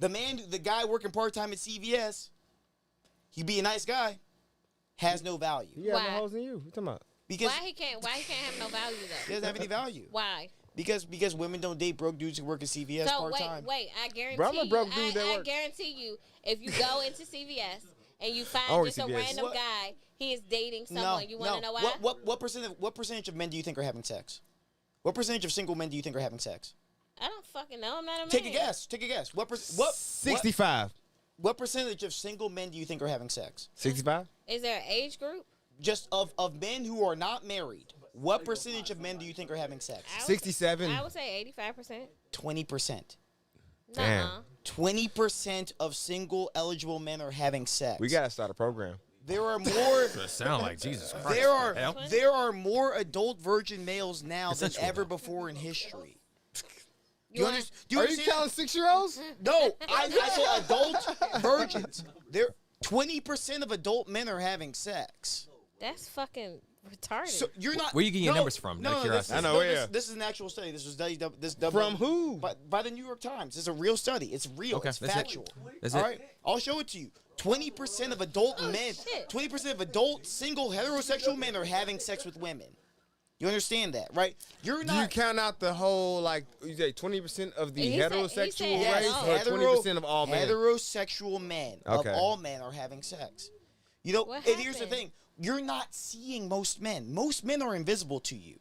the guy working part time at CVS, he be a nice guy, has no value. You got more hoes than you. What you talking about? Why he can't have no value though? He doesn't have any value. Why? Because women don't date broke dudes who work at CVS So part time. wait, I guarantee Bro, I'm a broke you. dude that I work. guarantee you, if you go into CVS and you I find work just a CVS. random What? guy, he is dating someone. You want to know why? What percentage of men do you think are having sex? What percentage of single men do you think are having sex? I don't fucking know. I'm not a man. Take a guess. Take a guess. What 65. What percentage of single men do you think are having sex? 65? Is there an age group? Just of men who are not married. What percentage of men do you think are having sex? 67. I would say 85%. 20%. Damn. Nuh-uh. 20% of single eligible men are having sex. We gotta start a program. There are more. It sound like Jesus Christ. There are more adult virgin males now than Essential, ever though. before in history. You Do you Are you understand? counting 6-year-olds? No, I said adult virgins. There, 20% of adult men are having sex. That's fucking retarded. So you're not. Where you getting your numbers from? No, Out of curiosity. I know, yeah. This is an actual study. This was From who? By the New York Times. It's a real study. It's real. Okay, It's that's it. factual. That's All it. right, I'll show it to you. 20% of adult men, shit. 20% of adult single heterosexual men are having sex with women. You understand that, right? You're Do you not. count out the whole, like, you say 20% of the He said- heterosexual he said race all. or 20% of all men? Heterosexual men Okay. of all men are having sex. You know, What and here's the happened? thing: you're not seeing most men. Most men are invisible to you.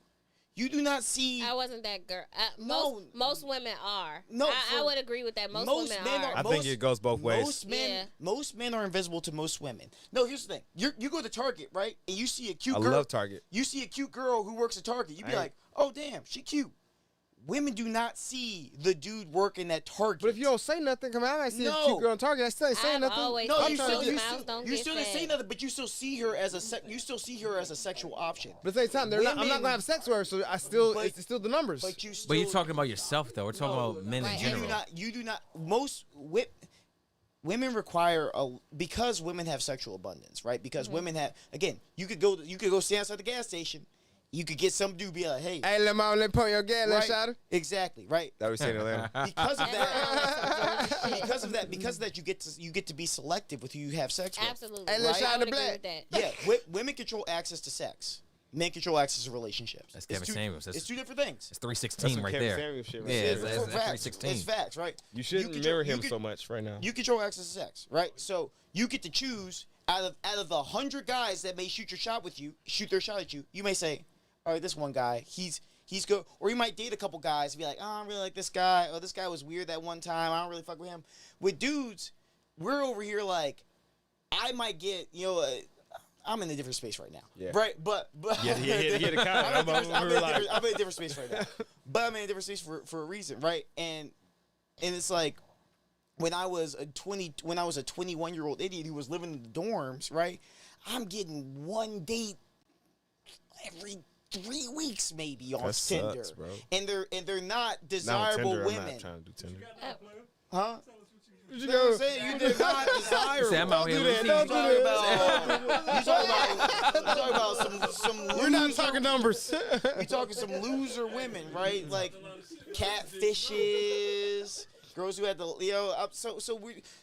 You do not see. I wasn't that girl. No. Most women are. No, I for- would agree with that. Most women men are. I think it goes both ways. Most men are invisible to most women. No, here's the thing: you go to Target, right, and you see a cute I girl. love Target. You see a cute girl who works at Target. You be I- like, oh damn, she cute. Women do not see the dude working at Target. But if you don't say nothing, come out, I see a No. cute girl on Target. I still ain't saying I've nothing. always no, said you trying still, to you get- still, don't you get still didn't say fed. nothing, but you still see her as a sexual option. But at the same time, I'm not Women- gonna have sex with her, so But- it's still the numbers. But you still. But you're talking about yourself, though. We're talking No, about men in right. general. You do not. Most women require because women have sexual abundance, right? Because women have again. You could go stand outside the gas station. You could get some dude be like, hey, Hey, let me pump your gas, right? let's shot her. Exactly, right? That we say in Atlanta. Because of that, Because because of that, you get to be selective with who you have sex with. Absolutely. Hey, let's I shine would the agree black. with that. Yeah, women control access to sex. Men control access to relationships. That's It's Kevin two- Samuels. That's- It's two different things. It's 316 some right Kevin there. Samuels shit right Yeah, there. it's Facts. 316. It's facts, right? You shouldn't control- mirror him you so much right now. You control access to sex, right? So you get to choose out of the 100 guys that may shoot their shot at you. You may say, all right, this one guy, he's good. Or you might date a couple guys and be like, oh, I don't really like this guy. Or this guy was weird that one time. I don't really fuck with him. With dudes, we're over here like, I might get, I'm in a different space right now. Yeah. Right? But Yeah, the comment. I'm in a different space right now. But I'm in a different space for a reason, right? And it's like when I was a 21-year-old idiot who was living in the dorms, right? I'm getting one date every 3 weeks maybe on That Tinder. sucks, bro. And they're not Not on desirable Tinder, women. I'm not trying to do Tinder. Huh? You You know what I'm saying? They're not desirable. Say, I'm out here. do that. You talking about some We're not loser- talking numbers. We talking some loser women, right? Like catfishes, girls who had the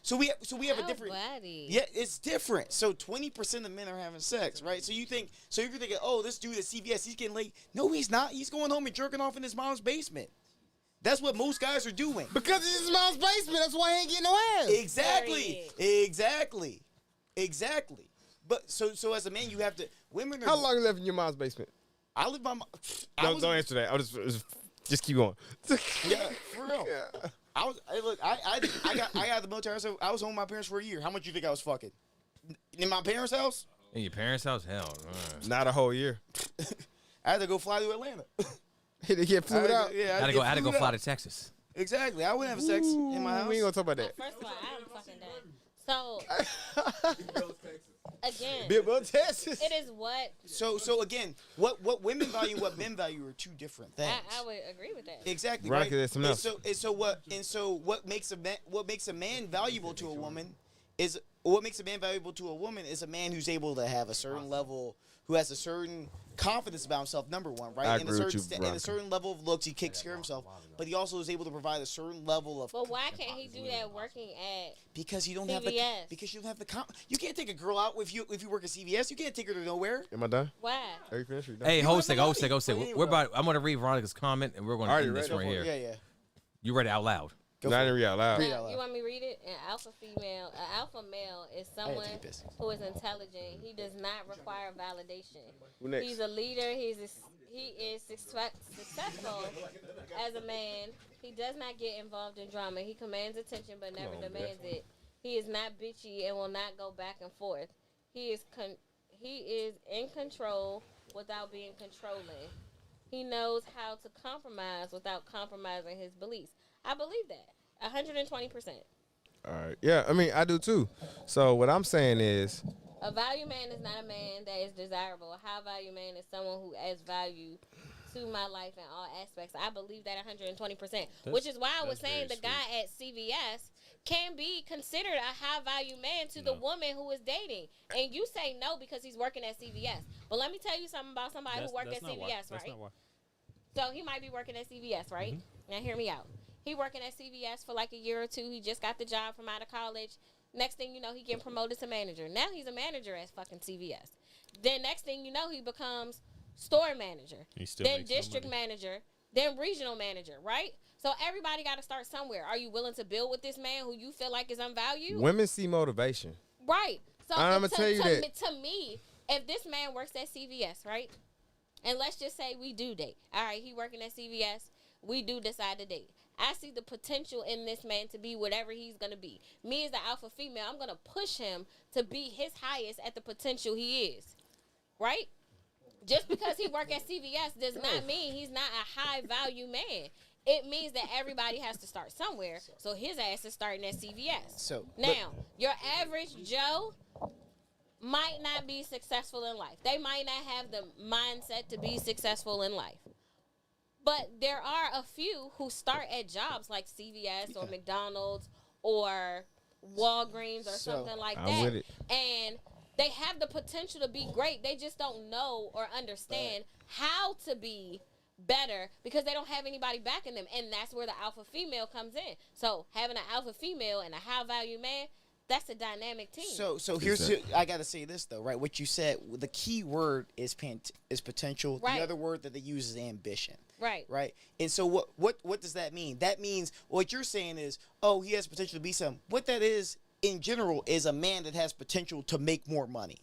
so we have a different. Buddy. Yeah, it's different. So 20% of men are having sex, right? So if you're thinking, oh, this dude at CVS, he's getting late. No, he's not. He's going home and jerking off in his mom's basement. That's what most guys are doing. Because it's his mom's basement. That's why he ain't getting no ass. Exactly. But so as a man, you have to. Women are. How long you lived in your mom's basement? I live by my. Don't answer that. I'll just keep going. Yeah, for real. I got out of the military. So I was home with my parents for a year. How much you think I was fucking? In my parents' house? In your parents' house? Hell. Not a whole year. I had to go fly to Atlanta. He did get flued out. Yeah, I had to go fly to Texas. Exactly. I wouldn't have sex in my house. We ain't gonna talk about that. First of all, I'm fucking done. So, again, Bill Texas. it is what So again, what women value, what men value are two different things. I would agree with that. Exactly. Right, Right. 'cause there's something So what makes a man valuable to a woman is a man who's able to have a certain level, who has a certain confidence about himself. Number one, right? I And a agree with certain you, and a certain level of looks, he takes care of himself, but he also is able to provide a certain level of. But why can't he do that working at? Because you don't have the. CVS. Because you don't have the. You can't take a girl out if you work at CVS. You can't take her to nowhere. Am I done? Why? Are you finished? Or you done? Hey, You hold a have second, the hold a money. second, hold a second. But We're anyway. about. I'm gonna read Veronica's comment, and we're gonna Already end this read right it. here. Yeah. You read it out loud. Go Not for even read out loud. Read it out loud. You want me to read it? An alpha male is someone take a piss. who is intelligent. He does not require validation. Who next? He's a leader. He is successful as a man. He does not get involved in drama. He commands attention but never demands it. He is not bitchy and will not go back and forth. He is in control without being controlling. He knows how to compromise without compromising his beliefs. I believe that 120%. All right. Yeah, I mean, I do too. So what I'm saying is, A value man is not a man that is desirable. A high value man is someone who adds value to my life in all aspects. I believe that 120%, which is why I was saying the guy at CVS can be considered a high value man to the woman who is dating. And you say no because he's working at CVS. But let me tell you something about somebody who worked at CVS, right? That's not why. So he might be working at CVS, right? Now hear me out. He working at CVS for like a year or two. He just got the job from out of college. Next thing you know, he getting promoted to manager. Now he's a manager at fucking CVS. Then next thing you know, he becomes store manager. He still Then makes no district money. manager. Then regional manager, right? So everybody got to start somewhere. Are you willing to build with this man who you feel like is unvalued? women see motivation. Right. So I'ma tell you that. To me, if this man works at CVS, right? And let's just say we do date. All right, he working at CVS. We do decide to date. I see the potential in this man to be whatever he's going to be. Me as the alpha female, I'm going to push him to be his highest at the potential he is. Right? Just because he work at CVS does not mean he's not a high value man. It means that everybody has to start somewhere. So his ass is starting at CVS. So Now, your average Joe might not be successful in life. They might not have the mindset to be successful in life. But there are a few who start at jobs like CVS or McDonald's or Walgreens or something like I'm that. with it. And they have the potential to be great. They just don't know or understand how to be better because they don't have anybody backing them. And that's where the alpha female comes in. So having an alpha female and a high value man, that's a dynamic team. So here's I gotta say this though, right? What you said, the key word is potential. Right. The other word that they use is ambition. Right. Right. And so what does that mean? That means what you're saying is, oh, he has potential to be something. What that is in general is a man that has potential to make more money.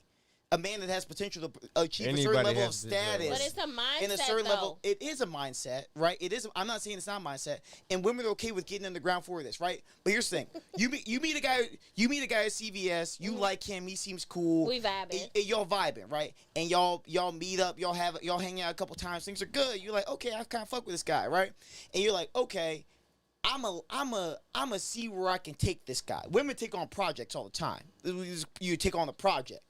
A man that has potential to achieve a certain Anybody level of has to do status. But it's a mindset, in a certain though. level, it is a mindset, right? It is. I'm not saying it's not a mindset, and women are okay with getting on the ground for this, right? But here's the thing: you meet a guy at CVS, you like him, he seems cool, We vibing. and y'all vibing, right? And y'all meet up, y'all hang out a couple times, things are good. You're like, okay, I kind of fuck with this guy, right? And you're like, okay, I'm a see where I can take this guy. Women take on projects all the time. You take on the project.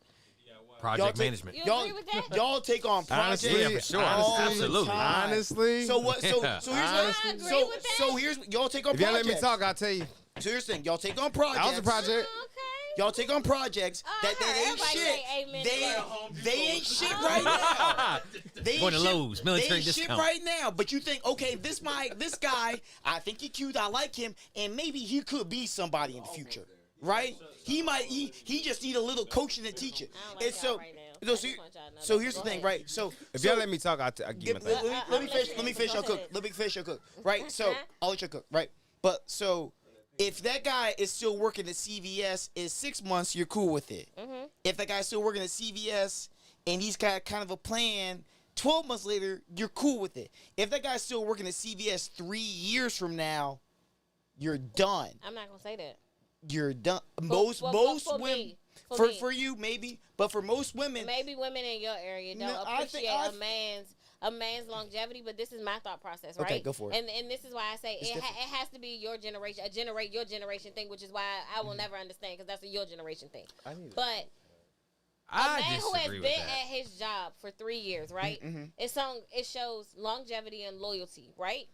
Project management. You agree with that? Y'all take on projects. Honestly, Yeah, for sure. all the Absolutely. time. Honestly. So what? So Yeah. here's I agree with that. so here's y'all take on If y'all projects. let me talk, I'll tell you. So here's the thing: y'all take on projects. I was a project. Okay. Y'all take on projects Oh, that I heard ain't everybody shit. say amen to They ain't shit right now. They ain't Going to shit- Lowe's, military they ain't shit discount. right now. But you think, okay, this guy, I think he cute, I like him, and maybe he could be somebody in the future, right? He might. He just need a little coaching and teaching. I don't like And y'all so, right now. so, I just want y'all to know so that. here's the Go thing, ahead. right? So If so, y'all let me talk, I'll give you my thing. let me finish your cook. Let me finish your cook. Right. So I'll let you cook. Right. But so if that guy is still working at CVS in 6 months, you're cool with it. Mm-hmm. If that guy's still working at CVS and he's got kind of a plan, 12 months later, you're cool with it. If that guy's still working at CVS 3 years from now, you're done. I'm not gonna say that. You're done. For Most me. women. For me. For you maybe, but for most women, Maybe women in your area don't No, I think- appreciate a man's longevity, but this is my thought process, right? Okay, go for it. And this is why I say it has to be your generation, your generation thing, which is why I will never understand because that's a your generation thing. But I man who has disagree been with that. at his job for 3 years, right? It shows longevity and loyalty, right?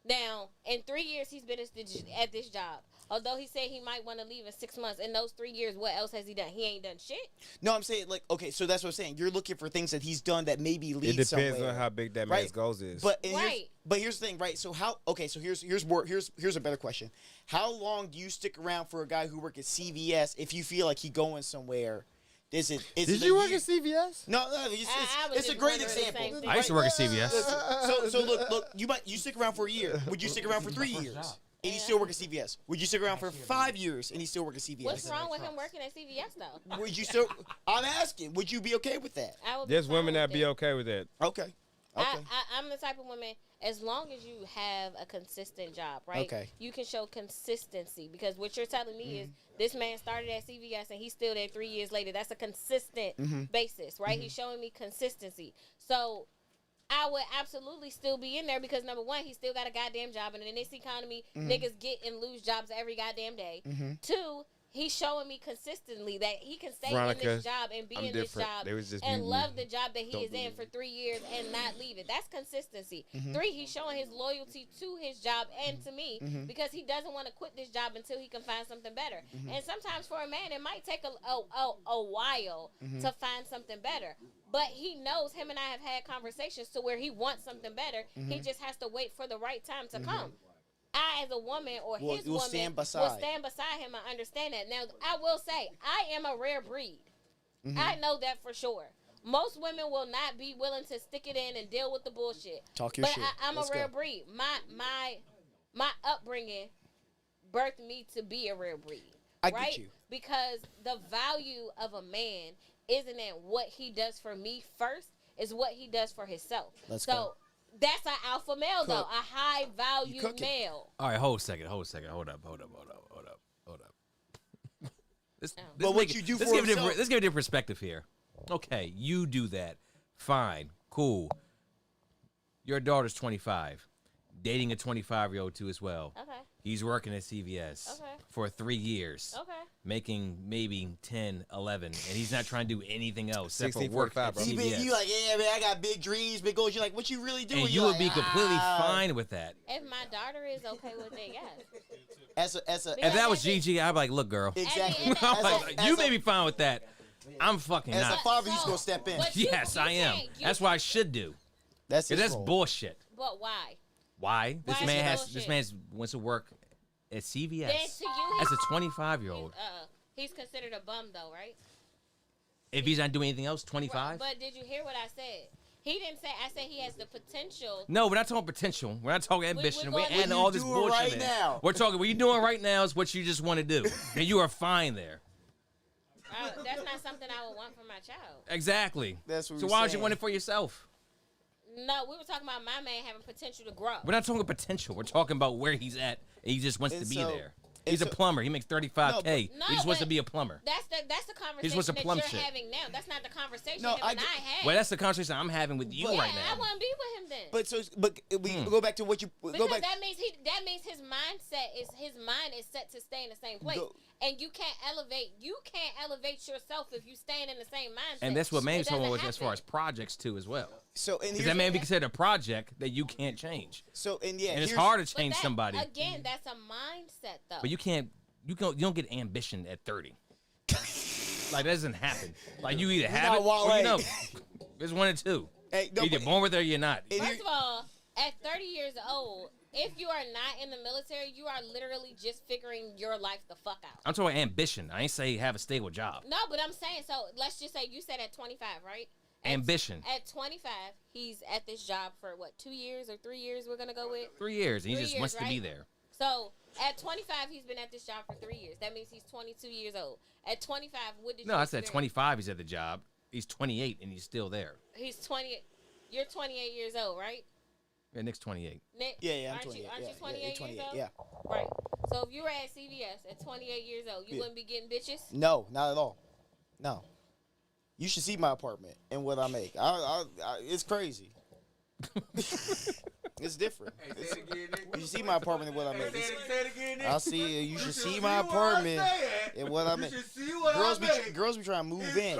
Now, in 3 years he's been at this job. Although he said he might want to leave in 6 months, in those 3 years, what else has he done? He ain't done shit. No, I'm saying like okay, so that's what I'm saying. You're looking for things that he's done that maybe lead It depends somewhere. on how big that Right. man's goals is. But Right. here's the thing, right? So how? Okay, so here's a better question. How long do you stick around for a guy who works at CVS if you feel like he going somewhere? Is it Did a you work year- at CVS? No, I was it's a just great wondering the same example. thing. I used to work at CVS. So look, you stick around for a year. Would you stick around for 3 years? And he still work at CVS. Would you stick around for 5 years and he still work at CVS? What's wrong with him working at CVS though? Would you still? I'm asking. Would you be okay with that? I would be There's fine women with that be it. okay with that. Okay. Okay. I'm the type of woman, as long as you have a consistent job, right? Okay. You can show consistency, because what you're telling me is this man started at CVS and he's still there 3 years later. That's a consistent basis, right? He's showing me consistency. So I would absolutely still be in there because, number one, he still got a goddamn job. And in this economy, niggas get and lose jobs every goddamn day. 2, he's showing me consistently that he can stay in Veronica, this job and be I'm in this different. job They was just and muting love me. the job that he is in for 3 years and not leave it. That's consistency. 3, he's showing his loyalty to his job and to me because he doesn't want to quit this job until he can find something better. And sometimes for a man, it might take a while to find something better. But he knows, him and I have had conversations to where he wants something better. He just has to wait for the right time to come. I, as a woman, or Will- his will woman, stand will beside. stand beside him. I understand that. Now, I will say, I am a rare breed. I know that for sure. Most women will not be willing to stick it in and deal with the bullshit. Talk your but shit. I'm Let's a rare go. breed. My upbringing birthed me to be a rare breed. I get right? you. Because the value of a man isn't in what he does for me first, is what he does for himself. Let's so go. that's an alpha male, though, Cook. a high value cooking. male. All right, hold a second. Hold up. Let's But what make you it- do let's for give it yourself- let's give it a different perspective here. Okay, you do that. Fine, cool. Your daughter's 25, dating a 25-year-old too as well. Okay. He's working at CVS Okay. for 3 years, Okay. making maybe 10, 11, and he's not trying to do anything else except for work 16.45, at bro. CVS. You like, yeah, man, I got big dreams, big goals. You're like, what you really doing? And you You're would be like, completely "Ah." fine with that. If my daughter is okay with it, yes. As a, Because If that was at the- Gigi, I'd be like, look, girl. exactly. end of- I'm As like, a- you as may a- be fine with that. I'm fucking As not. a father, he's gonna step in. But you- Yes, you I am. can't- you That's what I should do. That's 'Cause his that's role. bullshit. But why? Why? This Why is man it has bullshit? this man's went to work at Then CVS to you, as a 25-year-old. he's considered a bum, though, right? If he's not doing anything else, 25? But did you hear what I said? He didn't say. I said he has the potential. No, we're not talking potential. We're not talking ambition. We're going- adding What all you this doing bullshit right in. now? We're talking what you're doing right now is what you just want to do. And you are fine there. That's not something I would want for my child. Exactly. That's what So we're why would you saying. want it for yourself? No, we were talking about my man having potential to grow. We're not talking potential. We're talking about where he's at. And he just wants And to be so- there. and He's a so- plumber. He makes 35K. No, he just wants to but be a plumber. That's the conversation wants to that plumb you're shit. having now. That's not the conversation No, him and I I get- had. Well, that's the conversation I'm having with you yeah, right I now. wouldn't be with him then. But we go back to what you go because back. that means his mindset is his mind is set to stay in the same place. Go- And you can't elevate yourself if you staying in the same mindset. And that's what It Man's doesn't talking was as far happen. as projects too as well. So and Because here's that may be considered a project that you can't change. so and yeah, And it's here's- hard to But change that- somebody. Again, that's a mindset though. But you don't get ambition at 30. Like that doesn't happen. Like you either have not it or Wale. you don't. There's one or two. Hey, no, Either but- born with it or you're not. and First here- of all, at 30 years old, if you are not in the military, you are literally just figuring your life the fuck out. I'm talking ambition. I ain't say have a stable job. No, but I'm saying, so let's just say you said at 25, right? Ambition. At 25, he's at this job for what, 2 years or 3 years we're going to go with? 3 years. And he 3 just years, wants to be right? there. So at 25, he's been at this job for 3 years. That means he's 22 years old. At 25, what did you No, I said experience? 25. He's at the job. He's 28 and he's still there. He's 20. You're 28 years old, right? Yeah, Nick's 28. Nick, yeah, I'm aren't 28. you, aren't yeah, you 28 yeah, years 28, old? yeah. Right. So if you were at CVS at 28 years old, you Yeah. wouldn't be getting bitches? No, not at all. No. You should see my apartment and what I make. It's crazy. It's different. You should see my apartment and what I make. I'll see. You should see my apartment and what I make. Girls be trying to move in.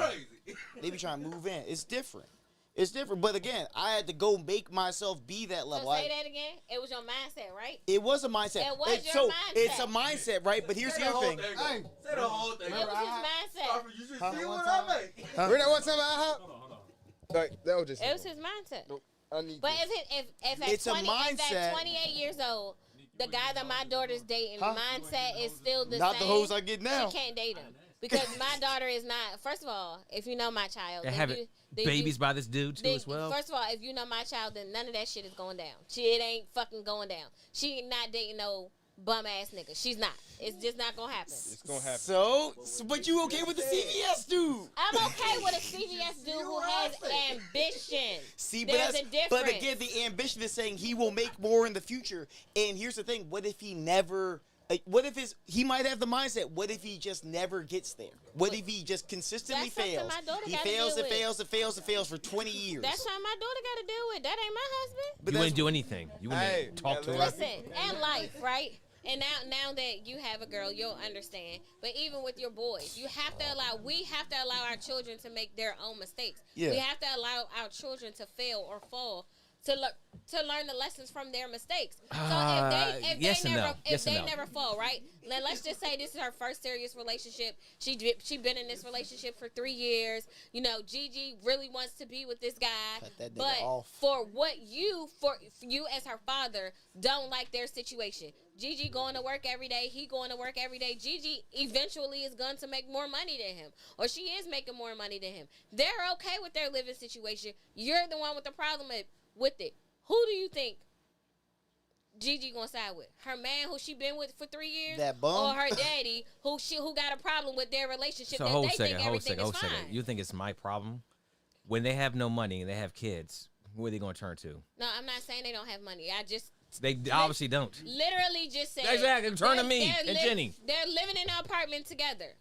They be trying to move in. It's different. It's different. But again, I had to go make myself be that level. So say that again. It was your mindset, right? It was a mindset. It was your so mindset. It's a mindset, right? But here's the other thing. Hey, say the whole thing. It was his mindset. You should see what I make. Wait, that one time that was just. It was his mindset. I need But this. if at It's a 20, if mindset. at 28 years old, the guy that my daughter's dating mindset is still the Not same. the hoes I get now. She can't date him because my daughter is not. First of all, if you know my child, They then have you, babies by this dude too then, as well. First of all, if you know my child, then none of that shit is going down. It ain't fucking going down. She not dating no bum ass nigga. She's not. It's just not gonna happen. It's gonna happen. So, but you okay with the CVS dude? I'm okay with a CVS dude who has ambition. See, but There's that's, a difference. but again, the ambition is saying he will make more in the future. And here's the thing: what if he never? What if he might have the mindset? What if he just never gets there? What if he just consistently That's something fails? my daughter He gotta fails deal and with. fails and fails and fails for 20 years. That's what my daughter got to deal with. That ain't my husband. But You wouldn't that's- do anything. You wouldn't Hey, talk to her. Listen, and life, right? And now that you have a girl, you'll understand. But even with your boys, we have to allow our children to make their own mistakes. Yeah. We have to allow our children to fail or fall to learn the lessons from their mistakes. So if yes they and never no. Yes and no. never fall, right? Then let's just say this is her first serious relationship. She been in this relationship for 3 years. You know, Gigi really wants to be with this guy, Cut that nigga but off. for you as her father don't like their situation. Gigi going to work every day. He going to work every day. Gigi eventually is going to make more money than him, or she is making more money than him. They're okay with their living situation. You're the one with the problem with it. Who do you think Gigi gonna side with? Her man who she been with for 3 years, That bum? or her daddy who got a problem with their relationship? So that hold they second, think hold everything second, is hold second. fine. You think it's my problem? When they have no money and they have kids, who are they going to turn to? No, I'm not saying they don't have money. I just They obviously don't. literally just said Exactly. Turn to they're- me they're and Jenny. They're living in an apartment together.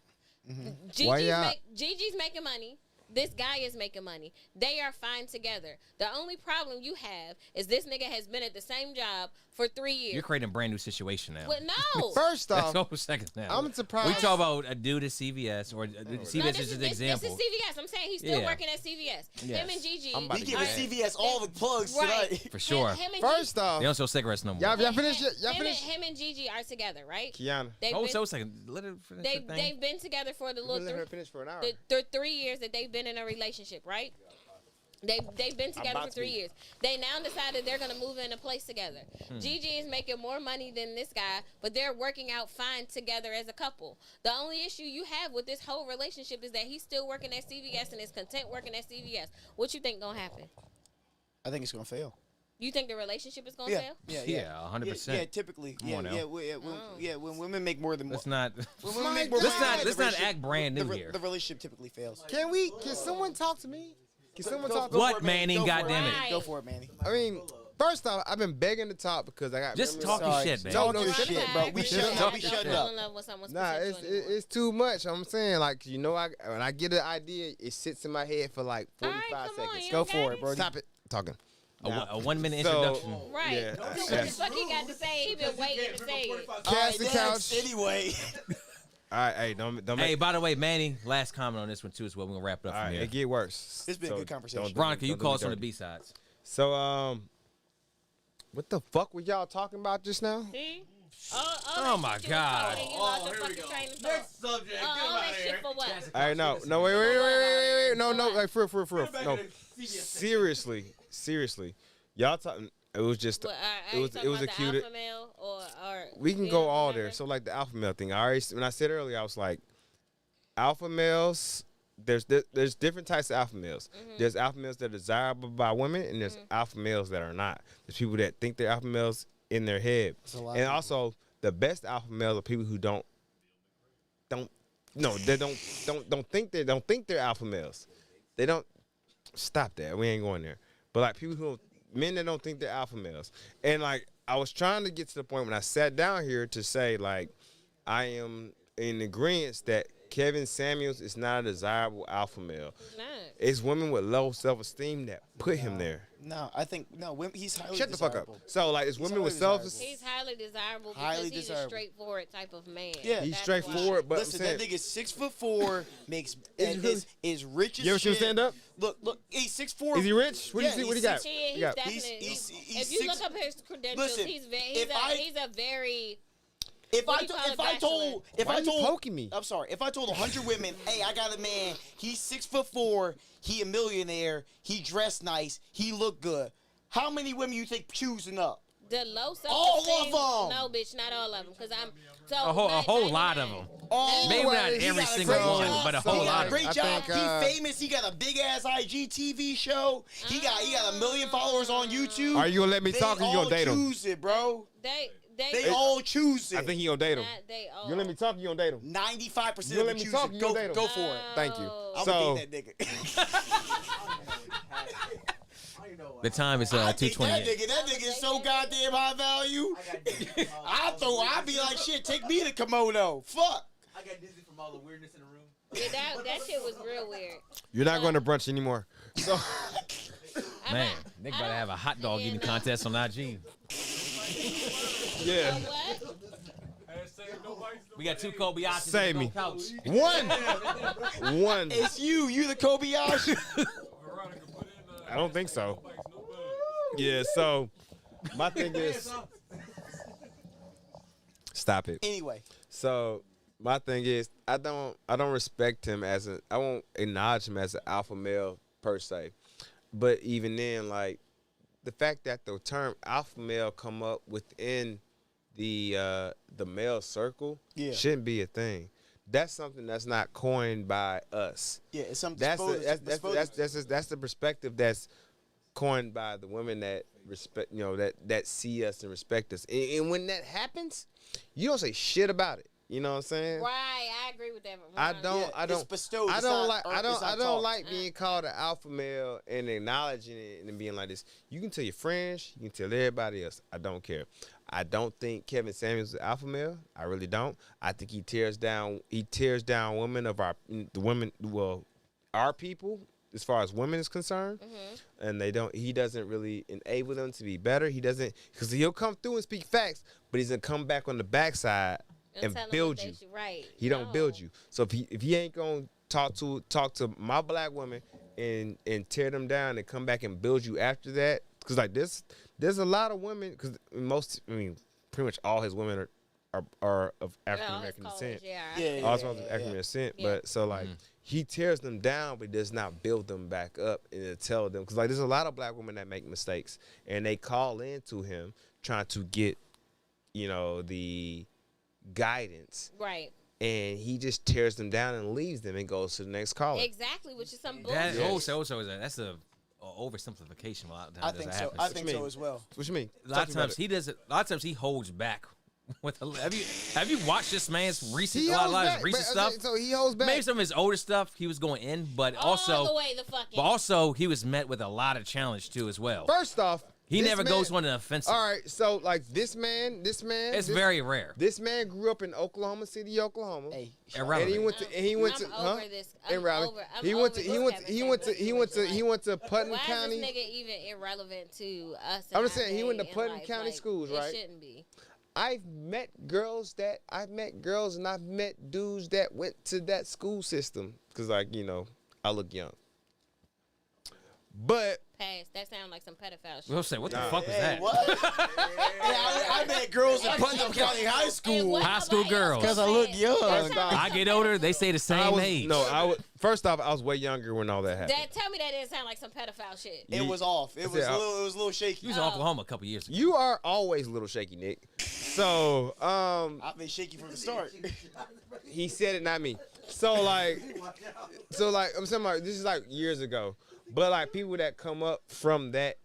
Why y'all- Gigi's making money. This guy is making money. They are fine together. The only problem you have is this nigga has been at the same job for 3 years. You're creating a brand new situation now. Well, no. First That's off, hold second now. I'm surprised. We talk about a dude at CVS or CVS No, is just an this example. is CVS. I'm saying he's still Yeah. working at CVS. Yes. Him and Gigi. I'm about We to giving get CVS all the plugs Right. tonight. For sure. Him and First They off, don't sell cigarettes no more. y'all finished yet? Y'all him, finished? him and Gigi are together, right? Kiana. Hold so second. Let her finish her thing. They've been together for the Let her little finish for an hour. the 3 years that they've been in a relationship, right? They've been together about for to 3 be. years. They now decided they're gonna move in a place together. Gigi is making more money than this guy, but they're working out fine together as a couple. The only issue you have with this whole relationship is that he's still working at CVS and is content working at CVS. What you think gonna happen? I think it's gonna fail. You think the relationship is gonna Yeah, fail? yeah, Yeah, 100%. Yeah, typically. Come yeah, on now. when women make more than Let's not. when women make more Let's money, not. the Let's not relationship- act brand new here. The relationship typically fails. Can someone talk to me? Can someone talk to What, for it, Manny. Manning? Go for it, Goddamn it. Manny. Go for it, Manny. I mean, first off, I've been begging to talk because I got. Just members- talk your shit, man. Talk No, your shut shit, up. bro. We Just shut talk up. We your shut shit. Fall up. in love with someone Nah, special anymore. it's too much. I'm saying, like, you know, when I get an idea, it sits in my head for like All right, 45 come on, seconds. you Go got for it, bro. Stop it talking. A 1 minute So- introduction. Right. Yeah. What Yeah. the fuck he got to say? He been waiting to say it. Cast the Alright, couch. next, Anyway. All right, hey, don't Hey, make. by the way, Manny, last comment on this one too as well. We're gonna wrap it up All from right, here. it get worse. It's been a good conversation. don't- Veronica, you don't do call me us on the dirty. B sides. So, what the fuck were y'all talking about just now? See? Oh, my God. Oh, here we go. Next subject. Get him All out that of shit here. for what? All right, no, wait, no, like for real, Back no, to the CVS. seriously, y'all talking. It was just, What, it was a cute. alpha male or We can you go don't all remember? there. So like the alpha male thing. When I said earlier, I was like, alpha males. There's different types of alpha males. There's alpha males that are desirable by women, and there's alpha males that are not. There's people that think they're alpha males in their head, a lot of and people. also the best alpha males are people who don't think they're alpha males. They don't. Stop that. We ain't going there. But like people who men that don't think they're alpha males, and like I was trying to get to the point when I sat down here to say like I am in agreement that Kevin Samuels is not a desirable alpha male. He's not. It's women with low self-esteem that put him there. No, I think he's highly Shut the fuck up. desirable. So like, it's He's women with highly self-esteem. He's highly desirable because Highly he's desirable. a straightforward type of man. Yeah. He's That's straightforward, but Listen, I'm that saying, nigga's 6'4", makes Is he really- is rich as you ever seen him shit. stand up? Look, he's 6'4". Is he rich? What do you Yeah, see? What he he's got? why. Yeah, he's Yeah. definitely. He's if you six- look up his credentials, Listen, he's if I- a very. If What I do you told, call if a I told, if Why I are you told, poking me? I'm sorry. If I told 100 women, hey, I got a man. He's 6'4". He a millionaire. He dressed nice. He look good. How many women you think choosing up? The low self-esteem. All of 'em. No, bitch, not all of them. Because I'm so A whole lot of 99. them. All Maybe of not them. He every got a single great one, job. but a He whole got lot a of great them. job. I think, He famous. He got a big ass IG TV show. He got a million followers on YouTube. Are you gonna let me talk or you gonna date They all him? choose it, bro. They all choose it. I think he gonna date him. They all. You let me talk, you gonna date him. 95% You of let them me choose talk, it. you Go, gonna date him. go for it. Thank you. Oh. I'm So- gonna date that nigga. The time is I take that 2:28. nigga. That nigga is so goddamn high value. I'd be like, shit, take me to Komodo. Fuck. I got dizzy from all the weirdness in the room. Yeah, that shit was real weird. You're not going to brunch anymore. So Man, they better have a hot dog eating contest on IG. yeah, What? We got 2 Kobayashis Save on me. the couch. one. It's you. You the Kobayashi. I don't think so. Yeah. So my thing is, stop it. Anyway, So my thing is, I don't respect him I won't acknowledge him as an alpha male per se. But even then, like the fact that the term alpha male come up within the male circle Yeah. shouldn't be a thing. That's something that's not coined by us. yeah, it's something. That's the perspective that's coined by the women that respect, that see us and respect us. And when that happens, you don't say shit about it. You know what I'm saying? Right, I agree with that. I don't. Yeah, I it's don't. bestowed, I it's don't not like. earned, I don't. it's not I don't taught. like being called an alpha male and acknowledging it and being like this. You can tell your friends. You can tell everybody else. I don't care. I don't think Kevin Samuels is an alpha male. I really don't. I think he tears down. He tears down women of the women. Well, our people, as far as women is concerned, and they don't. He doesn't really enable them to be better. He doesn't, because he'll come through and speak facts, but he's gonna come back on the backside and tell 'em build what they you. should- right. He don't No. build you. So if he ain't gonna talk to my black women and tear them down and come back and build you after that, because like there's a lot of women, because pretty much all his women are of African American descent. Yeah. All his women of African American descent. Yeah. But so like he tears them down, but does not build them back up and tell them, because like there's a lot of black women that make mistakes and they call into him trying to get the guidance. Right. And he just tears them down and leaves them and goes to the next caller. Exactly, which is some That bullshit. also that's a oversimplification. A lot of I times think that so. happens. I think so as well. What you mean? A lot of times he does it. A lot of times he holds back. Have you watched this man's recent stuff? So he holds back. Maybe some of his older stuff he was going in, but All also the way the fucking. but also he was met with a lot of challenge too as well. First off, He this never man- goes on an offensive. All right, so like this man, It's very rare. This man grew up in Oklahoma City, Oklahoma. Hey, And he went to I'm over this. I'm in Raleigh. over- I'm He went over to this he went to Putnam Why County. is this nigga even irrelevant to us? I'm in just our saying, he went to day in Putnam life? County Like, schools, right? It shouldn't be. I've met girls and I've met dudes that went to that school system because I look young. But Pass. That sounds like some pedophile shit. We'll say, what the Nah. fuck was Hey, that? what? I met girls in Putnam County High And School what High school nobody else girls. because I look young. That sounds I get older, they say the same age. First off, I was way younger when all that happened. Tell me that didn't sound like some pedophile shit. It was off. It was I- a little He shaky. was in Oklahoma a couple years ago. You are always a little shaky, Nick. So, I've been shaky from the start. he said it, not me. So like I'm saying, like, this is like years ago. But like people that come up from that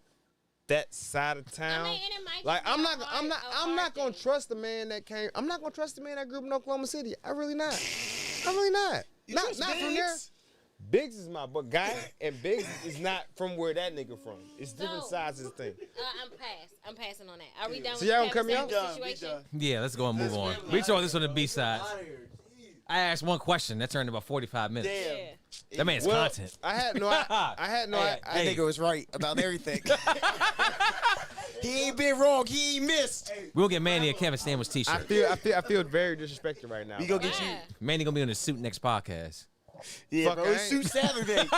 side of town, and it might like just I'm be not gonna thing. trust the man that came. I'm not gonna trust the man that grew up in Oklahoma City. I'm really not. Not trust from there. Biggs? Biggs is my guy, and Biggs is not from where that nigga from. It's different So- sides of the thing. I'm passing on that. Are we done So with y'all the gonna cut me Kevin off? Samuels situation? Yeah, let's go and move on. We saw this on the B side. I asked one question. That turned about 45 minutes. Damn. Yeah. That man's Well, content. I had no. I think it was right about everything. He ain't been wrong. He ain't missed. We'll get Manny a Kevin Samuels I t-shirt. feel very disrespected right now. We gonna get you. Yeah. Manny gonna be on the suit next podcast. Yeah, Fuck, bro. I It's Suit ain't. Saturday.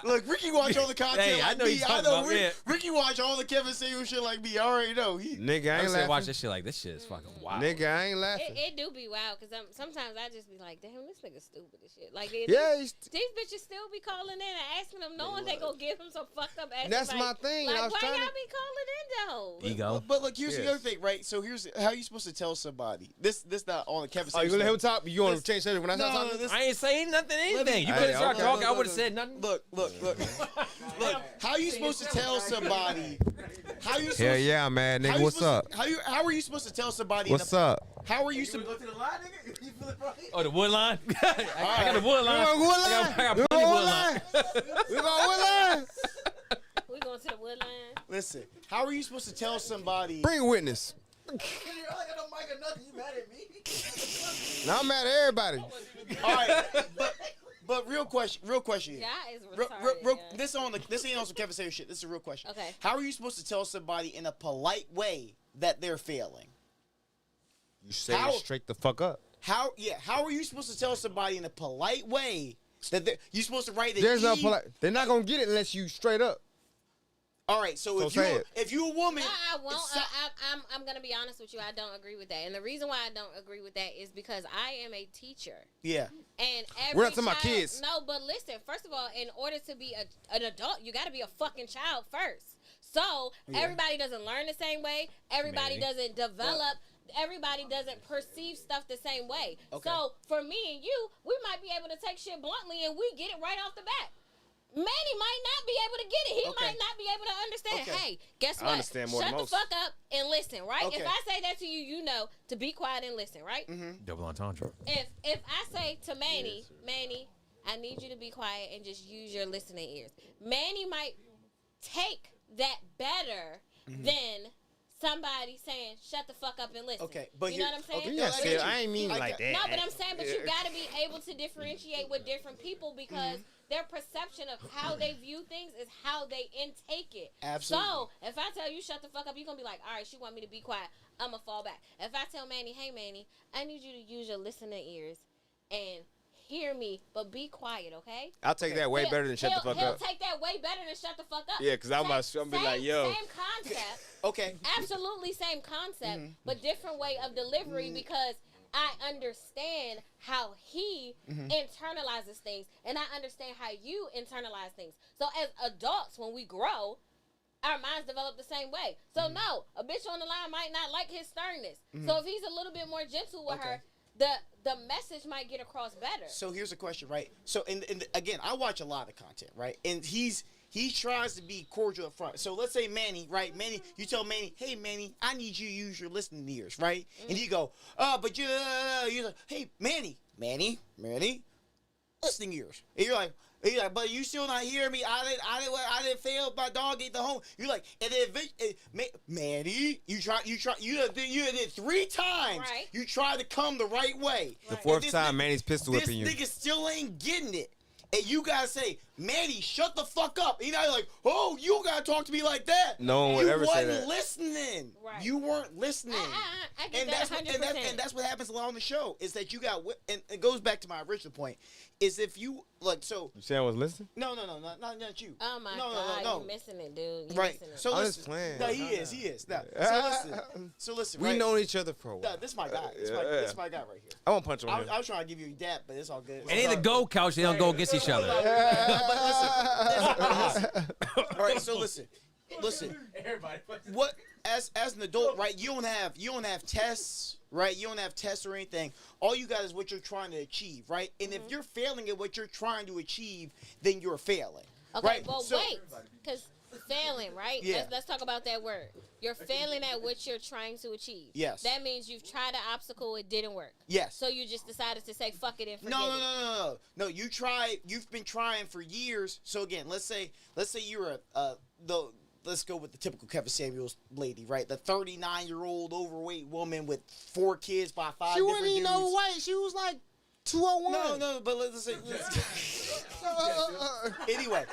Look, Ricky watch all the content Hey, I like know me. you I talking know about Rick, it. Ricky watch all the Kevin Samuels shit like me. I already know. Nigga, I I ain't said, watch laughing. this shit like this shit is fucking wild. Nigga, I ain't laughing. It do be wild because sometimes I just be like, damn, this nigga stupid as shit. Like, Yeah, these bitches still be calling in and asking them, knowing they gonna give them some fucked up ass. That's like, my thing. Like, I was why trying y'all to. be calling in though? Ego. But look, here's the Yes. other thing, right? So here's how you supposed to tell somebody. This not on the Kevin Oh, you Samuels. gonna let him stuff. talk? You want to This- change subject when I start No, talking? this- I ain't saying nothing, anything. You Hey, could have started okay. talking. I Look, would have said nothing. Look. How you supposed to tell somebody? How you supposed Hell yeah, man, how nigga. you What's supposed up? to- how are you supposed to tell somebody? What's up? How are you supposed? Go to the line, nigga. You feel it, bro? Oh, the wood line. I got the wood line. You want wood line? I got You plenty want wood wood line. We going wood line? We going to the woodline. Listen, how are you supposed to tell somebody? Bring a witness. I got no mic or nothing. You mad at me? Now I'm mad at everybody. All right, but real question. Yeah, is retarded. Yeah. This ain't on some Kevin Samuels shit. This is a real question. Okay. How are you supposed to tell somebody in a polite way that they're failing? You say How- it straight the fuck up. How are you supposed to tell somebody in a polite way that you're supposed to write it? There's no polite. They're not gonna get it unless you straight up. All right, so So if you're a woman, No, I won't. it's so- I'm gonna be honest with you. I don't agree with that, and the reason why I don't agree with that is because I am a teacher, yeah. and every We're not talking about child- kids. No, but listen. First of all, in order to be an adult, you got to be a fucking child first. So everybody doesn't learn the same way. Everybody doesn't develop. Everybody doesn't perceive stuff the same way. Okay. So for me and you, we might be able to take shit bluntly, and we get it right off the bat. Manny might not be able to get it. He Okay. might not be able to understand. Okay. Hey, guess I what? understand more Shut than the most. fuck up and listen, right? Okay. If I say that to you, you know to be quiet and listen, right? Double entendre. If I say to Manny, I need you to be quiet and just use your listening ears. Manny might take that better than somebody saying, shut the fuck up and listen. Okay, but you know here- what I'm saying? okay, Yeah, I see, get you. I ain't mean I like get- that. No, but I'm saying, but you got to be able to differentiate with different people because their perception of how they view things is how they intake it. Absolutely. So if I tell you shut the fuck up, you're gonna be like, all right, she want me to be quiet. I'm gonna fall back. If I tell Manny, hey Manny, I need you to use your listening ears and hear me, but be quiet, okay? I'll take that way better than shut the fuck he'll up. take that way better than shut the fuck up. Yeah, 'cause I'm about to be like, yo. Same concept. Okay. Absolutely same concept, but different way of delivery because I understand how he internalizes things and I understand how you internalize things. So as adults, when we grow, our minds develop the same way. So no, a bitch on the line might not like his sternness. So if he's a little bit more gentle with her, the message might get across better. So here's a question, right? So again, I watch a lot of content, right? And he tries to be cordial up front. So let's say Manny, right? Manny, you tell Manny, hey Manny, I need you to use your listening ears, right? And you go, but you're like, hey Manny, listening ears. And you're like, but you still not hearing me. I didn't fail. My dog ate the home. You're like, and then Manny, you did 3 times. Right. You tried to come the right way. The And fourth this time, nigga- Manny's pistol this whipping you. nigga still ain't getting it. And you gotta say, Manny, shut the fuck up. You know, like, oh, you gotta talk to me like that. No one would you ever say wasn't that. listening. Right. You weren't listening. I get And that that's 100%. and that's what happens a lot on the show is that you got and it goes back to my original point is if you like so You saying I was listening? no not you. Oh my no, God, no. you're missing it, dude. You're Right. missing it. So I'm listen. just playing. No, he is. No. So listen. We right? known each other for a No, while. this is my guy. This is my guy right here. I won't punch on I him. was trying to give you a dap, but it's all good. And in the go couch, they don't go against each other. Listen. All right, so listen. What as an adult, right? You don't have tests, right? You don't have tests or anything. All you got is what you're trying to achieve, right? And if you're failing at what you're trying to achieve, then you're failing. Okay, right? well, So- wait, because failing, right? Yeah. Let's talk about that word. You're failing at what you're trying to achieve. Yes. That means you've tried an obstacle, it didn't work. Yes. So you just decided to say fuck it and forget No. it. You've been trying for years. So again, let's say you're let's go with the typical Kevin Samuels lady, right? The 39-year-old overweight woman with 4 kids by 5 She different wasn't even dudes. overweight. She was like 201. No, but let's say. Anyway,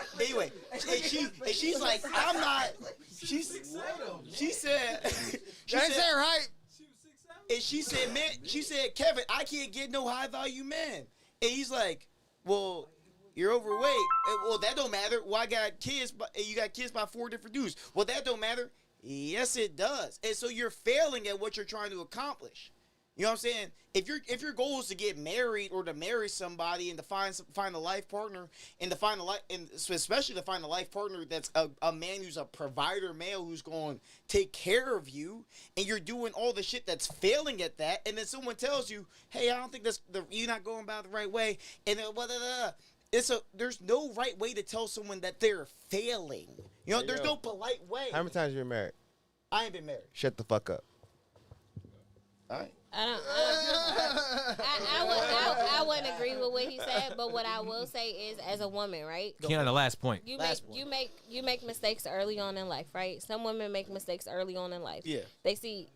and she's like, I'm not. She said. That's it, right? And she said, man, Kevin, I can't get no high value men. And he's like, well, you're overweight. Well, that don't matter. Well, I got kids, but you got kids by 4 different dudes. Well, that don't matter. Yes, it does. And so you're failing at what you're trying to accomplish. You know what I'm saying? If your goal is to get married or to marry somebody and to find a life partner and to find especially to find a life partner that's a man who's a provider male who's going to take care of you, and you're doing all the shit that's failing at that, and then someone tells you, hey, I don't think you're not going about the right way, and then there's no right way to tell someone that they're failing. You know, there's no polite way. How many times you been married? I ain't been married. Shut the fuck up. All right. I wouldn't agree with what he said, but what I will say is, as a woman, right? Keon, the last point. You make mistakes early on in life, right? Some women make mistakes early on in life. Yeah. They see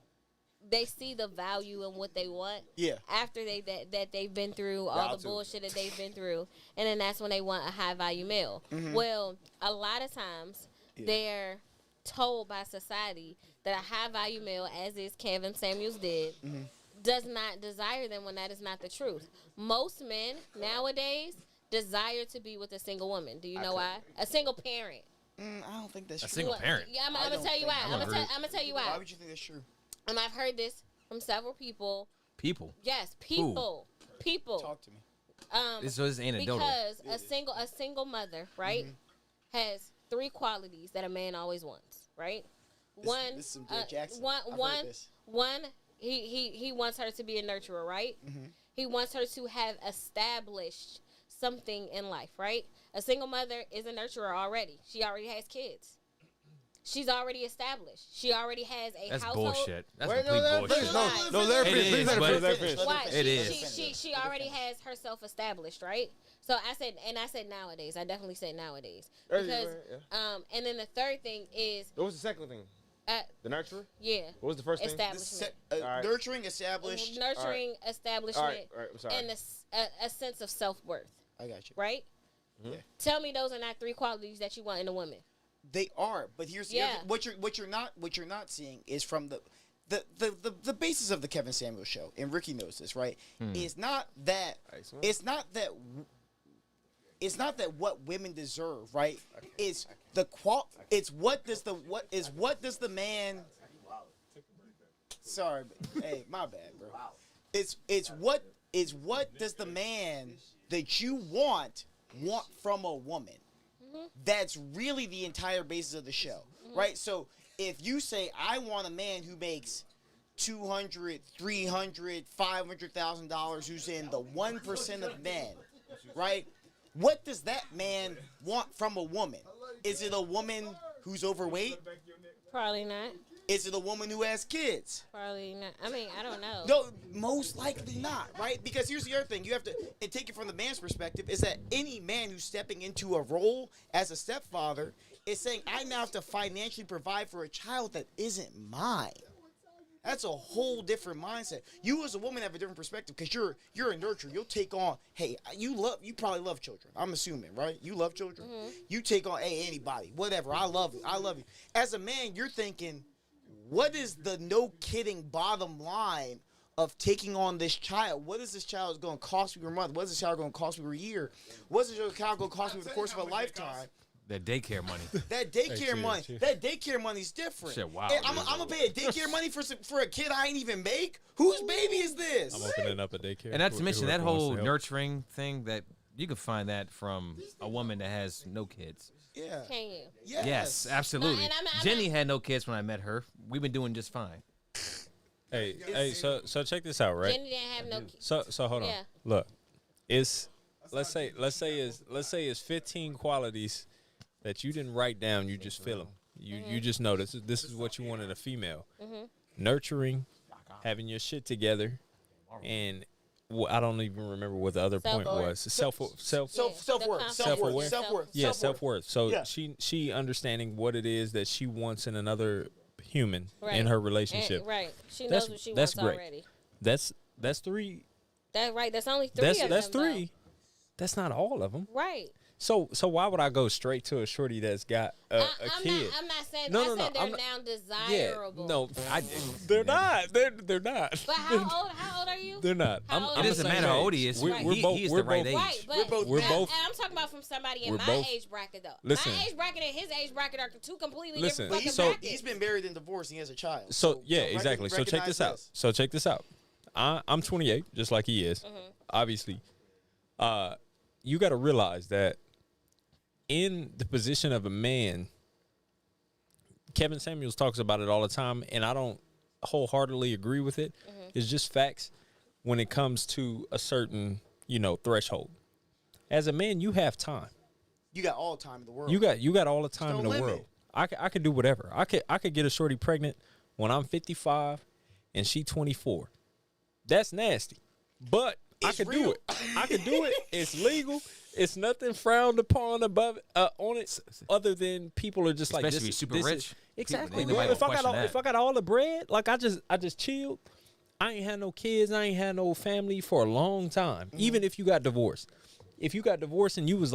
the value in what they want. Yeah. After they've been through all the bullshit that they've been through, and then that's when they want a high value male. Mm-hmm. Well, a lot of times they're told by society that a high value male, as is Kevin Samuels did, does not desire them when that is not the truth. Most men nowadays desire to be with a single woman. Do you know why? A single parent. I don't think that's A true. single parent. Yeah, I'm gonna tell you why. I'm gonna tell you Why why. would you think that's true? And I've heard this from several people. People. Yes, people. Talk to me. So this is anecdotal. Because a single mother, right, has 3 qualities that a man always wants, right? This is some Joe Jackson. I've heard this. He wants her to be a nurturer, right? Mm-hmm. He wants her to have established something in life, right? A single mother is a nurturer already. She already has kids. She's already established. She already has a That's household. bullshit. That's Wait, complete no, bullshit. No, let her It finish. is, Please but- let her finish. Why? It is. She already has herself established, right? So I said nowadays. I definitely said nowadays. Because and then the third thing is What was the second thing? The nurturer? yeah. What was the first thing? Establishment. Alright. Nurturing, established. Nurturing, establishment, All right, I'm sorry. and a sense of self-worth, I got you. right? Yeah. Tell me those are not 3 qualities that you want in a woman. They are, but here's the other, what you're not seeing is from the basis of the Kevin Samuels show, and Ricky knows this, right? It's not that what women deserve, right? It's what does the man. Sorry, hey, my bad, bro. It's what does the man that you want from a woman? That's really the entire basis of the show, right? So if you say, I want a man who makes $200,000, $300,000, $500,000, who's in the 1% of men, right? What does that man want from a woman? Is it a woman who's overweight? Probably not. Is it a woman who has kids? Probably not. I mean, I don't know. No, most likely not, right? Because here's the other thing. You have to and take it from the man's perspective, is that any man who's stepping into a role as a stepfather is saying, I now have to financially provide for a child that isn't mine. That's a whole different mindset. You as a woman have a different perspective because you're a nurturer. You'll take on, hey, you probably love children. I'm assuming, right? You love children. You take on, hey, anybody, whatever. I love you. I love you. As a man, you're thinking, what is the no kidding bottom line of taking on this child? What is this child going to cost me per month? What is this child going to cost me per year? What's this child going to cost me over the course of a lifetime? That daycare money. That daycare money. That daycare money's different. Shit, wow. Hey, I'm gonna pay a daycare money for a kid I ain't even make. Whose baby is this? I'm opening up a daycare. And not to mention that Whoever wants whole to help. nurturing thing that you can find that from a woman that has no kids. Yeah. Can you? Yes, absolutely. No, and I'm Jenny not- had no kids when I met her. We've been doing just fine. Hey, so check this out, right? Jenny didn't have no kids. So hold on. Yeah. Look, it's let's say it's 15 qualities that you didn't write down. You just feel them. You just know this is what you want in a female. Nurturing, having your shit together, and I don't even remember what the other point Self-worth. was. Self-worth. Self-worth. Yeah, self-worth. So Yeah. she understanding what it is that she wants in another human Right. in her relationship. And, right. She That's- knows what she that's wants great. already. That's 3. That's only 3 of them. That's though. 3. That's not all of them. Right. So why would I go straight to a shorty that's got a I'm kid? I'm not saying. No, I no, said no, they're I'm not- now desirable. No, they're not. They're not. But how old are you? They're not. How old It are doesn't you? matter how old he is. We're both- He's we're the right both- age. Right, but We're both- and I'm talking about from somebody in we're my both- age bracket though. Listen. My age bracket and his age bracket are 2 completely Listen, different fucking so- brackets. He's been married and divorced and he has a child. So yeah, exactly. So check recognize this out. So check this out. I'm 28, just like he is. Obviously, you got to realize that in the position of a man, Kevin Samuels talks about it all the time, and I don't wholeheartedly agree with it. It's just facts when it comes to a certain, threshold. As a man, you have time. You got all the time in the world. You got all the time no in the limit. world. I could do whatever. I could get a shorty pregnant when I'm 55 and she 24. That's nasty. But I It's could real. do it. I could do it. It's legal. It's nothing frowned upon above on it other than people are just Especially like if this. you're super this is- rich. Exactly. People- Bro. nobody If I gonna got question if that. I got all the bread, like I just chilled. I ain't had no kids. I ain't had no family for a long time. Even if you got divorced. If you got divorced and you was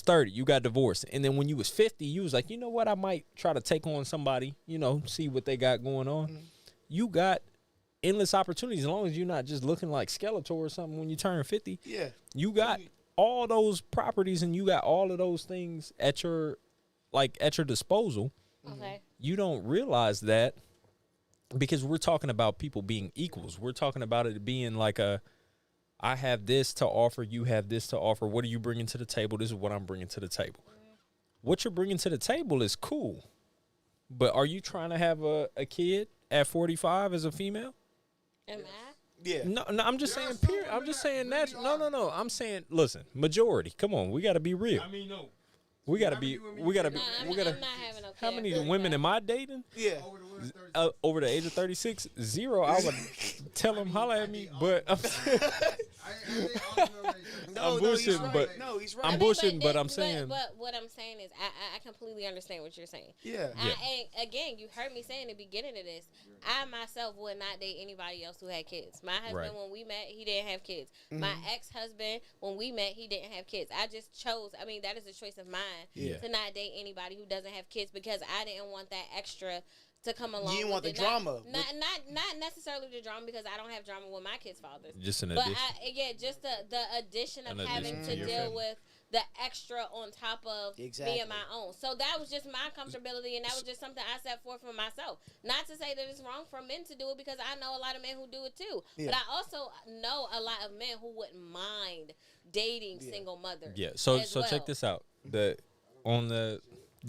30, you got divorced. And then when you was 50, you was like, you know what? I might try to take on somebody, see what they got going on. You got endless opportunities as long as you're not just looking like Skeletor or something when you turn 50. Yeah. You got all those properties and you got all of those things at your disposal. Okay. You don't realize that because we're talking about people being equals. We're talking about it being like I have this to offer, you have this to offer. What are you bringing to the table? This is what I'm bringing to the table. What you're bringing to the table is cool. But are you trying to have a kid at 45 as a female? Am I? Yeah. No, I'm just saying period. I'm just saying that. No. I'm saying, listen, majority. Come on, we got to be real. No. We got to be, Nah, I'm not having no how kid many at women 45. am I dating? Yeah. Over the age of 36? 0. I would tell them, holla at me, but I'm bullshitting, but No, he's right. I'm bullshitting, but I'm saying, But what I'm saying is, I completely understand what you're saying. Yeah. And again, you heard me say in the beginning of this, I myself would not date anybody else who had kids. My husband, Right. when we met, he didn't have kids. Mm-hmm. My ex-husband, when we met, he didn't have kids. I just chose. I mean, that is a choice of mine Yeah. to not date anybody who doesn't have kids because I didn't want that extra to come along. didn't want with the it. drama. Not necessarily the drama because I don't have drama with my kids' fathers. just an But addition. just the addition of An having addition to to your deal family. with the extra on top of Exactly. being my own. So that was just my comfortability, and that was just something I set forth for myself. Not to say that it's wrong for men to do it because I know a lot of men who do it too. Yeah. But I also know a lot of men who wouldn't mind dating single mothers. Yeah. So as check well. this out. On the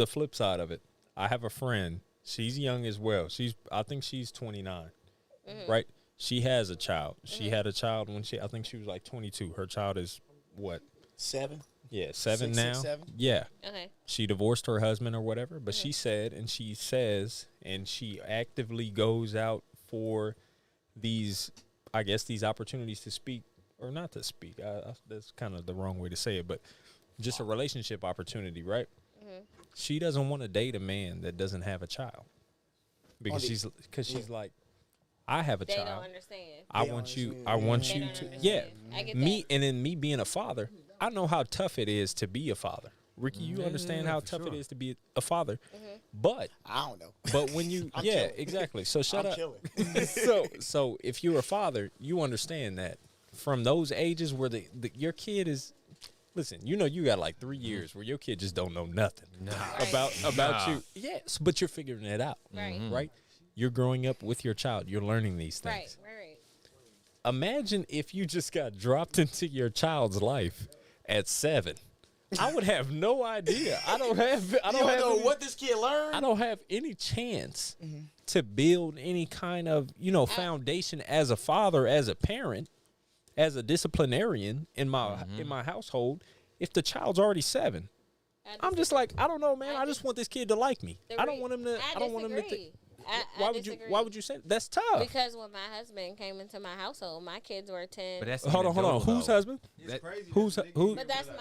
flip side of it, I have a friend. She's young as well. I think she's 29, right? She has a child. She had a child when I think she was like 22. Her child is what? 7. Yeah, 7 6, now. 7? Yeah. Okay. She divorced her husband or whatever, but she said, and she says, and she actively goes out for these, I guess, these opportunities to speak, or not to speak. That's kind of the wrong way to say it, but just a relationship opportunity, right? She doesn't want to date a man that doesn't have a child because she's like, I have a They child. don't understand. I They want don't you. understand. I want They you don't to. understand. Yeah, I get me that. and then me being a father, I know how tough it is to be a father. Ricky, you understand how tough it is to be a father, but I don't know. but when you I'm yeah chilling. exactly. So shut I'm up. chilling. So if you're a father, you understand that from those ages where your kid is. Listen, you got like 3 years where your kid just don't know nothing about you. Yes, but you're figuring it out, Right. right? You're growing up with your child. You're learning these things. Right. Imagine if you just got dropped into your child's life at 7. I would have no idea. I don't have know any- what this kid learned. I don't have any chance to build any kind of, foundation as a father, as a parent, as a disciplinarian in my household if the child's already 7. I'm just like, I don't know, man. I just want this kid to like me. I don't want him to. I don't want him to. disagree. Why would you? disagree. Why would you say that's tough? Because when my husband came into my household, my kids were 10. But that's Hold on. anecdotal, Whose though. husband? That- Who? But that's mine.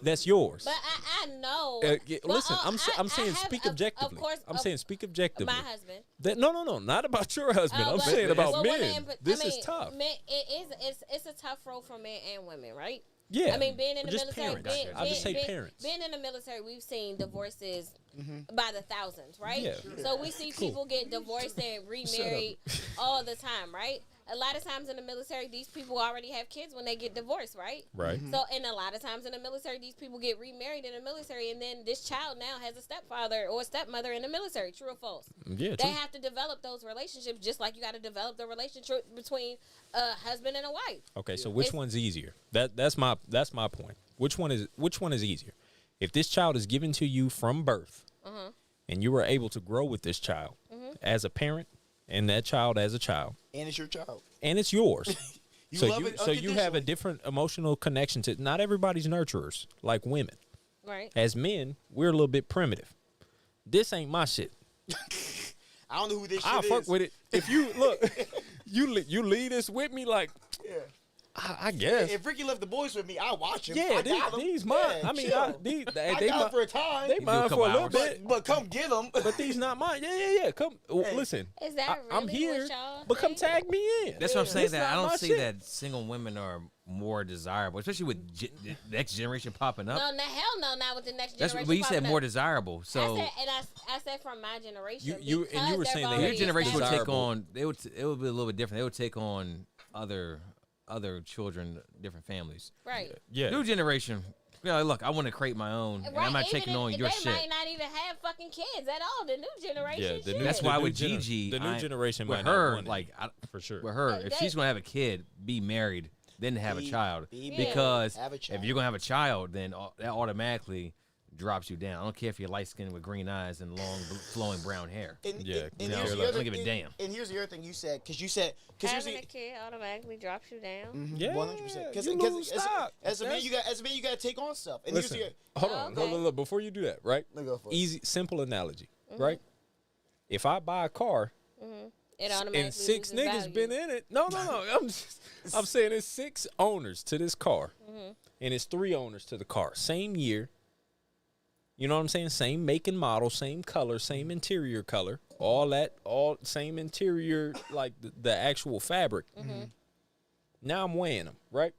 That's yours. But I know. Listen, But, I'm saying I have- speak of objectively. course, I'm saying speak objectively. my husband. No, not about your husband. I'm But- saying about well, men. This I mean, is tough. Men, it's a tough role for men and women, right? Yeah. I mean, being in the just military, parents. I'll just say parents. being in the military, we've seen divorces by the thousands, right? Yeah. So we see people get divorced and remarried all the time, right? A lot of times in the military, these people already have kids when they get divorced, right? Right. So, and a lot of times in the military, these people get remarried in the military, and then this child now has a stepfather or a stepmother in the military. True or false? Yeah. They True. have to develop those relationships just like you got to develop the relationship between a husband and a wife. Okay, so which It's- one's easier? That's my point. Which one is easier? If this child is given to you from birth, and you were able to grow with this child as a parent, and that child as a child, And it's your child. and it's yours. You so love you it so you have a unconditionally. different emotional connection to. Not everybody's nurturers like women. Right. As men, we're a little bit primitive. This ain't my shit. I don't know who this shit I'll is. fuck with it. If you look, you lead this with me, like Yeah. I guess. If Ricky left the boys with me, I watch him. Yeah, I got him. these mine. Yeah, I mean, chill. they I got him for a time. They do a mine for couple a little hours. bit. But come get him. But these not mine. Yeah. Come, listen. Is that I'm really here, what y'all but come think? tag me in. That's what I'm saying. This That I not my don't see shit. that single women are more desirable, especially with the next generation popping up. No, hell no, not with the next That's generation. what you said, popping more up. desirable. So I said from my generation. You were because saying they're they your had generation would take desirable. on. It would be a little bit different. They would take on other children, different families. right. Yeah. New generation. Yeah, look, I want to create my own, and I'm not even taking if- on your they shit. might not even have fucking kids at all. The new generation. Yeah, the shit. new- That's why with gener- Gigi, the new generation with might not her, want it. like for sure. with her, if They- she's gonna have a kid, be married, then have a Be- child. be married. Because Have a if child. you're gonna have a child, then that automatically drops you down. I don't care if you're light skinned with green eyes and long flowing brown hair. And, Yeah, and you know, here's I the don't other give a and- damn. And here's the other thing you said, because here's the Having a kid automatically drops you down. Yeah, 100%. Because you lose stock. as a man, That's- you gotta take on stuff. And Listen, here's hold on. Okay. Look, before you do that, right? the go for it. Easy, simple analogy, right? If I buy a car It automatically and six loses niggas value. been in it, no. I'm saying it's 6 owners to this car, and it's 3 owners to the car. Same year. You know what I'm saying? Same make and model, same color, same interior color, all that, all same interior, like the actual fabric. Now I'm weighing them, right?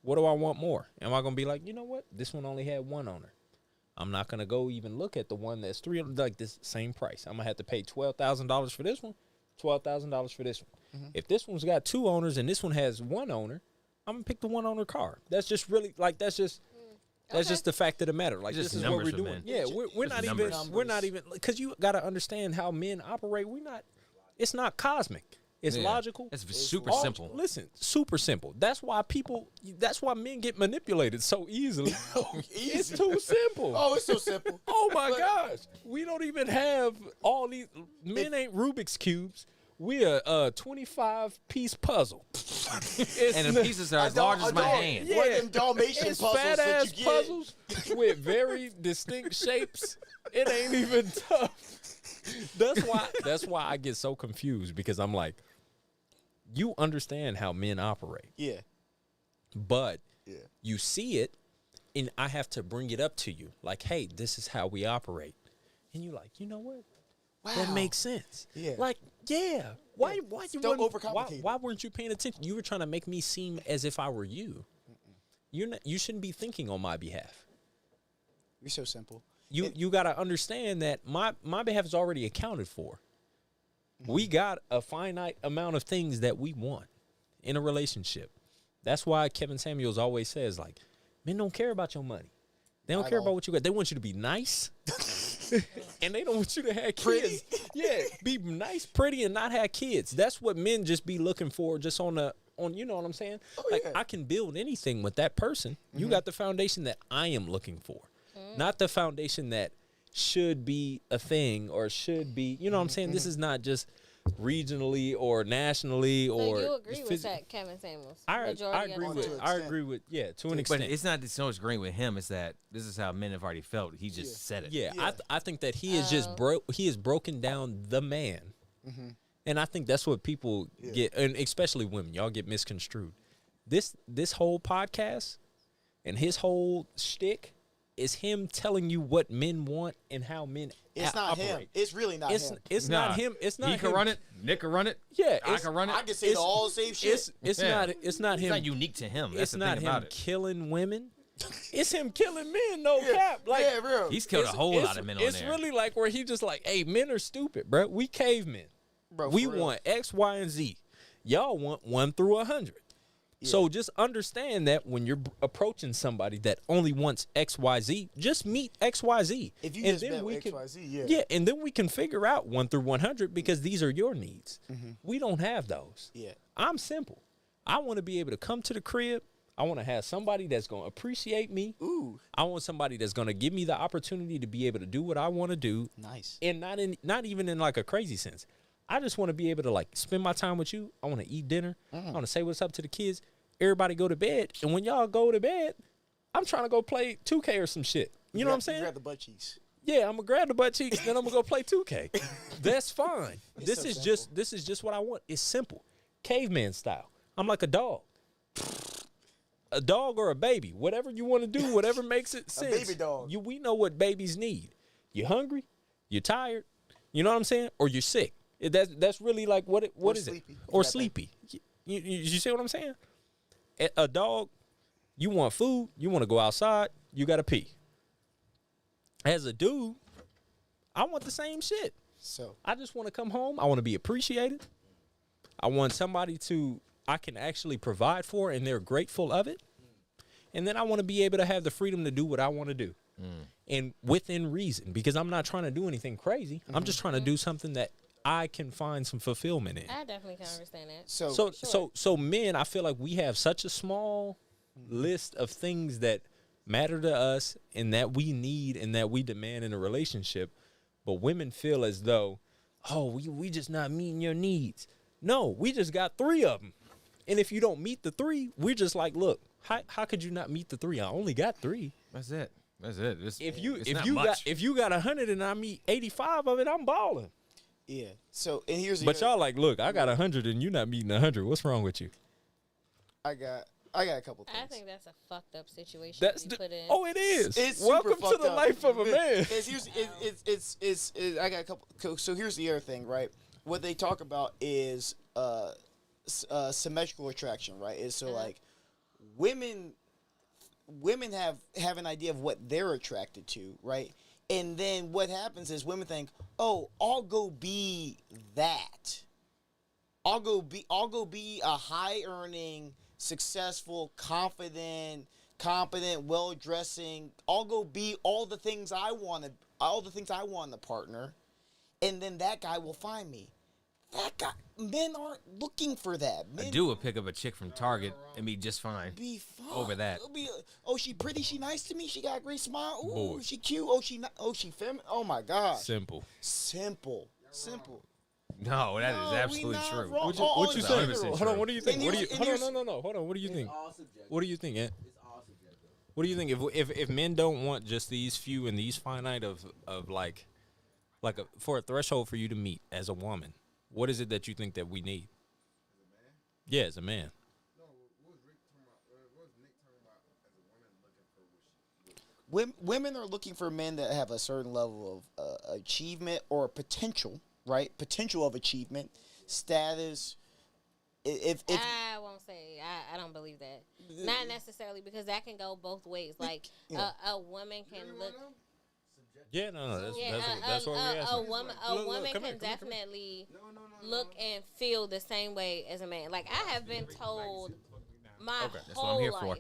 What do I want more? Am I gonna be like, you know what? This one only had 1 owner. I'm not gonna go even look at the one that's 3, like this same price. I'm gonna have to pay $12,000 for this one, $12,000 for this one. If this one's got 2 owners and this one has 1 owner, I'm gonna pick the 1 owner car. That's just really like that's just the fact of the matter. Like Just this is what we're numbers of doing. men. Yeah, we're Just not numbers. even we're not even because you got to understand how men operate. It's not cosmic. It's Yeah. logical. It's super all- simple. Listen, super simple. That's why men get manipulated so easily. It's too simple. Oh, it's so simple. Oh my gosh, we don't even have all these. Men ain't Rubik's cubes. We a 25-piece puzzle. And the pieces are as large as my hand. One of them Dalmatian It's puzzles fat that ass you get. puzzles with very distinct shapes. It ain't even tough. That's why I get so confused because I'm like, you understand how men operate, Yeah. but Yeah. you see it, and I have to bring it up to you. Like, hey, this is how we operate, and you like, you know what? That Wow. makes sense. Yeah. Like, yeah. Why you Don't weren't- overcomplicate it. why weren't you paying attention? You were trying to make me seem as if I were you. You shouldn't be thinking on my behalf. You're so simple. You got to understand that my behalf is already accounted for. We got a finite amount of things that we want in a relationship. That's why Kevin Samuels always says, like, men don't care about your money. They don't Not care at about all. what you got. They want you to be nice. And they don't want you to have kids. Yeah, be nice, pretty, and not have kids. That's what men just be looking for just on you know what I'm saying? Like, yeah. I can build anything with that person. You got the foundation that I am looking for. Not the foundation that should be a thing or should be, you know what I'm saying? This is not just regionally or nationally So or you agree with phys- that, Kevin Samuels? I Majority of agree the with time. I agree with to an But extent. it's not so much agreeing with him. It's that this is how men have already felt. He just said it. Yeah, Yeah. I think that he is just he has broken down the man And I think that's what people get, and especially women, y'all get misconstrued. This whole podcast and his whole shtick is him telling you what men want and how men It's not operate. him. It's really not him. It's not him. It's not He him. can run it. Nick can run it. Yeah, I can run it. I can say all the same shit. It's Yeah. not. It's not him. It's not unique to him. That's It's the not thing him about it. killing women. It's him killing men. No cap. Like yeah, real. He's killed a whole lot of men on It's there. really like where he just like, hey, men are stupid, bro. We cavemen. Bro, We for real. want X, Y, and Z. Y'all want 1 through 100. So just understand that when you're approaching somebody that only wants X, Y, Z, just meet X, Y, Z. If you and just then met we X, can, Y, Z, yeah. yeah, and then we can figure out 1 through 100 because these are your needs. We don't have those. Yeah. I'm simple. I want to be able to come to the crib. I want to have somebody that's going to appreciate me. Ooh, I want somebody that's going to give me the opportunity to be able to do what I want to do, nice. and not even in like a crazy sense. I just want to be able to like spend my time with you. I want to eat dinner. I want to say what's up to the kids. Everybody go to bed, and when y'all go to bed, I'm trying to go play 2K or some shit. You know what I'm saying? Grab the butt cheeks. Yeah, I'm gonna grab the butt cheeks, then I'm gonna go play 2K. That's fine. This so is simple. this is just what I want. It's simple, caveman style. I'm like a dog or a baby, whatever you want to do, whatever makes it sense. baby dog. We know what babies need. You hungry? You tired? You know what I'm saying? Or you're sick? That's really like what is sleepy. it? Or That thing. sleepy. You see what I'm saying? A dog, you want food, you want to go outside, you got to pee. As a dude, I want the same shit. So I just want to come home. I want to be appreciated. I want somebody I can actually provide for and they're grateful of it. And then I want to be able to have the freedom to do what I want to do. And within reason, because I'm not trying to do anything crazy. I'm just trying to do something that I can find some fulfillment in. I definitely can understand that. So men, I feel like we have such a small list of things that matter to us and that we need and that we demand in a relationship, but women feel as though, oh, we just not meeting your needs. No, we just got 3 of them, and if you don't meet the 3, we're just like, look, how could you not meet the 3? I only got 3. That's it. It's If not you much. got 100 and I meet 85 of it, I'm balling. yeah. So and here's the But y'all like, look, I got 100 and you not meeting 100. What's wrong with you? I got a couple things. I think that's a fucked up situation That's to be put in. oh, it is. It's Welcome super to fucked the up. life of a man. I got a couple. So here's the other thing, right? What they talk about is symmetrical attraction, right? Is so like women have an idea of what they're attracted to, right? And then what happens is women think, oh, I'll go be that. I'll go be a high earning, successful, confident, competent, well dressing. I'll go be all the things I want in a partner, and then that guy will find me. That guy, men aren't looking for that. Men A dude would pick up a chick from Target and be just fine. be fine. over that. It'll be, oh, she pretty, she nice to me, she got a great smile. Ooh, Boy. she cute. Oh, she feminine. Oh my gosh. Simple. Simple. No, that is No, absolutely we not true. wrong. What you in say? general. Hold on. What do you think? And What do you? here's- Hold on. No. Hold on. What do you think? All subjective. What do you think, Ant? It's all subjective. What do you think if men don't want just these few and these finite of like for a threshold for you to meet as a woman, what is it that you think that we need? Yeah, as a man. Women are looking for men that have a certain level of achievement or potential, right? Potential of achievement, status. If I won't say I don't believe that. Not necessarily, because that can go both ways. Like Yeah. a woman can look. Yeah, no. That's Yeah, that's what we're asking. a woman Come here, can definitely look and feel the same way as a man. Like I have been told my Okay, that's what I'm whole here for. life,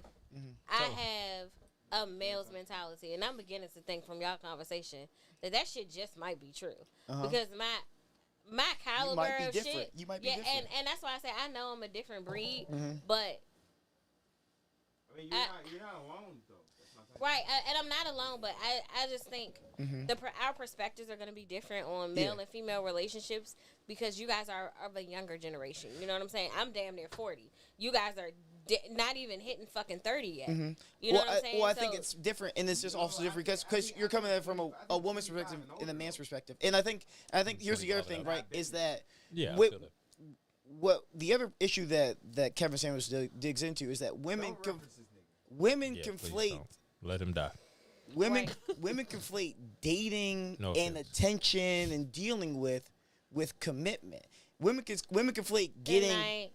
I have a male's mentality, and I'm beginning to think from y'all conversation that shit just might be true because my caliber be of different. shit, You might be yeah, different. and that's why I say I know I'm a different breed, but. I mean, you're not alone though. Right, and I'm not alone, but I just think our perspectives are going to be different on male and female relationships because you guys are of a younger generation. You know what I'm saying? I'm damn near 40. You guys are not even hitting fucking 30 yet. Mm-hmm. You know what I'm saying? I think it's different, and it's just also different because you're coming at it from a woman's perspective and a man's perspective. And I think here's the other thing, right? Is that Yeah. I with, feel it. what the other issue that Kevin Samuels digs into is that women Yeah, please conflate don't. Let him die. women conflate dating No and offense. attention and dealing with commitment. Women conflate Good getting night.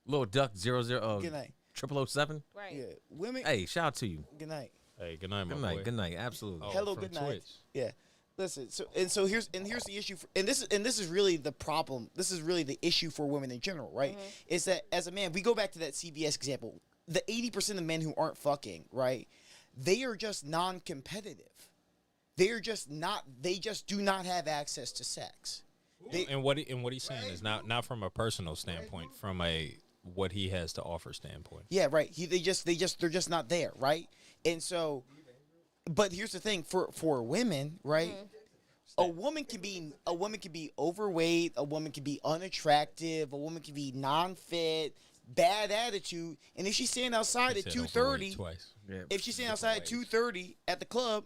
Little Duck 00 good night. 0007. Right. Yeah, women. Hey, shout out to you. Good night. Hey, good night, my Good night. boy. Good night. Absolutely. Oh, Hello, from good night. Twitch. Yeah. Listen, so here's the issue, and this is really the problem. This is really the issue for women in general, right? Is that as a man, we go back to that CBS example. The 80% of men who aren't fucking, right? They are just non-competitive. They are just not. They just do not have access to sex. And what he's saying is not from a personal standpoint, from a what he has to offer standpoint. Yeah, right. They're just not there, right? And so, but here's the thing for women, right? A woman can be overweight, a woman can be unattractive, a woman can be non-fit, bad attitude, and if she's standing outside He at said 2:30, overweight twice. if she's standing outside at 2:30 at the club,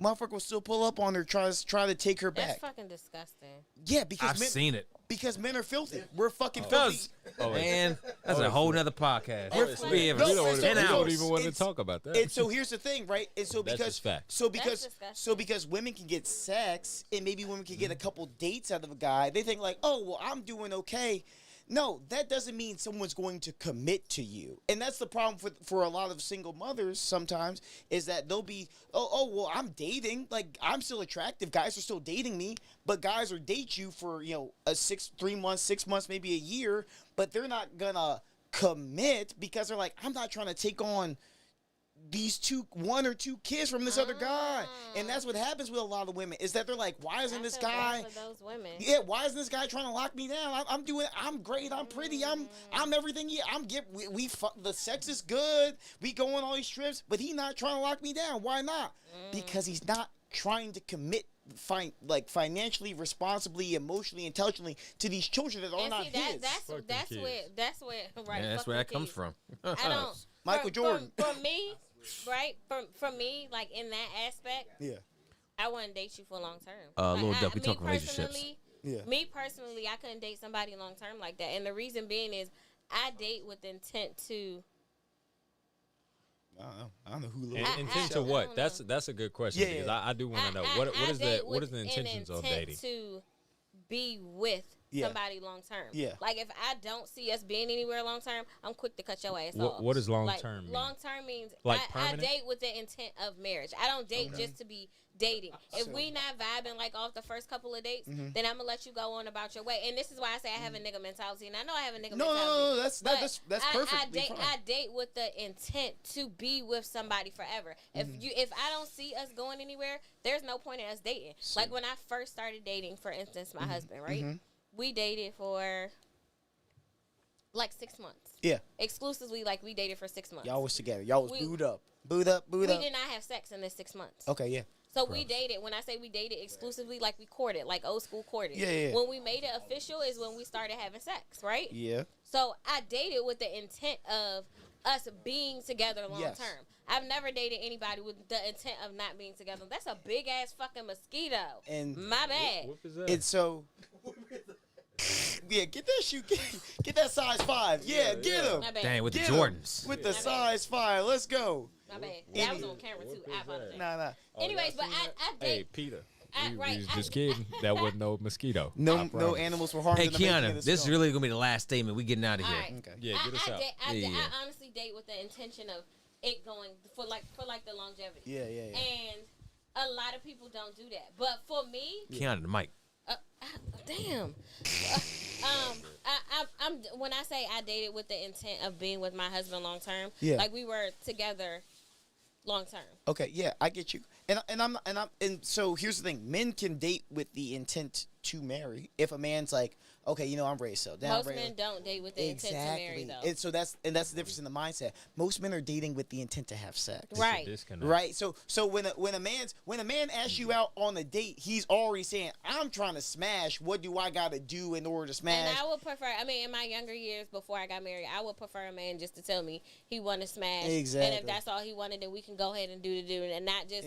motherfucker will still pull up on her, try to take her That's back. fucking disgusting. Yeah, because I've men, seen it. because men are filthy. We're fucking Does. filthy. Man, that's a whole nother podcast. We're- We have No, We don't, so- 10 we don't hours. even want to It's- talk about that. And so here's the thing, right? And so That's because just fact. disgusting. because women can get sex and maybe women can get a couple dates out of a guy, they think like, oh well, I'm doing okay. No, that doesn't mean someone's going to commit to you. And that's the problem for a lot of single mothers sometimes is that they'll be, oh well, I'm dating. Like, I'm still attractive. Guys are still dating me. But guys will date you for, 3 months, 6 months, maybe a year. But they're not going to commit because they're like, I'm not trying to take on these 1 or 2 kids from this other guy. And that's what happens with a lot of women is that they're like, why isn't I this feel bad guy... for those women. Yeah, why isn't this guy trying to lock me down? I'm great. I'm pretty. I'm everything. Yeah, we fuck. The sex is good. We go on all these trips, but he's not trying to lock me down. Why not? Because he's not trying to commit, financially, responsibly, emotionally, intelligently to these children that are And not see, his. that's Fuck them that's kids. where right. Yeah, that's fuck where them that comes kids. from. I don't. Michael Jordan. For me, right? For me, like in that aspect, Yeah. I wouldn't date you for long term. Lil Duck, we me talking relationships. personally- Yeah. Me personally, I couldn't date somebody long term like that, and the reason being is I date with the intent to. I don't know who. And I- intent I to what? don't That's a good question Yeah, because yeah. I do want to know I what is date the what with is the an intentions of intent dating? to be with Yeah. somebody long term. Yeah. Like if I don't see us being anywhere long term, I'm quick to cut your ass What- off. what does long Like, term mean? Long term means Like I permanent? date with the intent of marriage. I don't date just to be dating. If we not vibing like off the first couple of dates, Mm-hmm. then I'm gonna let you go on about your way. And this is why I say I have a nigga mentality, and I know I have a nigga No, mentality. that's But that's perfectly fine. I date with the intent to be with somebody forever. Mm-hmm. If I don't see us going anywhere, there's no point in us dating. Like when I first started dating, for instance, Mm-hmm. my husband, right? We dated for like 6 months. Yeah. Exclusively, like we dated for 6 months. Y'all was together. Y'all was We- booed up. we did not have sex in this 6 months. Okay, yeah. So we dated. When I say we dated exclusively, like we courted, like old school courted. Yeah. When we made it official is when we started having sex, right? Yeah. So I dated with the intent of us being together long Yes. term. I've never dated anybody with the intent of not being together. That's a big ass fucking mosquito. And My bad. What is that? And so, yeah, get that shoe, get that size 5. Yeah, get him. My bad. Dang, with Get the 'em. Jordans. With the My bad. size 5. Let's go. My bad. That was on camera too. I apologize. Nah. Anyways, but I Hey, date. Peter. I- right, was I- just kidding. That wasn't no mosquito. No, I no promise. animals were harmed Hey, in the making of Kiana, this this is film. really gonna be the last statement. We getting out of All here. right. Okay. Yeah, get us out. Yeah. I honestly date with the intention of it going for like the longevity. Yeah. And a lot of people don't do that. But for me, Kiana, the mic. damn. I'm when I say I dated with the intent of being with my husband long term. Yeah. Like we were together long term. Okay, yeah, I get you. And so here's the thing: men can date with the intent to marry. If a man's like, okay, you know, I'm ready to settle down. Most men don't date with the intent to marry, though. And so that's the difference in the mindset. Most men are dating with the intent to have sex. Right. Right. So when a man asks you out on a date, he's already saying, I'm trying to smash. What do I gotta do in order to smash? And I would prefer, I mean, in my younger years before I got married, I would prefer a man just to tell me he want to smash. Exactly. And if that's all he wanted, then we can go ahead and do and not just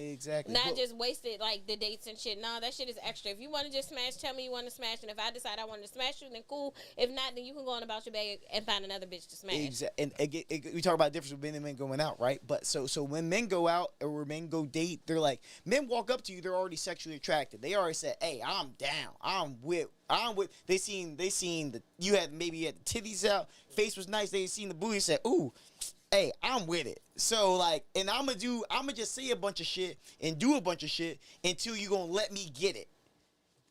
just waste it like the dates and shit. No, that shit is extra. If you want to just smash, tell me you want to smash, and if I decide I want to smash you, then cool. If not, then you can go on about your bag and find another bitch to smash. Exactly. And we talk about the difference between men and men going out, right? But so when men go out or when men go date, they're like, men walk up to you, they're already sexually attracted. They already said, hey, I'm down. I'm with. They seen you had the titties out, face was nice. They seen the booty, said, ooh, hey, I'm with it. So like, and I'ma just say a bunch of shit and do a bunch of shit until you gonna let me get it.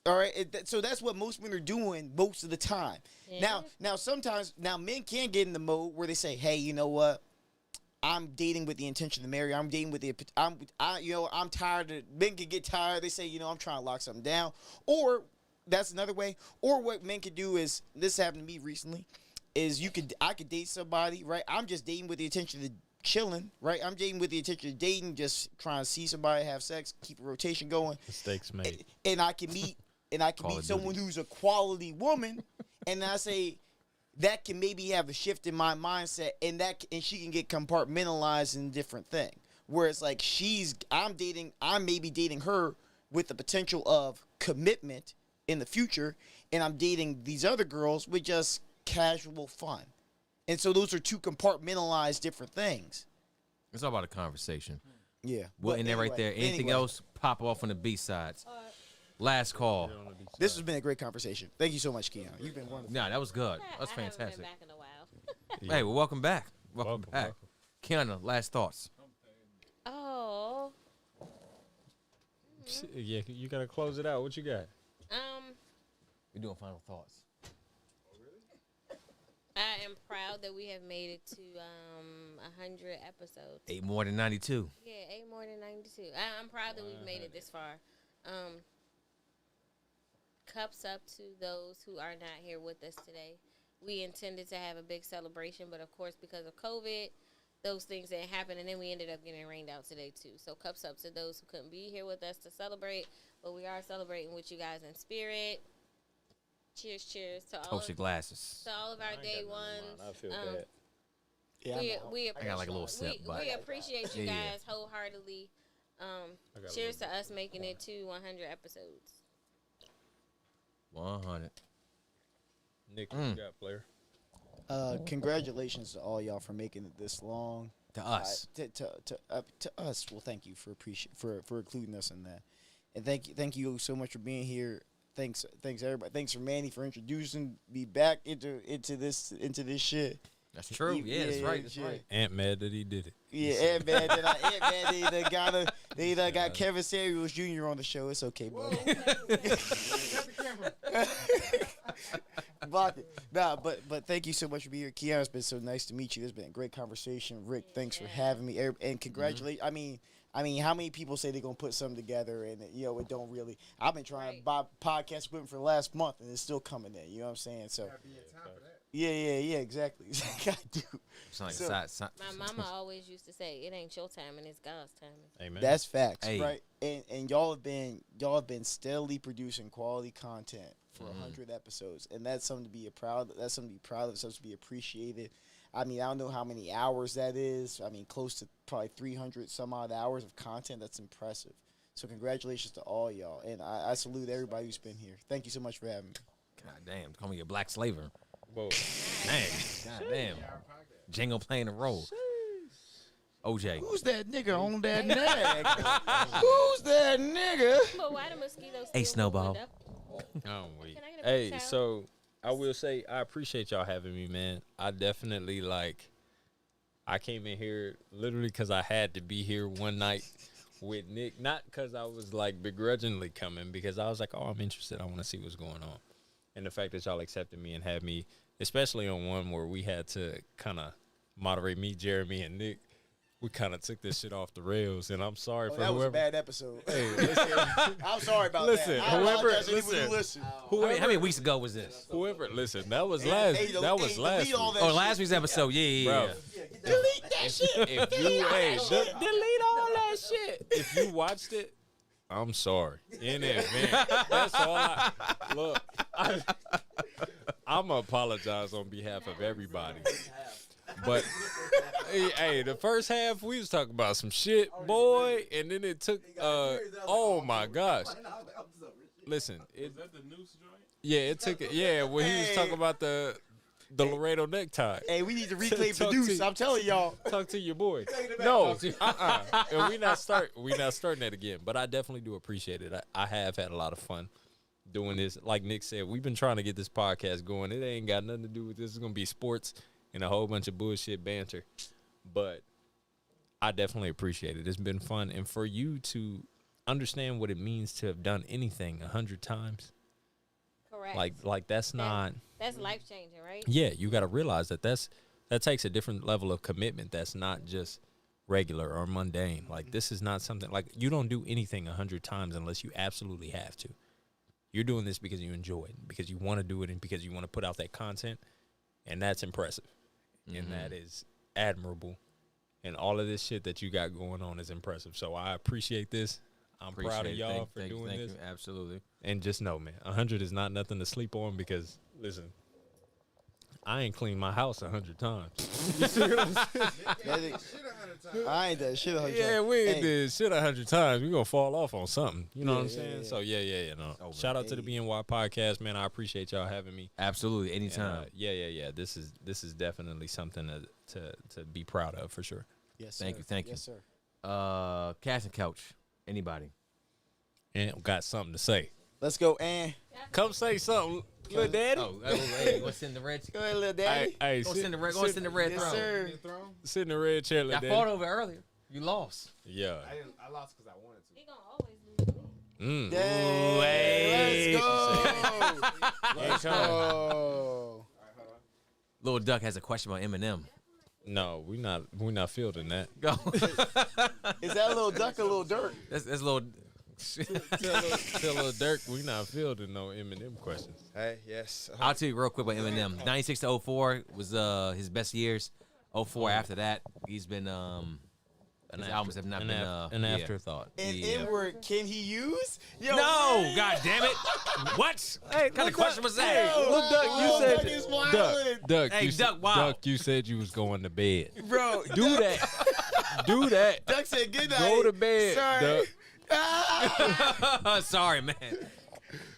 All right, so that's what most men are doing most of the time. Yeah. Now sometimes men can get in the mode where they say, hey, you know what? I'm dating with the intention to marry. I'm dating with I'm tired of, men can get tired. They say, you know, I'm trying to lock something down. Or that's another way. Or what men could do is, this happened to me recently, is I could date somebody, right? I'm just dating with the intention of chilling, right? I'm dating with the intention of dating, just trying to see somebody, have sex, keep a rotation going. Mistakes made. And I can meet someone who's a quality woman, and I say that can maybe have a shift in my mindset, and she can get compartmentalized in a different thing. Whereas like I'm maybe dating her with the potential of commitment in the future, and I'm dating these other girls with just casual fun. And so those are two compartmentalized different things. It's all about a conversation. Yeah. Well, and then right there. Anything else pop off on the B-sides. Last call. This has been a great conversation. Thank you so much, Keon. You've been wonderful. Nah, that was good. That was I haven't fantastic. been back in a while. Hey, well, welcome back. Welcome back. Kiana, last thoughts. Oh. Yeah, you gotta close it out. What you got? We're doing final thoughts. I am proud that we have made it to 100 episodes. 8 more than 92. Yeah, 8 more than 92. I'm proud that we've made it this far. Cups up to those who are not here with us today. We intended to have a big celebration, but of course, because of COVID, those things didn't happen, and then we ended up getting rained out today too. So cups up to those who couldn't be here with us to celebrate, but we are celebrating with you guys in spirit. Cheers, cheers to all. Toast your glasses. To all of our day ones. I feel bad. Yeah, we I got like a little sip, but we appreciate you guys wholeheartedly. Cheers to us making it to 100 episodes. 100. Nick, what you got, player? Congratulations to all y'all for making it this long. To us. To us. Well, thank you for including us in that, and thank you so much for being here. Thanks everybody. Thanks for Manny for introducing me back into this shit. That's true. Yeah, that's right. That's right. Ant mad that he did it. Yeah, Ant mad that they got Kevin Samuels Jr. on the show. It's okay, bro. But thank you so much for being here. Keon, it's been so nice to meet you. It's been a great conversation. Rick, thanks for having me. And congratulations. I mean, how many people say they're gonna put something together and it don't really? I've been trying to buy podcast equipment for the last month and it's still coming in. You know what I'm saying? So yeah, exactly. I do. My mama always used to say, "It ain't your time, and it's God's timing." Amen. That's facts, right? And y'all have been steadily producing quality content for 100 episodes, and that's something to be proud. That's something to be proud of. Something to be appreciated. I mean, I don't know how many hours that is. I mean, close to probably 300 some odd hours of content. That's impressive. So congratulations to all y'all, and I salute everybody who's been here. Thank you so much for having me. God damn, call me a black slaver. Whoa. Dang. God damn. Jingle playing a role. OJ. Who's that nigga on that nag? Who's that nigga? But why the mosquitoes? Hey, Snowball. I'm weak. Can I get a Hey, big towel? so I will say I appreciate y'all having me, man. I definitely I came in here literally because I had to be here one night with Nick. Not because I was begrudgingly coming, because I was like, oh, I'm interested. I want to see what's going on. And the fact that y'all accepted me and had me, especially on one where we had to kind of moderate me, Jeremy, and Nick. We kind of took this shit off the rails, and I'm sorry for That was a whoever. bad episode. Hey, listen, I'm sorry about Listen, that. I whoever- apologize to anyone who listen. listened. How many weeks ago was this? whoever, listen, that was last. Hey, that was last. delete all Week. that Oh, last shit. week's episode. Yeah. Bro, Delete that shit. if you delete all that shit. If you watched it, I'm sorry in advance. That's all. Look, I'm gonna apologize on behalf of everybody. But hey, the first half we was talking about some shit, boy, and then it took. Oh my gosh! Listen, Is that the noose joint? yeah, it took. Yeah, when he was talking about the Laredo necktie. Hey, we need to reclaim the Talk to deuce. you. I'm telling y'all. Talk to your boy. No, and we not starting that again. But I definitely do appreciate it. I have had a lot of fun doing this. Like Nick said, we've been trying to get this podcast going. It ain't got nothing to do with this. It's gonna be sports and a whole bunch of bullshit banter. But I definitely appreciate it. It's been fun, and for you to understand what it means to have done anything 100 times, Correct. like that's not. That's life changing, right? Yeah, you got to realize that that takes a different level of commitment. That's not just regular or mundane. Like this is not something like you don't do anything 100 times unless you absolutely have to. You're doing this because you enjoy it, because you want to do it, and because you want to put out that content, and that's impressive, and that is admirable, and all of this shit that you got going on is impressive. So I appreciate this. I'm proud of y'all for doing this. You. Absolutely. And just know, man, 100 is not nothing to sleep on because, listen, I ain't cleaned my house 100 times. You see what I'm saying? I ain't done shit 100 Yeah, times. we ain't Hey, did shit 100 times. We gonna fall off on something. You know what I'm Yeah, saying? yeah. So, yeah. No. Shout out to the BNY Podcast, man. I appreciate y'all having me. Absolutely. And, Anytime. yeah. This is definitely something to be proud of for sure. Yes, Thank sir. you, thank you. Yes, sir. Cast and couch. Anybody? And got something to say. Let's go, and Come say something, little daddy. Hey, what's in the red? go ahead, little daddy. Hey, Go sit in the red. Go sit in the red Yes, throne. sir. sit in the red chair, I little fought daddy. over earlier. You lost. Yeah. I lost because I wanted to. He gonna always lose to me. Yay, Hey. let's go. Let's go. Little Duck has a question about Eminem. No, we not fielding that. Go. Is that a little duck or a little dirt? that's little. Tell Lil Durk we not fielding no Eminem questions. Hey, yes. I'll tell you real quick about Eminem. 96 to 04 was his best years. 04 after that, he's been his albums have not been an yeah. afterthought. An Yeah. N-word can he use? Yo, No, man. god damn it! What? What kind of question was that? Yo, Lil Duck, you Lil said Duck is wildin'. Duck, Hey, you Duck, wow. Duck, you said you was going to bed. Bro, Do that. Do that. Duck said good night. Go to bed, Sorry. Duck. Ah! Sorry, man.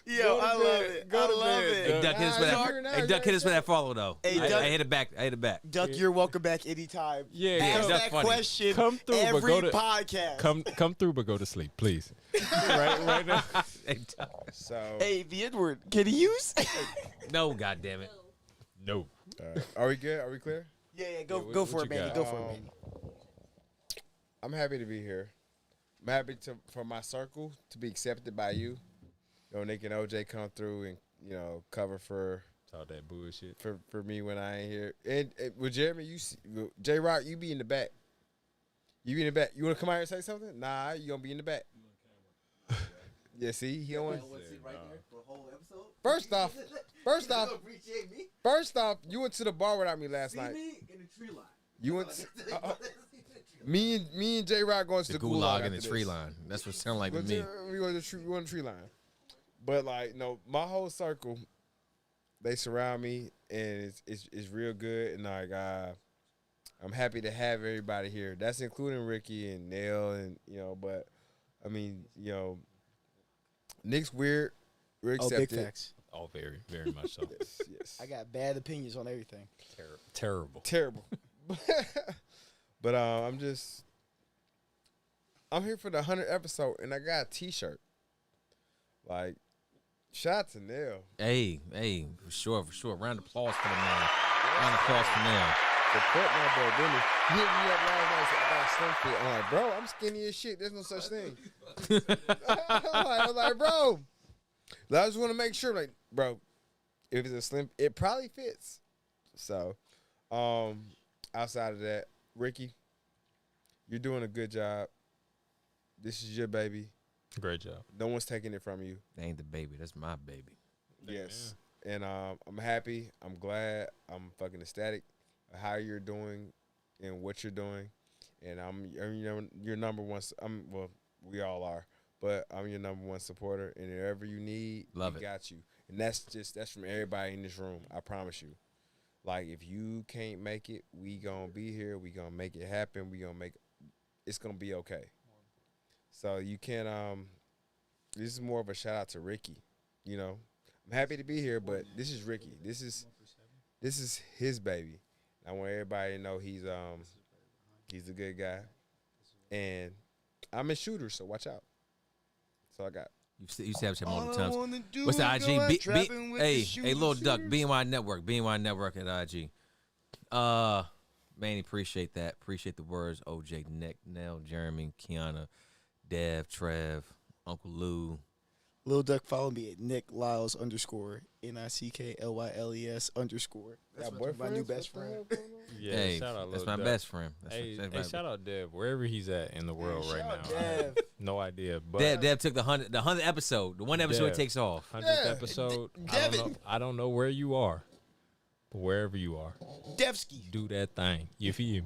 Yo, Go to I love bed. it. Go I to love bed, it. Hey, Duck, hit us with Duck, that. Hey, Duck, hit us with that follow though. Hey, I Duck. hit it back. I hit it back. Duck, you're welcome back anytime. Yeah, Ask Duck that funny. question Come through, but every go to- podcast. Come through, but go to sleep, please. right now. Hey, Duck. So, Hey, the N-word, can he use? No, god damn it. No. are we good? Are we clear? Yeah, go what- go what for you it, man. got? Go for it, man. I'm happy to be here. I'm happy for my circle to be accepted by you. You know, Nick and OJ come through and, you know, cover for All that bullshit. for me when I ain't here. And with Jeremy, J Rock, you be in the back. You be in the back. You want to come out here and say something? Nah, you gonna be in the back. Yeah, see, he don't want. Sit right there for a whole episode. First off, You appreciate me. you went to the bar without me last See night. me in the tree line. You went. Me and J Rock going to The the gulag in after the this. tree line. That's what it sounded like to But me. we on the tree line. But like, no, my whole circle, they surround me, and it's real good. And like, I'm happy to have everybody here. That's including Ricky and Nell, and you know. But I mean, you know, Nick's weird. We're Oh, accepted. big facts. Oh, very, very much so. Yes. I got bad opinions on everything. Terrible. Terrible. But I'm here for the 100th episode, and I got a T-shirt. Like, shout out to Nell. Hey, for sure. Round of applause for the man. Round of applause for Nell. Support my boy, Billy. He hit me up last night and said, I got a slim fit. I'm like, bro, I'm skinny as shit. There's no such thing. I was like, bro. I just want to make sure, like, bro, if it's a slim, it probably fits. So, outside of that, Ricky, You're doing a good job. This is your baby. Great job. No one's taking it from you. That ain't the baby. That's my baby. Yes. And I'm happy. I'm glad. I'm fucking ecstatic of how you're doing and what you're doing. And I'm your number one. Well, we all are, but I'm your number one supporter. And whatever you need, Love we it. got you. And that's from everybody in this room. I promise you. Like, if you can't make it, we gonna be here. We gonna make it happen. It's gonna be okay. So you can this is more of a shout out to Ricky. You know, I'm happy to be here, but this is Ricky. This is his baby. I want everybody to know he's a good guy, and I'm a shooter, so watch out. That's all I got. You said it multiple All I times. wanna do What's the is go out IG? trapping with the Hey, Lil Duck, shooters. BNY Network at IG. Man, appreciate that. Appreciate the words. OJ, Nick, Nell, Jeremy, Kiana, Dev, Trev, Uncle Lou. Lil Duck, follow me at Nick Lyles _ NICKLYLES _ That's my new best friend. Yeah, Hey, shout out that's Lil my Duck. best friend. Hey, shout out Dev, wherever he's at in the world right shout now. out Dev. No idea, but Dev took the 100th episode. The one episode Dev. it takes off. 100th Yeah, episode. Devin. I don't know where you are, but wherever you are, Devsky. do that thing. You feel me?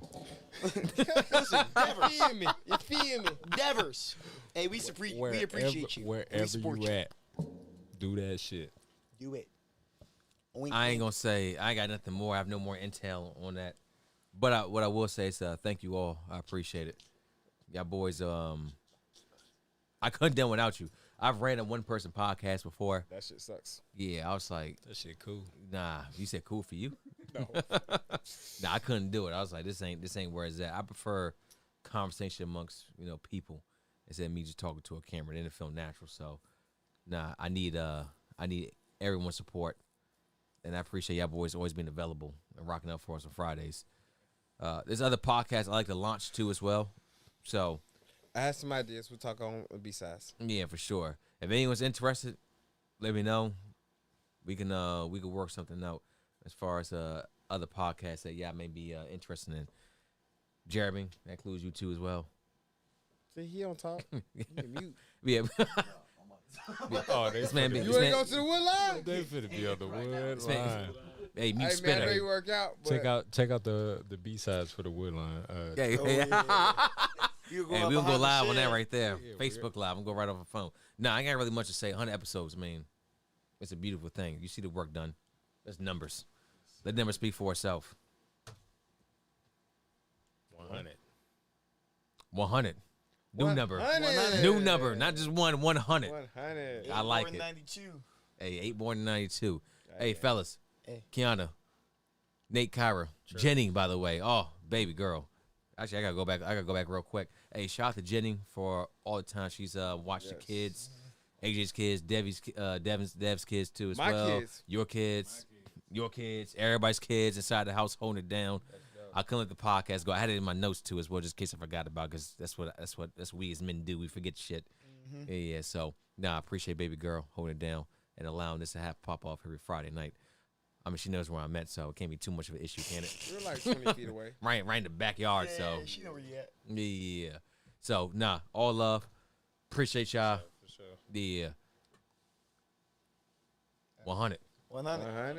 Listen, Devers. You feel me? Devers. Hey, we appreciate you. We Wherever support you at, do that shit. Do it. Oink, I ain't oink. gonna say I ain't got nothing more. I have no more intel on that. But what I will say is thank you all. I appreciate it. Y'all boys. I couldn't done without you. I've ran a one person podcast before. That shit sucks. Yeah, I was like, That shit cool. nah. You said cool for you? No. Nah, I couldn't do it. I was like, this ain't where it's at. I prefer conversation amongst people instead of me just talking to a camera. Then it feel natural. So, nah, I need everyone's support, and I appreciate y'all boys always being available and rocking up for us on Fridays. There's other podcasts I like to launch too as well. So, I have some ideas. We'll talk on B-sides. yeah, for sure. If anyone's interested, let me know. We can work something out as far as other podcasts that y'all may be interested in. Jeremy, that includes you too as well. See, he on top. He mute. Yeah. Oh, they This man, finna- this You ain't man, go to the wood line. They finna be on the wood this man- line. hey, mute Hey, spinner. man, I know you work out. But Check out the B sides for the wood line. Hey, Oh, hey, yeah. You hey, up we'll go behind the live on that shed. right there. Yeah, Facebook Live. I'm going right off the phone. Nah, I ain't got really much to say. 100 episodes, I mean, it's a beautiful thing. You see the work done. That's numbers. Let numbers speak for itself. 100. 100. New number. 100. New number. Not just 100. 100. I like it. 92. Hey, 8 born in 92. Hey, fellas. Hey. Kiana. Nate Kyra. Jenny, by the way. Oh, baby girl. Actually, I gotta go back real quick. Hey, shout out to Jenny for all the time she's watched the kids, AJ's kids, Dev's kids too as My well. kids. Your kids, everybody's kids inside the house holding it down. I couldn't let the podcast go. I had it in my notes too as well, just in case I forgot about it, because that's what we as men do. We forget shit. Yeah. So I appreciate baby girl holding it down and allowing this to pop off every Friday night. I mean, she knows where I'm at, so it can't be too much of an issue, can it? You're like 20 feet away. Right in the backyard. Yeah, So she know where you at. yeah. So all love. Appreciate y'all. For sure. Yeah. 100. 100. 100.